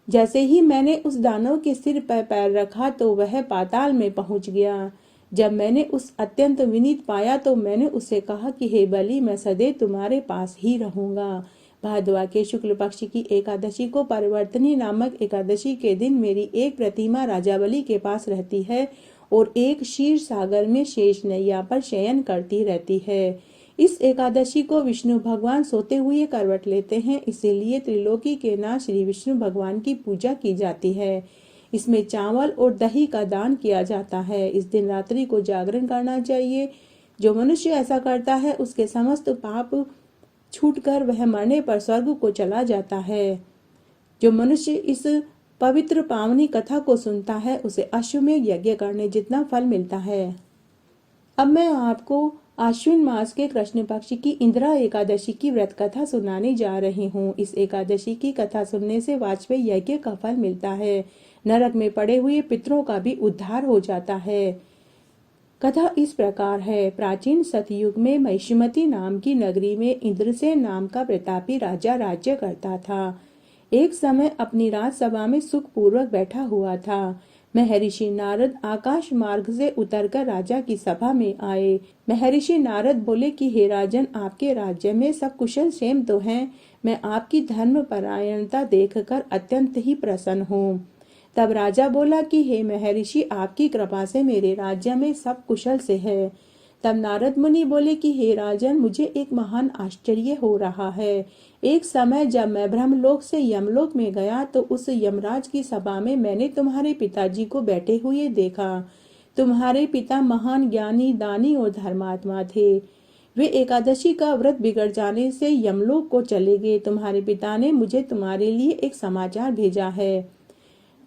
जैसे ही मैंने उस दानव के सिर पर पैर रखा तो वह पाताल में पहुंच गया। जब मैंने उस अत्यंत विनीत पाया तो मैंने उससे कहा कि हे बलि, मैं सदैव तुम्हारे पास ही रहूंगा। भाद्वा के शुक्ल पक्ष की एकादशी को परिवर्तनी नामक एकादशी के दिन मेरी एक प्रतिमा राजा बलि के पास रहती है और एक क्षीर सागर में शेष नैया पर शयन करती रहती है। इस एकादशी को विष्णु भगवान सोते हुए करवट लेते हैं, इसीलिए त्रिलोकी के नाथ श्री विष्णु भगवान की पूजा की जाती है। इसमें चावल और दही का दान किया जाता है। इस दिन रात्रि को जागरण करना चाहिए। जो मनुष्य ऐसा करता है उसके समस्त पाप छूटकर वह मरने पर स्वर्ग को चला जाता है। जो मनुष्य इस पवित्र पावनी कथा को सुनता है उसे अश्वमेध यज्ञ करने जितना फल मिलता है। अब मैं आपको आश्विन मास के कृष्ण पक्ष की इंदिरा एकादशी की व्रत कथा सुनाने जा रही हूँ। इस एकादशी की कथा सुनने से वाजपेयी यज्ञ का फल मिलता है। नरक में पड़े हुए पितरों का भी उद्धार हो जाता है। कथा इस प्रकार है। प्राचीन सतयुग में महिष्मती नाम की नगरी में इंद्रसेन नाम का प्रतापी राजा राज्य करता था। एक समय अपनी राजसभा में सुखपूर्वक बैठा हुआ था। महर्षि नारद आकाश मार्ग से उतरकर राजा की सभा में आए। महर्षि नारद बोले कि हे राजन, आपके राज्य में सब कुशल क्षेम तो हैं। मैं आपकी धर्म परायणता देखकर अत्यंत ही प्रसन्न हूँ। तब राजा बोला कि हे महर्षि, आपकी कृपा से मेरे राज्य में सब कुशल से है। तब नारद मुनि बोले कि हे राजन, मुझे एक महान आश्चर्य हो रहा है। एक समय जब मैं ब्रह्मलोक से यमलोक में गया तो उस यमराज की सभा में मैंने तुम्हारे पिताजी को बैठे हुए देखा। तुम्हारे पिता महान ज्ञानी, दानी और धर्मात्मा थे। वे एकादशी का व्रत बिगड़ जाने से यमलोक को चले गए। तुम्हारे पिता ने मुझे तुम्हारे लिए एक समाचार भेजा है।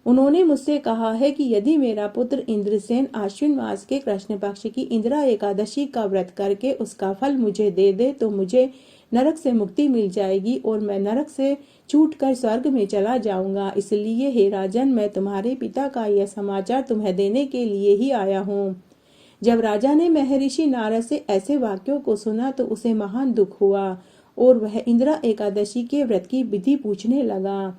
उन्होंने मुझसे कहा है कि यदि मेरा पुत्र इंद्रसेन आश्विन मास के कृष्ण पक्ष की इंदिरा एकादशी का व्रत करके उसका फल मुझे दे दे तो मुझे नरक से मुक्ति मिल जाएगी और मैं नरक से छूटकर स्वर्ग में चला जाऊंगा। इसलिए हे राजन, मैं तुम्हारे पिता का यह समाचार तुम्हें देने के लिए ही आया हूँ। जब राजा ने महर्षि नारद से ऐसे वाक्यों को सुना तो उसे महान दुख हुआ और वह इंदिरा एकादशी के व्रत की विधि पूछने लगा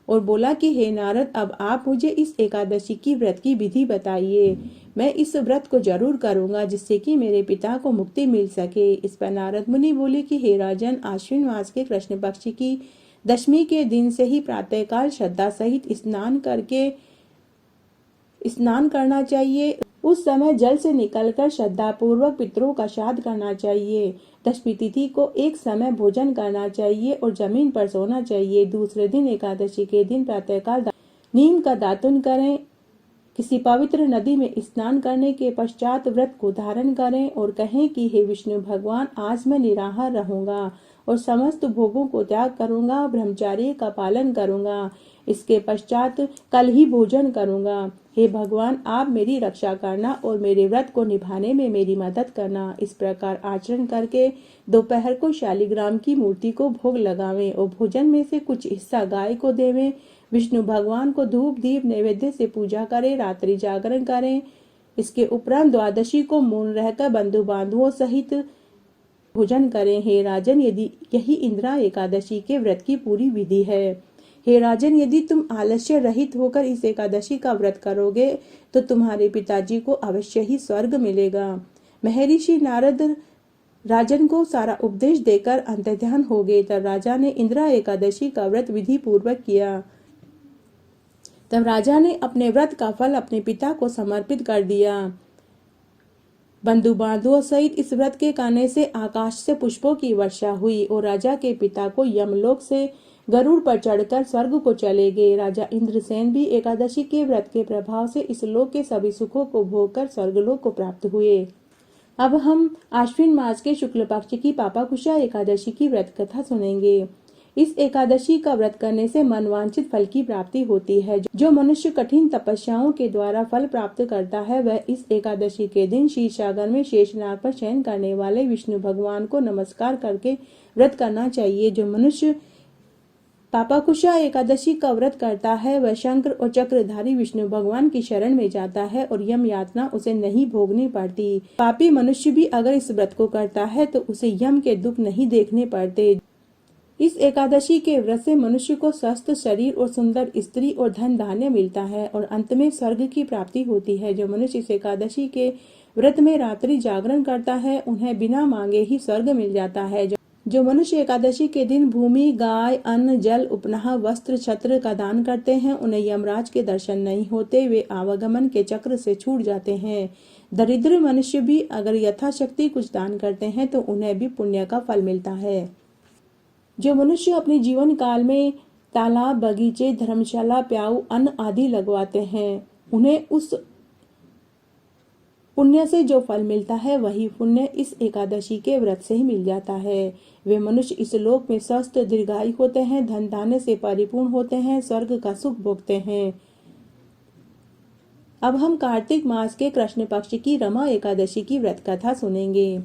और बोला कि हे नारद, अब आप मुझे इस एकादशी की व्रत की विधि बताइए। मैं इस व्रत को जरूर करूंगा जिससे कि मेरे पिता को मुक्ति मिल सके। इस पर नारद मुनि बोले कि हे राजन, आश्विन मास के कृष्ण पक्ष की दशमी के दिन से ही प्रातःकाल श्रद्धा सहित स्नान करना चाहिए। उस समय जल से निकलकर श्रद्धा पूर्वक पितरों का श्राद्ध करना चाहिए। दशमी तिथि को एक समय भोजन करना चाहिए और जमीन पर सोना चाहिए। दूसरे दिन एकादशी के दिन प्रातःकाल नीम का दातुन करें। किसी पवित्र नदी में स्नान करने के पश्चात व्रत को धारण करें और कहें कि हे विष्णु भगवान, आज मैं निराहार रहूंगा और समस्त भोगों को त्याग करूंगा, ब्रह्मचर्य का पालन करूंगा। इसके पश्चात कल ही भोजन करूंगा। हे भगवान, आप मेरी रक्षा करना और मेरे व्रत को निभाने में मेरी मदद करना। इस प्रकार आचरण करके दोपहर को शालिग्राम की मूर्ति को भोग लगावें और भोजन में से कुछ हिस्सा गाय को देवें। विष्णु भगवान को धूप दीप नैवेद्य से पूजा करें, रात्रि जागरण करें। इसके उपरांत द्वादशी को मौन रहकर बंधु बांधवों सहित भोजन करें। हे राजन, यदि यही इंदिरा एकादशी के व्रत की पूरी विधि है। हे राजन, यदि तुम आलस्य रहित होकर इस एकादशी का व्रत करोगे तो तुम्हारे पिताजी को अवश्य ही स्वर्ग मिलेगा। महर्षि नारद राजन को सारा उपदेश देकर अंतर्ध्यान हो गए। तब राजा ने इंदिरा एकादशी का व्रत विधि पूर्वक किया। तब राजा ने अपने व्रत का फल अपने पिता को समर्पित कर दिया। बंधु बांधवों सहित इस व्रत के करने से आकाश से पुष्पों की वर्षा हुई और राजा के पिता को यमलोक से गरुड़ पर चढ़कर स्वर्ग को चले गए। राजा इंद्रसेन भी एकादशी के व्रत के प्रभाव से इस लोक के सभी सुखों को भोगकर स्वर्गलोक को प्राप्त हुए। अब हम आश्विन मास के शुक्ल पक्ष की पापाकुशा एकादशी की व्रत कथा सुनेंगे। इस एकादशी का व्रत करने से मनवांछित फल की प्राप्ति होती है। जो मनुष्य कठिन तपस्याओं के द्वारा फल प्राप्त करता है वह इस एकादशी के दिन क्षीरसागर में शेषनाग पर शयन करने वाले विष्णु भगवान को नमस्कार करके व्रत करना चाहिए। जो मनुष्य पापाकुशा एकादशी का व्रत करता है वह शंकर और चक्रधारी विष्णु भगवान की शरण में जाता है और यम यातना उसे नहीं भोगनी पड़ती। पापी मनुष्य भी अगर इस व्रत को करता है तो उसे यम के दुख नहीं देखने पड़ते। इस एकादशी के व्रत से मनुष्य को स्वस्थ शरीर और सुंदर स्त्री और धन धान्य मिलता है और अंत में स्वर्ग की प्राप्ति होती है। जो मनुष्य इस एकादशी के व्रत में रात्रि जागरण करता है उन्हें बिना मांगे ही स्वर्ग मिल जाता है। जो मनुष्य एकादशी के दिन भूमि, गाय, अन्न, जल, उपनाह, वस्त्र, छत्र का दान करते हैं उन्हें यमराज के दर्शन नहीं होते, वे आवागमन के चक्र से छूट जाते हैं। दरिद्र मनुष्य भी अगर यथाशक्ति कुछ दान करते हैं तो उन्हें भी पुण्य का फल मिलता है। जो मनुष्य अपने जीवन काल में तालाब, बगीचे, धर्मशाला, प्याऊ, अन्न आदि लगवाते हैं उन्हें उस पुण्य से जो फल मिलता है वही पुण्य इस एकादशी के व्रत से ही मिल जाता है। वे मनुष्य इस लोक में स्वस्थ दीर्घायु होते हैं, धन धान्य से परिपूर्ण होते हैं, स्वर्ग का सुख भोगते हैं। अब हम कार्तिक मास के कृष्ण पक्ष की रमा एकादशी की व्रत कथा सुनेंगे।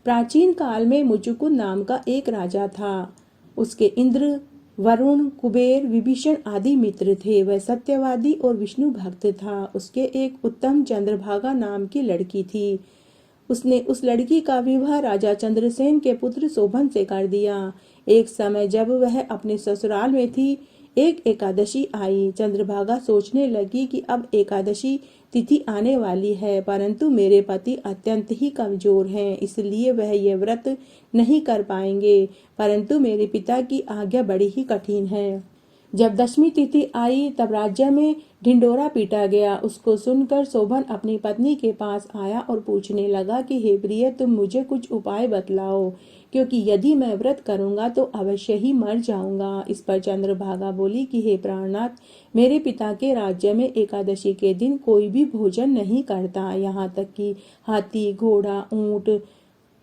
प्राचीन काल में मुचुकुंद नाम का एक राजा था। उसके इंद्र, वरुण, कुबेर, विभीषण आदि मित्र थे। वह सत्यवादी और विष्णु भक्त था। उसके एक उत्तम चंद्रभागा नाम की लड़की थी। उसने उस लड़की का विवाह राजा चंद्रसेन के पुत्र शोभन से कर दिया। एक समय जब वह अपने ससुराल में थी, एक एकादशी आई। चंद्रभागा सोचने लगी कि अब एकादशी तिथि आने वाली है, परंतु मेरे पति अत्यंत ही कमजोर हैं, इसलिए वह ये व्रत नहीं कर पाएंगे। परंतु मेरे पिता की आज्ञा बड़ी ही कठिन है। जब दशमी तिथि आई तब राज्य में ढिंडोरा पीटा गया। उसको सुनकर शोभन अपनी पत्नी के पास आया और पूछने लगा कि हे प्रिय, तुम मुझे कुछ उपाय बतलाओ, क्योंकि यदि मैं व्रत करूंगा तो अवश्य ही मर जाऊंगा। इस पर चंद्रभागा बोली कि हे प्राणनाथ, मेरे पिता के राज्य में एकादशी के दिन कोई भी भोजन नहीं करता, यहाँ तक कि हाथी, घोड़ा, ऊंट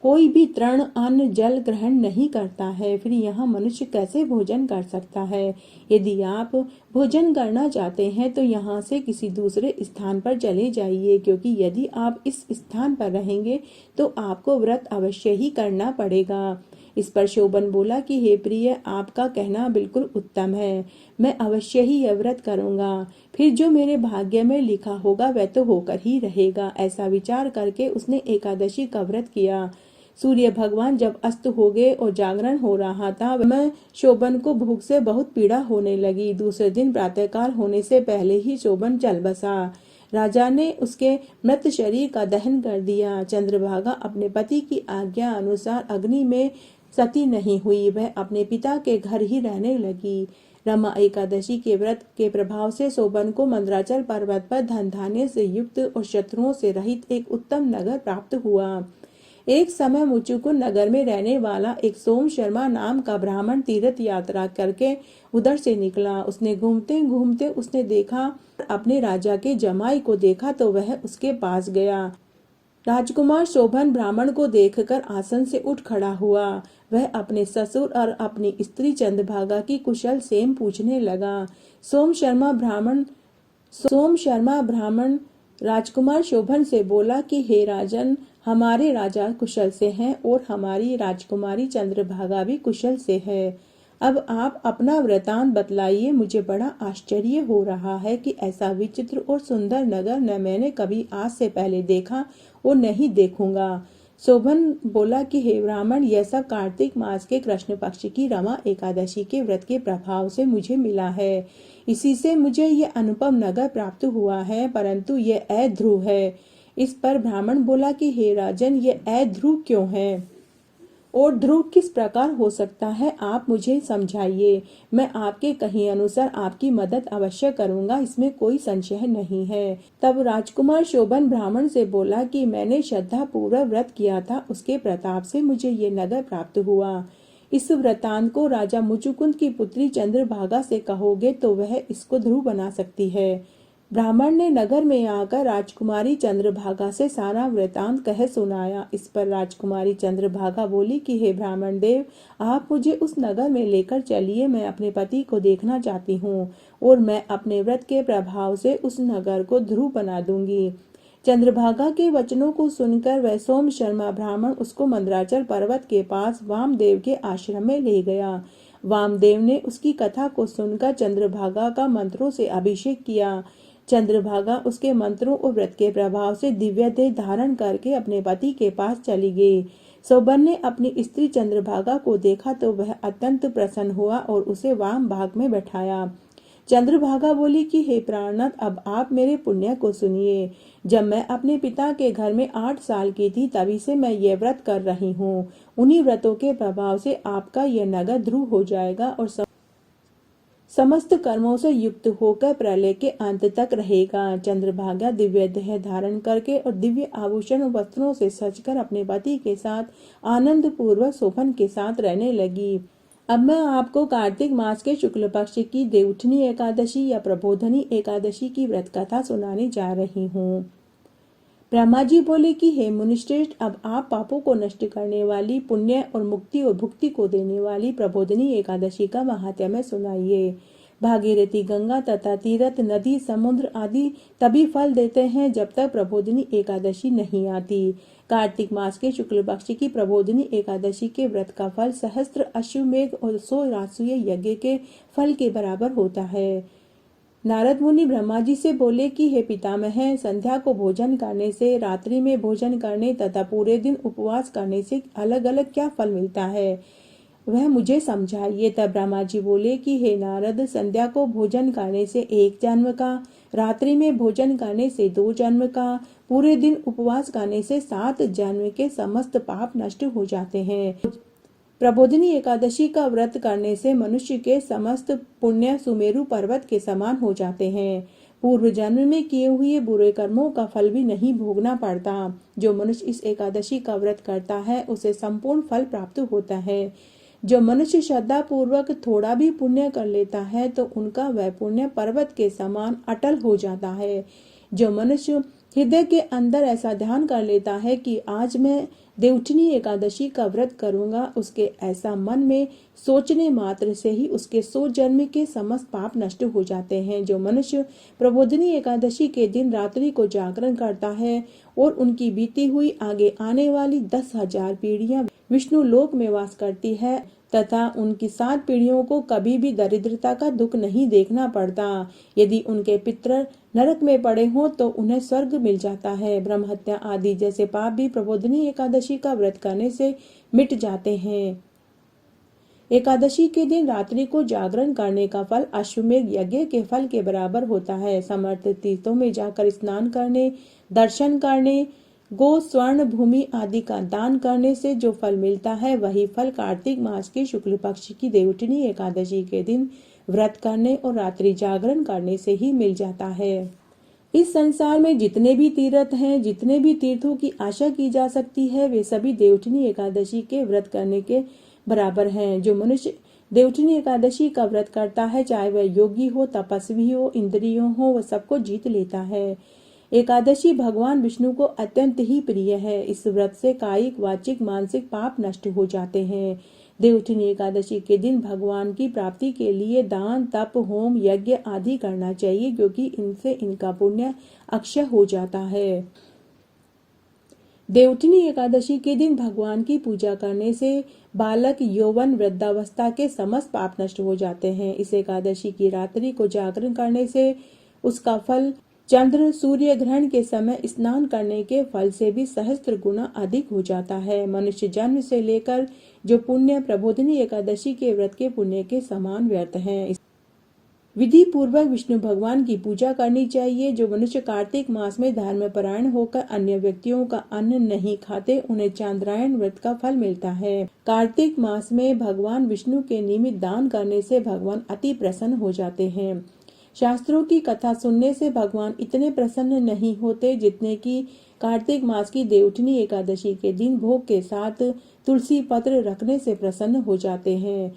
कोई भी तृण, अन्न, जल ग्रहण नहीं करता है। फिर यहाँ मनुष्य कैसे भोजन कर सकता है? यदि आप भोजन करना चाहते हैं तो यहाँ से किसी दूसरे स्थान पर चले जाइए, क्योंकि यदि आप इस स्थान पर रहेंगे तो आपको व्रत अवश्य ही करना पड़ेगा। इस पर शोभन बोला कि हे प्रिय, आपका कहना बिल्कुल उत्तम है, मैं अवश्य ही यह व्रत करूंगा। फिर जो मेरे भाग्य में लिखा होगा वह तो होकर ही रहेगा। ऐसा विचार करके उसने एकादशी का व्रत किया। सूर्य भगवान जब अस्त हो गए और जागरण हो रहा था, वह शोभन को भूख से बहुत पीड़ा होने लगी। दूसरे दिन प्रातःकाल होने से पहले ही शोभन चल बसा। राजा ने उसके मृत शरीर का दहन कर दिया। चंद्रभागा अपने पति की आज्ञा अनुसार अग्नि में सती नहीं हुई, वह अपने पिता के घर ही रहने लगी। रमा एकादशी के व्रत के प्रभाव से शोभन को मंदराचल पर्वत पर धन धान्य से युक्त और शत्रुओं से रहित एक उत्तम नगर प्राप्त हुआ। एक समय मुचुकुंद नगर में रहने वाला एक सोम शर्मा नाम का ब्राह्मण तीर्थ यात्रा करके उधर से निकला। उसने घूमते घूमते उसने देखा, अपने राजा के जमाई को देखा तो वह उसके पास गया। राजकुमार शोभन ब्राह्मण को देखकर आसन से उठ खड़ा हुआ। वह अपने ससुर और अपनी स्त्री चंद्रभागा की कुशल सेम पूछने लगा। सोम शर्मा ब्राह्मण राजकुमार शोभन से बोला कि हे राजन, हमारे राजा कुशल से हैं और हमारी राजकुमारी चंद्रभागा भी कुशल से है। अब आप अपना वृतांत बतलाइए। मुझे बड़ा आश्चर्य हो रहा है कि ऐसा विचित्र और सुंदर नगर न मैंने कभी आज से पहले देखा और नहीं देखूंगा। शोभन बोला कि हे ब्राह्मण, यह सब कार्तिक मास के कृष्ण पक्ष की रमा एकादशी के व्रत के प्रभाव से मुझे मिला है। इसी से मुझे यह अनुपम नगर प्राप्त हुआ है, परंतु यह अध्रुव है। इस पर ब्राह्मण बोला कि हे राजन, ये अध्रुव क्यों है? और ध्रुव किस प्रकार हो सकता है, आप मुझे समझाइए। मैं आपके कहे अनुसार आपकी मदद अवश्य करूंगा, इसमें कोई संशय नहीं है। तब राजकुमार शोभन ब्राह्मण से बोला कि मैंने श्रद्धा पूर्वक व्रत किया था, उसके प्रताप से मुझे ये नगर प्राप्त हुआ। इस वृतांत को राजा मुचुकुंद की पुत्री चंद्रभागा से कहोगे तो वह इसको ध्रुव बना सकती है। ब्राह्मण ने नगर में आकर राजकुमारी चंद्रभागा से सारा वृतांत कह सुनाया। इस पर राजकुमारी चंद्रभागा बोली कि हे ब्राह्मण देव, आप मुझे उस नगर में लेकर चलिए, मैं अपने पति को देखना चाहती हूँ और मैं अपने व्रत के प्रभाव से उस नगर को ध्रुव बना दूंगी। चंद्रभागा के वचनों को सुनकर वह सोम शर्मा ब्राह्मण उसको मंदराचल पर्वत के पास वामदेव के आश्रम में ले गया। वामदेव ने उसकी कथा को सुनकर चंद्रभागा का मंत्रों से अभिषेक किया। चंद्रभागा उसके मंत्रों और व्रत के प्रभाव से दिव्य देह धारण करके अपने पति के पास चली गई। शोभन ने अपनी स्त्री चंद्रभागा को देखा तो वह अत्यंत प्रसन्न हुआ और उसे वाम भाग में बैठाया। चंद्रभागा बोली कि हे प्राणनाथ, अब आप मेरे पुण्य को सुनिए। जब मैं अपने पिता के घर में 8 साल की थी तभी से मैं ये व्रत कर रही हूँ। उन्हीं व्रतों के प्रभाव से आपका यह नगर ध्रुव हो जाएगा और समस्त कर्मों से युक्त होकर प्रलय के अंत तक रहेगा। चंद्रभागा दिव्य देह धारण करके और दिव्य आभूषण वस्त्रों से सजकर अपने पति के साथ आनंद पूर्वक शोभन के साथ रहने लगी। अब मैं आपको कार्तिक मास के शुक्ल पक्ष की देवउठनी एकादशी या प्रबोधनी एकादशी की व्रत कथा सुनाने जा रही हूँ। ब्रह्मा जी बोले कि हे मुनिश्रेष्ठ, अब आप पापों को नष्ट करने वाली, पुण्य और मुक्ति और भुक्ति को देने वाली प्रबोधनी एकादशी का महात्म्य सुनाइए। भागीरथी, गंगा तथा तीर्थ नदी, समुद्र आदि तभी फल देते हैं जब तक प्रबोधनी एकादशी नहीं आती। कार्तिक मास के शुक्ल पक्ष की प्रबोधनी एकादशी के व्रत का फल सहस्त्र अश्वमेघ और 100 राजसूय यज्ञ के फल के बराबर होता है। नारद मुनि ब्रह्मा जी से बोले कि हे पितामह, संध्या को भोजन करने से, रात्रि में भोजन करने तथा पूरे दिन उपवास करने से अलग अलग क्या फल मिलता है, वह मुझे समझाइए। तब ब्रह्मा जी बोले कि हे नारद, संध्या को भोजन करने से 1 जन्म का, रात्रि में भोजन करने से 2 जन्म का, पूरे दिन उपवास करने से 7 जन्म के समस्त पाप नष्ट हो जाते हैं। प्रबोधिनी एकादशी का व्रत करने से मनुष्य के समस्त पुण्य सुमेरु पर्वत के समान हो जाते हैं। पूर्व जन्म में किए हुए बुरे कर्मों का फल भी नहीं भोगना पड़ता। जो मनुष्य इस एकादशी का व्रत करता है उसे संपूर्ण फल प्राप्त होता है। जो मनुष्य श्रद्धा पूर्वक थोड़ा भी पुण्य कर लेता है तो उनका वह पुण्य पर्वत के समान अटल हो जाता है। जो मनुष्य हृदय के अंदर ऐसा ध्यान कर लेता है कि आज मैं देवउठनी एकादशी का व्रत करूंगा, उसके ऐसा मन में सोचने मात्र से ही उसके 100 जन्म के समस्त पाप नष्ट हो जाते हैं। जो मनुष्य प्रबोधिनी एकादशी के दिन रात्रि को जागरण करता है और उनकी बीती हुई आगे आने वाली 10,000 पीढ़ियां विष्णु लोक में वास करती है तथा उनकी 7 पीढ़ियों को कभी भी दरिद्रता का दुख नहीं देखना पड़ता। यदि उनके पितर नरक में पड़े हों तो उन्हें स्वर्ग मिल जाता है। ब्रह्महत्या आदि जैसे पाप भी प्रबोधिनी एकादशी का व्रत करने से मिट जाते हैं। एकादशी के दिन रात्रि को जागरण करने का फल अश्वमेघ यज्ञ के फल के बराबर होता है। समर्थ तीर्थों में जाकर स्नान करने, दर्शन करने, गो, स्वर्ण, भूमि आदि का दान करने से जो फल मिलता है वही फल कार्तिक मास के शुक्ल पक्ष की देवउठनी एकादशी के दिन व्रत करने और रात्रि जागरण करने से ही मिल जाता है। इस संसार में जितने भी तीर्थ हैं, जितने भी तीर्थों की आशा की जा सकती है, वे सभी देवउठनी एकादशी के व्रत करने के बराबर हैं। जो मनुष्य देवउठनी एकादशी का व्रत करता है, चाहे वह योगी हो, तपस्वी हो, इंद्रियों हो, वह सबको जीत लेता है। एकादशी भगवान विष्णु को अत्यंत ही प्रिय है। इस व्रत से कायिक, वाचिक, मानसिक पाप नष्ट हो जाते हैं। देवउठनी एकादशी के दिन भगवान की प्राप्ति के लिए दान, तप, होम, यज्ञ आदि करना चाहिए, क्योंकि इनसे इनका पुण्य अक्षय हो जाता है। देवउठनी एकादशी के दिन भगवान की पूजा करने से बालक, यौवन, वृद्धावस्था के समस्त पाप नष्ट हो जाते हैं। इस एकादशी की रात्रि को जागरण करने से उसका फल चंद्र सूर्य ग्रहण के समय स्नान करने के फल से भी सहस्त्र गुना अधिक हो जाता है। मनुष्य जन्म से लेकर जो पुण्य प्रबोधिनी एकादशी के व्रत के पुण्य के समान व्यर्थ हैं। विधि पूर्वक विष्णु भगवान की पूजा करनी चाहिए। जो मनुष्य कार्तिक मास में धर्मपरायण होकर अन्य व्यक्तियों का अन्न नहीं खाते, उन्हें चांद्रायण व्रत का फल मिलता है। कार्तिक मास में भगवान विष्णु के निमित्त दान करने से भगवान अति प्रसन्न हो जाते हैं। शास्त्रों की कथा सुनने से भगवान इतने प्रसन्न नहीं होते जितने कि कार्तिक मास की देवउठनी एकादशी के दिन भोग के साथ तुलसी पत्र रखने से प्रसन्न हो जाते हैं।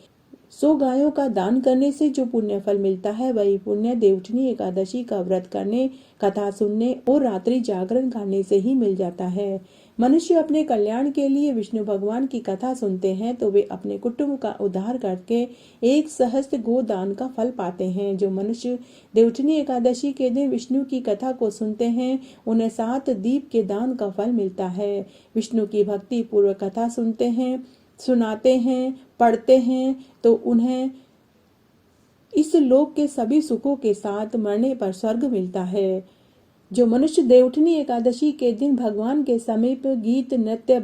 100 गायों का दान करने से जो पुण्य फल मिलता है, वही पुण्य देवउठनी एकादशी का व्रत करने, कथा सुनने और रात्रि जागरण करने से ही मिल जाता है। मनुष्य अपने कल्याण के लिए विष्णु भगवान की कथा सुनते हैं तो वे अपने कुटुंब का उद्धार करके 1 सहस्त्र गोदान का फल पाते हैं। जो मनुष्य देवउठनी एकादशी के दिन विष्णु की कथा को सुनते हैं, उन्हें 7 दीप के दान का फल मिलता है। विष्णु की भक्ति पूर्व कथा सुनाते हैं, पढ़ते हैं तो उन्हें इस लोक के सभी सुखों के साथ मरने पर स्वर्ग मिलता है। जो मनुष्य देवउठनी एकादशी के दिन भगवान के समीप गीत नृत्य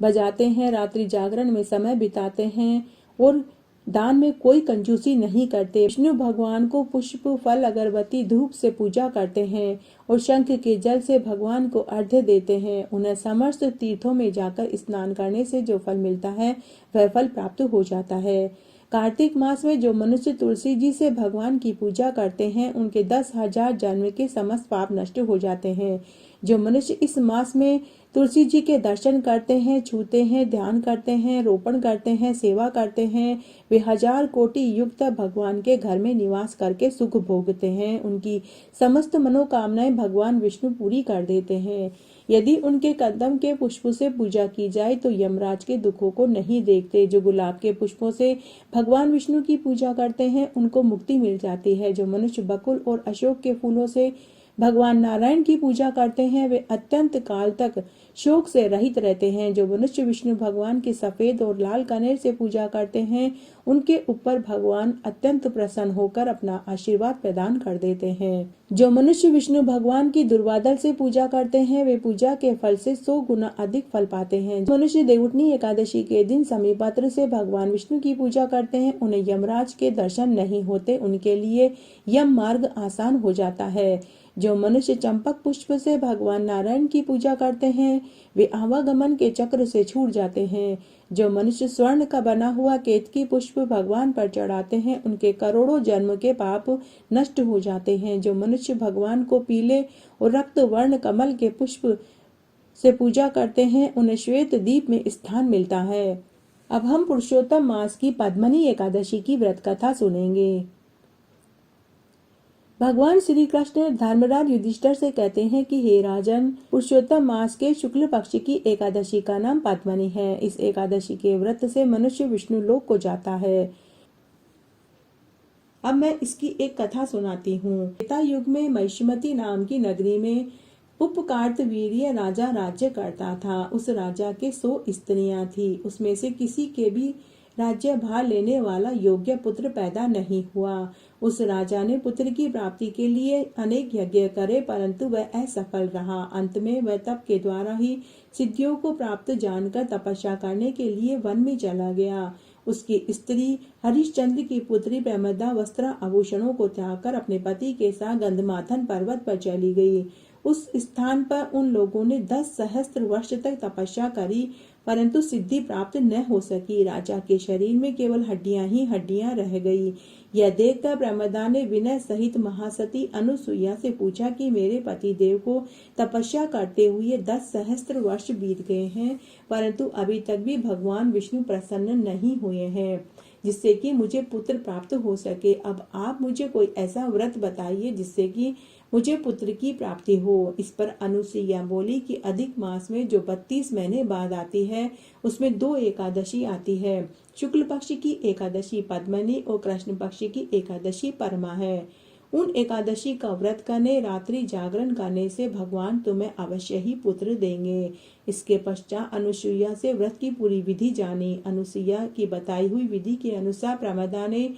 बजाते हैं, रात्रि जागरण में समय बिताते हैं और दान में कोई कंजूसी नहीं करते, विष्णु भगवान को पुष्प फल अगरबत्ती धूप से पूजा करते हैं और शंख के जल से भगवान को अर्घ्य देते हैं, उन्हें समस्त तीर्थों में जाकर स्नान करने से जो फल मिलता है वह फल प्राप्त हो जाता है। कार्तिक मास में जो मनुष्य तुलसी जी से भगवान की पूजा करते हैं, उनके 10,000 जन्म के समस्त पाप नष्ट हो जाते हैं। जो मनुष्य इस मास में तुलसी जी के दर्शन करते हैं, छूते हैं, ध्यान करते हैं, रोपण करते हैं, सेवा करते हैं, वे 1000 कोटि युग तक भगवान के घर में निवास करके सुख भोगते हैं। उनकी समस्त मनोकामनाएं भगवान विष्णु पूरी कर देते हैं। यदि उनके कदम के पुष्पों से पूजा की जाए तो यमराज के दुखों को नहीं देखते। जो गुलाब के पुष्पों से भगवान विष्णु की पूजा करते हैं, उनको मुक्ति मिल जाती है। जो मनुष्य बकुल और अशोक के फूलों से भगवान नारायण की पूजा करते हैं, वे अत्यंत काल तक शोक से रहित रहते हैं। जो मनुष्य विष्णु भगवान की सफेद और लाल कनेर से पूजा करते हैं, उनके ऊपर भगवान अत्यंत प्रसन्न होकर अपना आशीर्वाद प्रदान कर देते हैं। जो मनुष्य विष्णु भगवान की दुर्वादल से पूजा करते हैं, वे पूजा के फल से 100 गुना अधिक फल पाते हैं। मनुष्य देवउठनी एकादशी के दिन समीपत्र से भगवान विष्णु की पूजा करते हैं, उन्हें यमराज के दर्शन नहीं होते, उनके लिए यम मार्ग आसान हो जाता है। जो मनुष्य चंपक पुष्प से भगवान नारायण की पूजा करते हैं, वे आवागमन के चक्र से छूट जाते हैं। जो मनुष्य स्वर्ण का बना हुआ केतकी पुष्प भगवान पर चढ़ाते हैं, उनके करोड़ों जन्म के पाप नष्ट हो जाते हैं। जो मनुष्य भगवान को पीले और रक्त वर्ण कमल के पुष्प से पूजा करते हैं, उन्हें श्वेत दीप में स्थान मिलता है। अब हम पुरुषोत्तम मास की पद्मनी एकादशी की व्रत कथा सुनेंगे। भगवान श्री कृष्ण धर्मराज युधिष्ठिर से कहते हैं कि हे राजन, पुरुषोत्तम मास के शुक्ल पक्ष की एकादशी का नाम पद्मनी है। इस एकादशी के व्रत से मनुष्य विष्णु लोक को जाता है। अब मैं इसकी एक कथा सुनाती हूँ। त्रेता युग में महिष्मती नाम की नगरी में उपकार्तवीर्य राजा राज्य करता था। उस राजा के 100 स्त्रियां थी। उसमें से किसी के भी राज्य भार लेने वाला योग्य पुत्र पैदा नहीं हुआ। उस राजा ने पुत्र की प्राप्ति के लिए अनेक यज्ञ करे, परंतु वह असफल रहा। अंत में वह तप के द्वारा ही सिद्धियों को प्राप्त जानकर तपस्या करने के लिए वन में चला गया। उसकी स्त्री हरिश्चंद्र की पुत्री प्रेमदा वस्त्र आभूषणों को त्याग कर अपने पति के साथ गंधमाथन पर्वत पर चली गई। उस स्थान पर उन लोगों ने 10 सहस्त्र वर्ष तक तपस्या करी, परंतु सिद्धि प्राप्त न हो सकी। राजा के शरीर में केवल हड्डियां ही हड्डियां रह गई। यह देखकर प्रमदा ने विनय सहित महासती अनुसुईया से पूछा कि मेरे पति देव को तपस्या करते हुए 10 सहस्त्र वर्ष बीत गए हैं, परंतु अभी तक भी भगवान विष्णु प्रसन्न नहीं हुए हैं जिससे कि मुझे पुत्र प्राप्त हो सके। अब आप मुझे कोई ऐसा व्रत बताइए जिससे कि मुझे पुत्र की प्राप्ति हो। इस पर अनुसुईया बोली कि अधिक मास में जो 32 महीने बाद आती है, उसमें 2 एकादशी आती है। शुक्ल पक्ष की एकादशी पद्मनी और कृष्ण पक्ष की एकादशी परमा है। उन एकादशी का व्रत करने, रात्रि जागरण करने से भगवान तुम्हें अवश्य ही पुत्र देंगे। इसके पश्चात अनुसुईया से व्रत की पूरी विधि जानी। अनुसुईया की बताई हुई विधि के अनुसार प्रमदा ने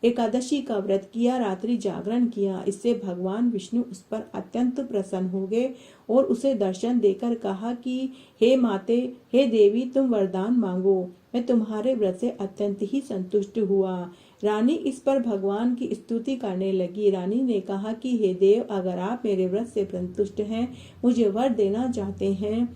एकादशी का व्रत किया, रात्रि जागरण किया। इससे भगवान विष्णु उस पर अत्यंत प्रसन्न हो गए और उसे दर्शन देकर कहा कि हे माते, हे देवी, तुम वरदान मांगो, मैं तुम्हारे व्रत से अत्यंत ही संतुष्ट हुआ। रानी इस पर भगवान की स्तुति करने लगी। रानी ने कहा कि हे देव, अगर आप मेरे व्रत से संतुष्ट हैं, मुझे वर देना चाहते हैं,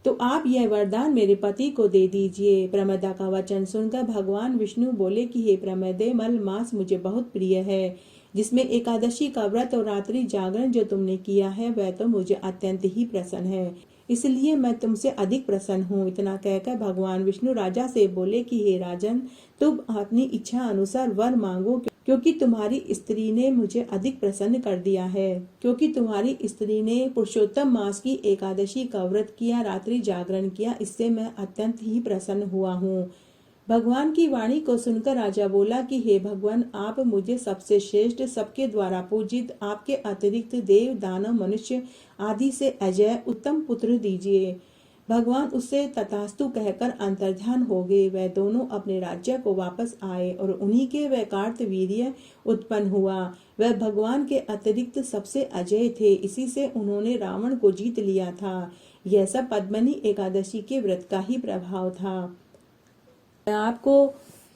तो आप यह वरदान मेरे पति को दे दीजिए। प्रमदा का वचन सुनकर भगवान विष्णु बोले कि हे प्रमदे, मल मास मुझे बहुत प्रिय है, जिसमें एकादशी का व्रत और रात्रि जागरण जो तुमने किया है वह तो मुझे अत्यंत ही प्रसन्न है, इसलिए मैं तुमसे अधिक प्रसन्न हूँ। इतना कहकर भगवान विष्णु राजा से बोले कि हे राजन, तुम अपनी इच्छा अनुसार वर मांगो, क्योंकि तुम्हारी स्त्री ने मुझे अधिक प्रसन्न कर दिया है। क्योंकि तुम्हारी स्त्री ने पुरुषोत्तम मास की एकादशी का व्रत किया, रात्रि जागरण किया, इससे मैं अत्यंत ही प्रसन्न हुआ हूँ। भगवान की वाणी को सुनकर राजा बोला कि हे भगवान, आप मुझे सबसे श्रेष्ठ, सबके द्वारा पूजित, आपके अतिरिक्त देव, दानव, मनुष्य आदि से अजय उत्तम पुत्र दीजिए। भगवान उससे तथास्तु कहकर अंतर्ध्यान हो गए। वह दोनों अपने राज्य को वापस आए और उन्हीं के वह कार्तवीर्य उत्पन्न हुआ। वह भगवान के अतिरिक्त सबसे अजय थे, इसी से उन्होंने रावण को जीत लिया था। यह सब पद्मनी एकादशी के व्रत का ही प्रभाव था। मैं आपको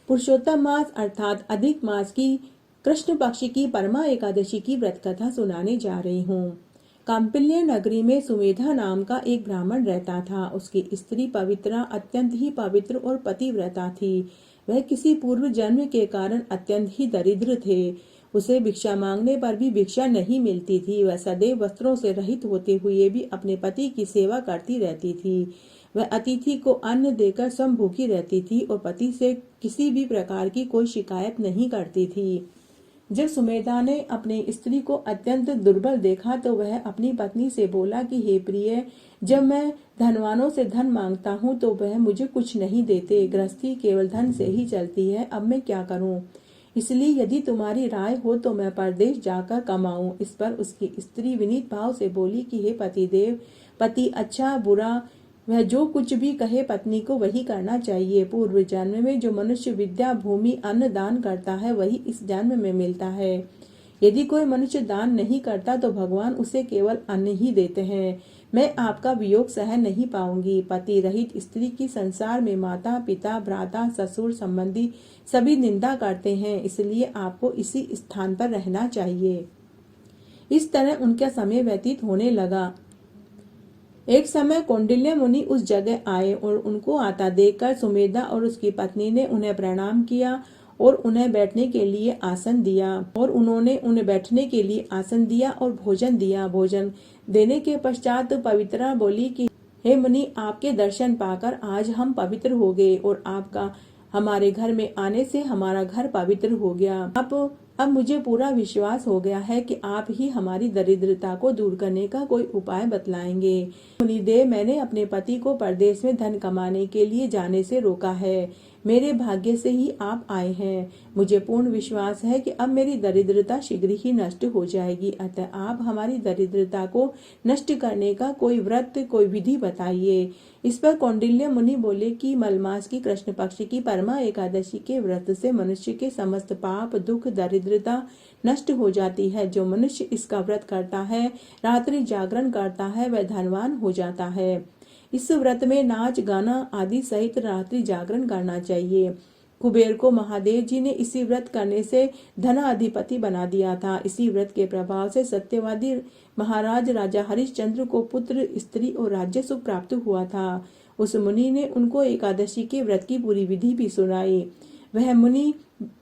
पुरुषोत्तम मास अर्थात अधिक मास की कृष्ण पक्ष की परमा एकादशी की व्रत कथा सुनाने जा रही हूँ। काम्पिल्य नगरी में सुमेधा नाम का एक ब्राह्मण रहता था। उसकी स्त्री पवित्रा अत्यंत ही पवित्र और पतिव्रता थी। वह किसी पूर्व जन्म के कारण अत्यंत ही दरिद्र थे। उसे भिक्षा मांगने पर भी भिक्षा नहीं मिलती थी। वह सदैव वस्त्रों से रहित होते हुए भी अपने पति की सेवा करती रहती थी। वह अतिथि को अन्न देकर स्वयं भूखी रहती थी और पति से किसी भी प्रकार की कोई शिकायत नहीं करती थी। जब सुमेधा ने अपनी स्त्री को अत्यंत दुर्बल देखा तो वह अपनी पत्नी से बोला कि हे प्रिय, जब मैं धनवानों से धन मांगता हूँ तो वह मुझे कुछ नहीं देते। गृहस्थी केवल धन से ही चलती है, अब मैं क्या करूँ? इसलिए यदि तुम्हारी राय हो तो मैं परदेश जाकर कमाऊं। इस पर उसकी स्त्री विनीत भाव से बोली कि हे पतिदेव, पति अच्छा बुरा वह जो कुछ भी कहे पत्नी को वही करना चाहिए। पूर्व जन्म में जो मनुष्य विद्या, भूमि, अन्न दान करता है वही इस जन्म में मिलता है। यदि कोई मनुष्य दान नहीं करता तो भगवान उसे केवल अन्न ही देते हैं। मैं आपका वियोग सह नहीं पाऊंगी। पति रहित स्त्री की संसार में माता, पिता, भ्राता, ससुर, संबंधी सभी निंदा करते हैं, इसलिए आपको इसी स्थान पर रहना चाहिए। इस तरह उनका समय व्यतीत होने लगा। एक समय कौंडिल्य मुनि उस जगह आए और उनको आता देखकर सुमेधा और उसकी पत्नी ने उन्हें प्रणाम किया और उन्हें बैठने के लिए आसन दिया और भोजन दिया। भोजन देने के पश्चात पवित्रा बोली कि हे मुनि, आपके दर्शन पाकर आज हम पवित्र हो गए और आपका हमारे घर में आने से हमारा घर पवित्र हो गया। अब मुझे पूरा विश्वास हो गया है कि आप ही हमारी दरिद्रता को दूर करने का कोई उपाय बतलाएंगे। मुनिदेव, मैंने अपने पति को परदेश में धन कमाने के लिए जाने से रोका है। मेरे भाग्य से ही आप आए हैं। मुझे पूर्ण विश्वास है कि अब मेरी दरिद्रता शीघ्र ही नष्ट हो जाएगी। अतः आप हमारी दरिद्रता को नष्ट करने का कोई व्रत, कोई विधि बताइए। इस पर कौंडिल्य मुनि बोले कि मलमास की कृष्ण पक्ष की परमा एकादशी के व्रत से मनुष्य के समस्त पाप, दुख, दरिद्रता नष्ट हो जाती है। जो मनुष्य इसका व्रत करता है, रात्रि जागरण करता है, वह धनवान हो जाता है। इस व्रत में नाच गाना आदि सहित रात्रि जागरण करना चाहिए। कुबेर को महादेव जी ने इसी व्रत करने से धनाधिपति बना दिया था। इसी व्रत के प्रभाव से सत्यवादी महाराज राजा हरिश्चंद्र को पुत्र, स्त्री और राज्य सुख प्राप्त हुआ था। उस मुनि ने उनको एकादशी के व्रत की पूरी विधि भी सुनाई। वह मुनि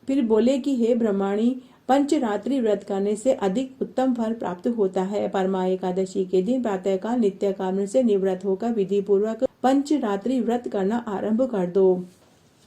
फिर बोले कि हे ब्रह्माणी, पंचरात्रि व्रत करने से अधिक उत्तम फल प्राप्त होता है। परमा एकादशी के दिन प्रातःकाल नित्य कर्म से निवृत्त होकर विधि पूर्वक पंचरात्रि व्रत करना आरंभ कर दो।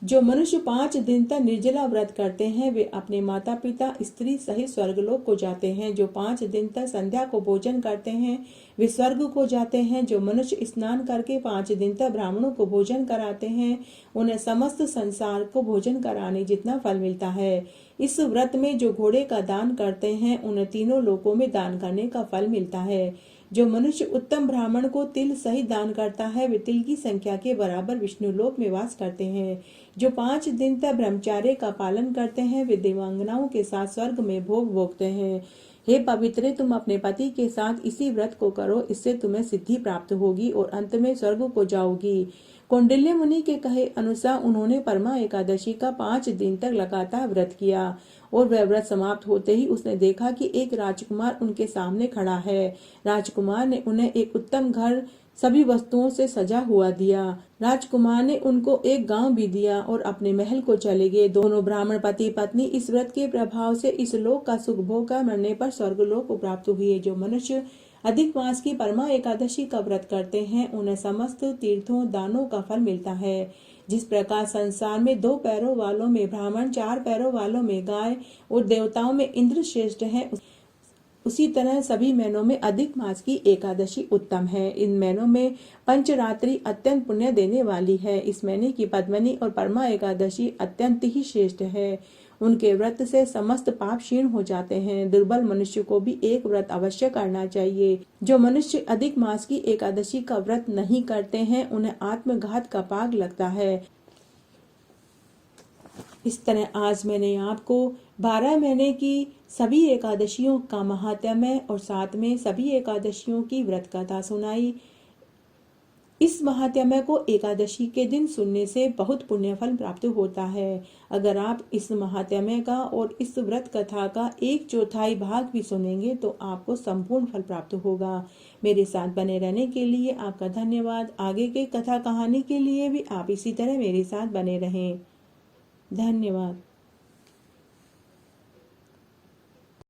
जो मनुष्य 5 दिन तक निर्जला व्रत करते हैं वे अपने माता पिता, स्त्री सहित स्वर्गलोक को जाते हैं। जो 5 दिन तक संध्या को भोजन करते हैं वे स्वर्ग को जाते हैं। जो मनुष्य स्नान करके 5 दिन तक ब्राह्मणों को भोजन कराते हैं उन्हें समस्त संसार को भोजन कराने जितना फल मिलता है। इस व्रत में जो घोड़े का दान करते हैं उन्हें तीनों लोकों में दान करने का फल मिलता है। जो मनुष्य उत्तम ब्राह्मण को तिल सहित दान करता है वे तिल की संख्या के बराबर विष्णु लोक में वास करते हैं। जो 5 दिन तक ब्रह्मचार्य का पालन करते हैं वे देवांगनाओं के साथ स्वर्ग में भोग भोगते हैं। हे पवित्रे, तुम अपने पति के साथ इसी व्रत को करो, इससे तुम्हें सिद्धि प्राप्त होगी और अंत में स्वर्ग को जाओगी। कौंडिल्य मुनि के कहे अनुसार उन्होंने परमा एकादशी का 5 दिन तक लगातार व्रत किया और वह व्रत समाप्त होते ही उसने देखा कि एक राजकुमार उनके सामने खड़ा है। राजकुमार ने उन्हें एक उत्तम घर सभी वस्तुओं से सजा हुआ दिया। राजकुमार ने उनको एक गांव भी दिया और अपने महल को चले गए। दोनों ब्राह्मण पति पत्नी इस व्रत के प्रभाव से इस लोक का सुख भोग कर मरने पर स्वर्ग लोक को प्राप्त हुए। जो मनुष्य अधिक मास की परमा एकादशी का व्रत करते हैं उन्हें समस्त तीर्थों दानों का फल मिलता है। जिस प्रकार संसार में 2 पैरों वालों में ब्राह्मण, 4 पैरों वालों में गाय और देवताओं में इंद्र श्रेष्ठ है, उसी तरह सभी महीनों में अधिक मास की एकादशी उत्तम है। इन महीनों में पंचरात्रि अत्यंत पुण्य देने वाली है। इस महीने की पद्मनी और परमा एकादशी अत्यंत ही श्रेष्ठ है। उनके व्रत से समस्त पाप क्षीण हो जाते हैं। दुर्बल मनुष्य को भी एक व्रत अवश्य करना चाहिए। जो मनुष्य अधिक मास की एकादशी का व्रत नहीं करते हैं उन्हें आत्मघात का पाग लगता है। इस तरह आज मैंने आपको 12 महीने की सभी एकादशियों का महात्म्य और साथ में सभी एकादशियों की व्रत कथा सुनाई। इस महात्म्य को एकादशी के दिन सुनने से बहुत पुण्य फल प्राप्त होता है। अगर आप इस महात्म्य का और इस व्रत कथा का 1/4 भाग भी सुनेंगे तो आपको संपूर्ण फल प्राप्त होगा। मेरे साथ बने रहने के लिए आपका धन्यवाद। आगे के कथा कहानी के लिए भी आप इसी तरह मेरे साथ बने रहें। धन्यवाद।